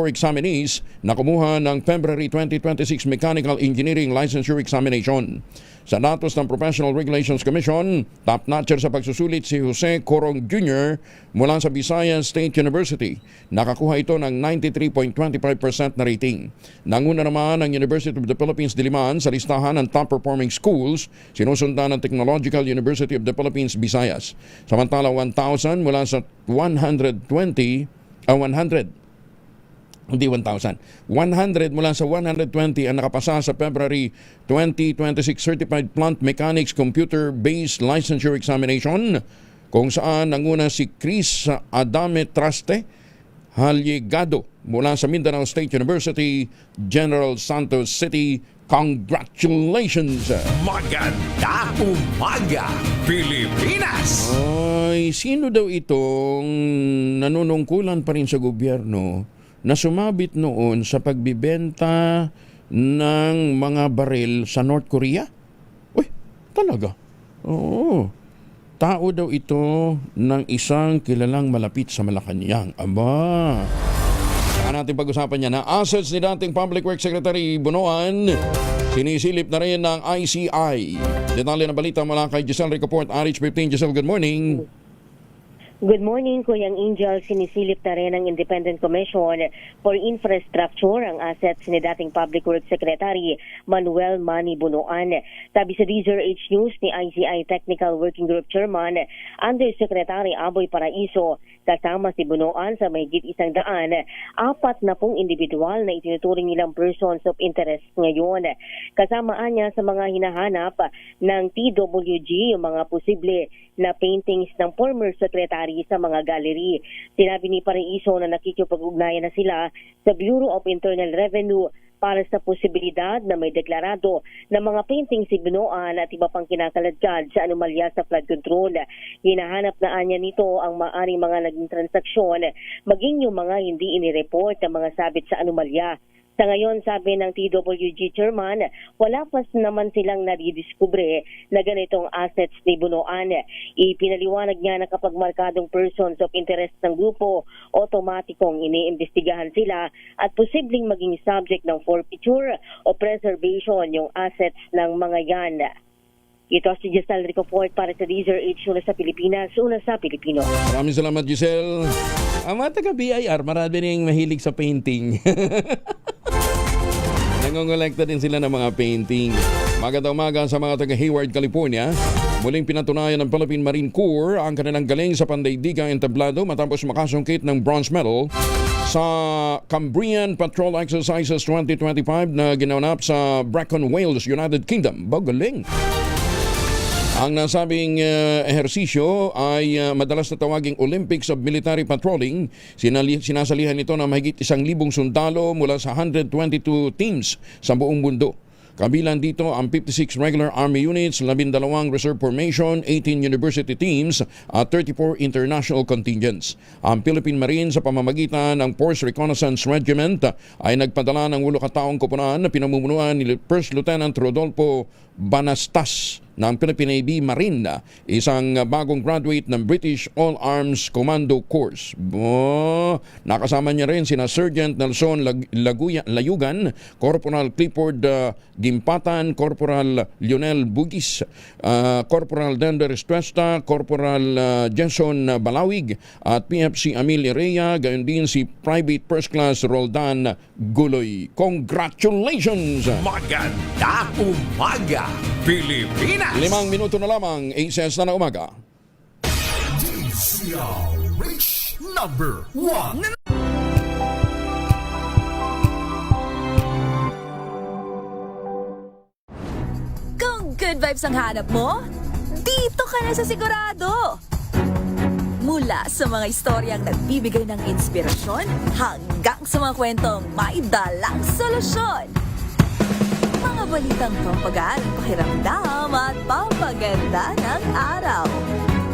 examinees na kumuha ng February 2026 Mechanical Engineering Licensure Examination. Sa datos ng Professional Regulations Commission, top-notcher sa pagsusulit si Jose Corong Jr. mula sa Visayas State University. Nakakuha ito ng 93.25% na rating. Nanguna naman ang University of the Philippines Diliman sa listahan ng top-performing schools, sinusundan ng Technological University of the Philippines Visayas. Samantala 1,000 mula sa 100 mula sa 120 ang nakapasa sa February 2026 Certified Plant Mechanics Computer-Based Licensure Examination, kung saan nanguna si Chris Adame Traste Halyegado mula sa Mindanao State University, General Santos City. Congratulations! Maganda umaga, Pilipinas! Ay, sino daw itong nanunungkulan pa rin sa gobyerno na sumabit noon sa pagbibenta ng mga baril sa North Korea? Uy, talaga? Oo. Tao daw ito ng isang kilalang malapit sa Malacanang. Aba, saan natin pag-usapan niya na assets ni dating Public Works Secretary Bunoan, sinisilip na rin ng ICI. Detalye ng balita mula kay Giselle Ricoport, RH15. Giselle, good morning. Good morning, Kuyang Angel. Sinisilip na rin ng Independent Commission for Infrastructure ang assets ni dating Public Works Secretary Manuel Manny Bunoan. Sabi sa DZRH News ni ICI Technical Working Group Chairman Undersecretary Aboy Paraiso, kasama si Bunoan sa mahigit 100, 40 individual na itinuturing nilang persons of interest ngayon. Kasamaan niya sa mga hinahanap ng TWG yung mga posible na paintings ng former secretary sa mga gallery. Sinabi ni Paraiso na nakikipag-ugnayan na sila sa Bureau of Internal Revenue para sa posibilidad na may deklarado na mga painting si Bunoan at iba pang kinakaladkad sa anomalya sa flood control. Hinahanap na anya nito ang maaring mga naging transaksyon, maging yung mga hindi inireport ng mga sabit sa anomalya. Sa ngayon, sabi ng TWG Chairman, wala pa naman silang nadidiskubre na ganitong assets ni Bunoan. Ipinaliwanag niya na kapag markadong persons of interest ng grupo, otomatikong iniimbestigahan sila at posibleng maging subject ng forfeiture o preservation yung assets ng mga yan. Ito si Giselle Ricoport para sa DZRH, una sa Pilipinas, una sa Pilipino. Maraming salamat, Giselle. Ang mga taga-BIR, marami rin mahilig sa painting. Nangongolekta din sila ng mga painting. Magandang umaga sa mga taga-Hayward, California. Muling pinatunayan ng Philippine Marine Corps ang kanilang galing sa pandaigdigang entablado matapos makasungkit ng bronze medal sa Cambrian Patrol Exercises 2025 na ginanap sa Brecon, Wales, United Kingdom. Bagaling! Ang nasabing ehersisyo ay madalas na tawaging Olympics of Military Patrolling. Sinasalihan ito ng mahigit 1,000 sundalo mula sa 122 teams sa buong mundo. Kabilang dito ang 56 regular army units, 12 reserve formation, 18 university teams at 34 international contingents. Ang Philippine Marines sa pamamagitan ng Force Reconnaissance Regiment ay nagpadala ng 8 kataong koponan na pinamumunuan ni First Lieutenant Rodolfo Banastas ng Philippine Navy Marine, isang bagong graduate ng British All-Arms Commando Course. Nakasama niya rin sina Sergeant Nelson Layugan, Corporal Clifford Gimpatan, Corporal Lionel Bugis, Corporal Dender Estuesta, Corporal Jason Balawig at PFC Amelia Rhea, gayon din si Private First Class Roldan Guloy. Congratulations! Maganda umaga, Pilipinas! 5 minuto na lamang, 8 na umaga. DZRH number 1. Kung good vibes ang hanap mo, dito ka na sa Sigurado. Mula sa mga istoryang nagbibigay ng inspirasyon hanggang sa mga kwentong may dalang solusyon. Mga balitang pampagaan ang pakiramdam at pampaganda ng araw.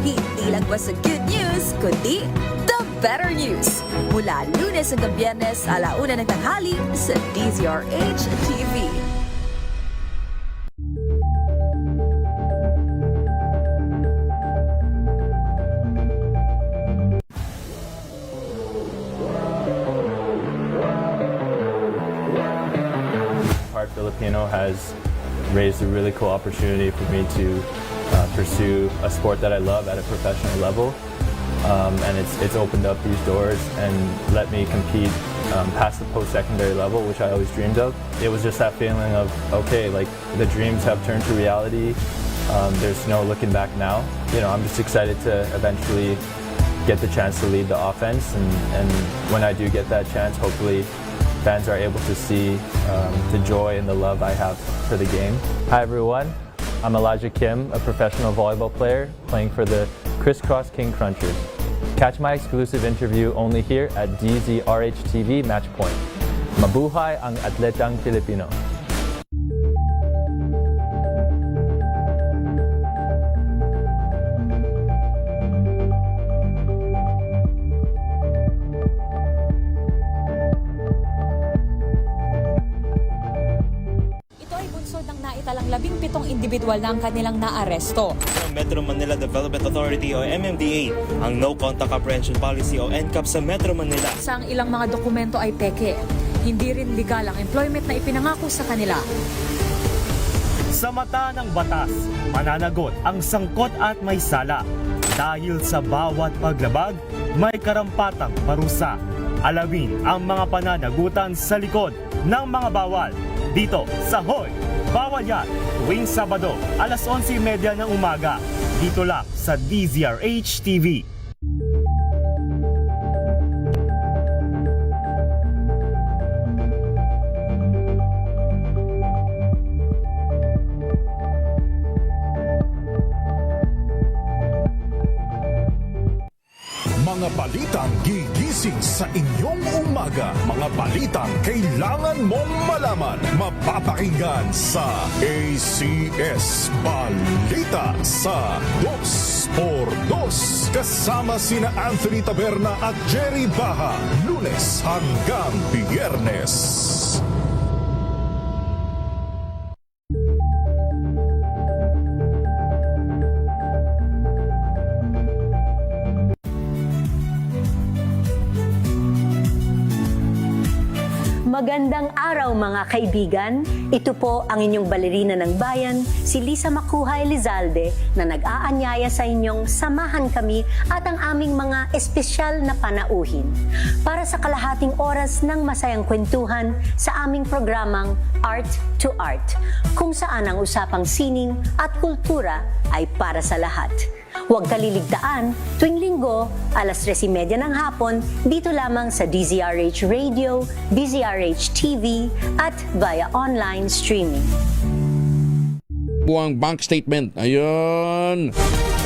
Hindi lang basta good news, kundi the better news. Mula Lunes hanggang Biyernes, 1:00 ng tanghali sa DZRH TV. Heart Filipino has raised a really cool opportunity for me to pursue a sport that I love at a professional level. And it's opened up these doors and let me compete past the post-secondary level, which I always dreamed of. It was just that feeling of, okay, like the dreams have turned to reality. There's no looking back now. You know, I'm just excited to eventually get the chance to lead the offense. And when I do get that chance, hopefully fans are able to see the joy and the love I have for the game. Hi, everyone. I'm Elijah Kim, a professional volleyball player playing for the Crisscross King Crunchers. Catch my exclusive interview only here at DZRH TV Matchpoint. Mabuhay ang atletang Pilipino. Naitalang 17 individual na ang kanilang naaresto. Metro Manila Development Authority o MMDA ang No Contact Apprehension Policy o NCAP sa Metro Manila. Sa ilang mga dokumento ay peke. Hindi rin legal ang employment na ipinangako sa kanila. Sa mata ng batas, mananagot ang sangkot at may sala. Dahil sa bawat paglabag, may karampatang parusa. Alamin ang mga pananagutan sa likod ng mga bawal. Dito sa Hoy! Bawal Yan, tuwing Sabado, 11:30 ng umaga. Dito lang sa DZRH TV. Mga balitang gigising sa inyong umaga. Mga balitang kailangan mong malaman. Mapapakinggan sa ACS Balita sa 2x2. Kasama sina Anthony Taberna at Jerry Baha. Lunes hanggang Biyernes. Magandang araw mga kaibigan. Ito po ang inyong balerina ng bayan, si Lisa Macuja Elizalde, na nag-aanyaya sa inyong samahan kami at ang aming mga espesyal na panauhin para sa kalahating oras ng masayang kwentuhan sa aming programang Art to Art, kung saan ang usapang sining at kultura ay para sa lahat. Huwag kaliligtaan, tuwing linggo, 3:30 ng hapon, dito lamang sa DZRH Radio, DZRH TV, at via online streaming. Buang bank statement. Ayun.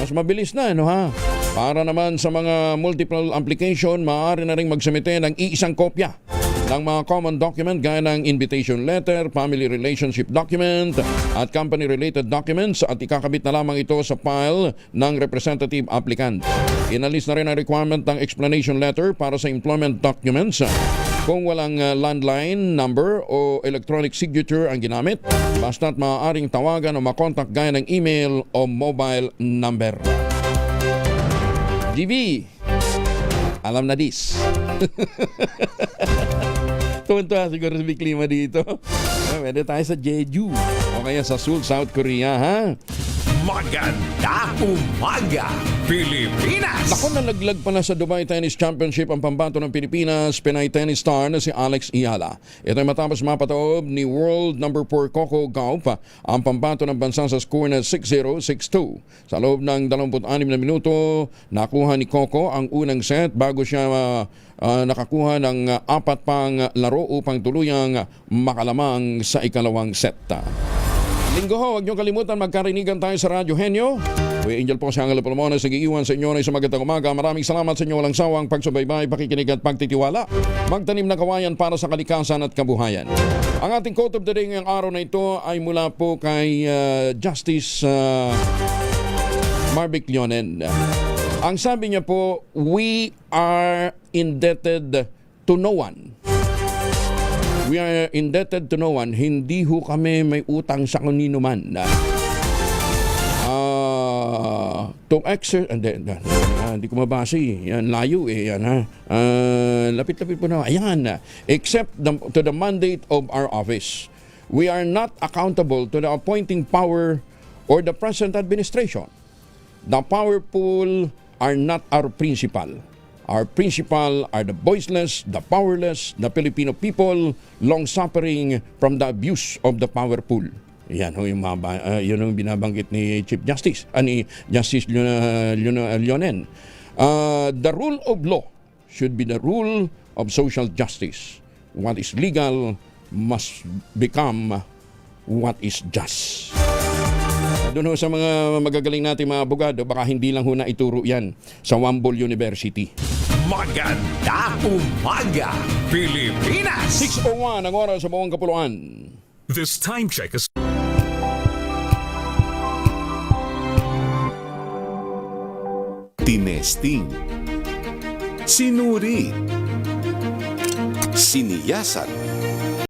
Mas mabilis na, ano ha? Para naman sa mga multiple application, maaari na rin magsumite ng iisang kopya ng mga common document gaya ng invitation letter, family relationship document at company-related documents at ikakabit na lamang ito sa file ng representative applicant. Inalis na rin ang requirement ng explanation letter para sa employment documents kung walang landline number o electronic signature ang ginamit, basta't maaaring tawagan o makontak gaya ng email o mobile number. GV, alam na dis. Tuwan-tuwa siguro sa klima dito. Pwede tayo sa Jeju o kaya sa Seoul, South Korea, ha? Maganda umaga, Pilipinas! Naku, nalaglag pa na sa Dubai Tennis Championship ang pambato ng Pilipinas Pinay tennis star na si Alex Iyala. Ito ay matapos mapataob ni world number 4 Coco Gauff ang pambato ng bansa sa score na 6-0, 6-2. Sa loob ng 26 na minuto, nakuha ni Coco ang unang set bago siya nakakuha ng 4 pang laro upang tuluyang makalamang sa ikalawang set. Linggo ho, huwag niyong kalimutan magkarinigan tayo sa Radyo Henyo Kuya Angel po si Angelo Palomones, nag-iiwan sa inyo na isang magandang umaga. Maraming salamat sa inyo walang sawang pagsubaybay, pakikinig at pagtitiwala. Magtanim ng kawayan para sa kalikasan at kabuhayan. Ang ating quote of the day ngayong araw na ito ay mula po kay Justice Marvic Leonen. Ang sabi niya po, we are indebted to no one. We are indebted to no one. Hindi ho kami may utang sa kanino man. To exercise, hindi ko mabasi. Yan, layo eh. Yan, ha? Lapit-lapit po na. Ayan. Except to the mandate of our office. We are not accountable to the appointing power or the present administration. The powerful are not our principal. Our principal are the voiceless, the powerless, the Filipino people, long-suffering from the abuse of the powerful. Yan ho yung yun ang binabanggit ni Chief Justice, ni Justice Leonen. The rule of law should be the rule of social justice. What is legal must become what is just. Doon ho sa mga magagaling natin mga abogado, baka hindi lang ho na ituro yan sa Wambol University. Magandang umaga, Pilipinas! 6:01 ang oras sa buong kapuluan. This time check is... Tinesting, sinuri, siniyasan,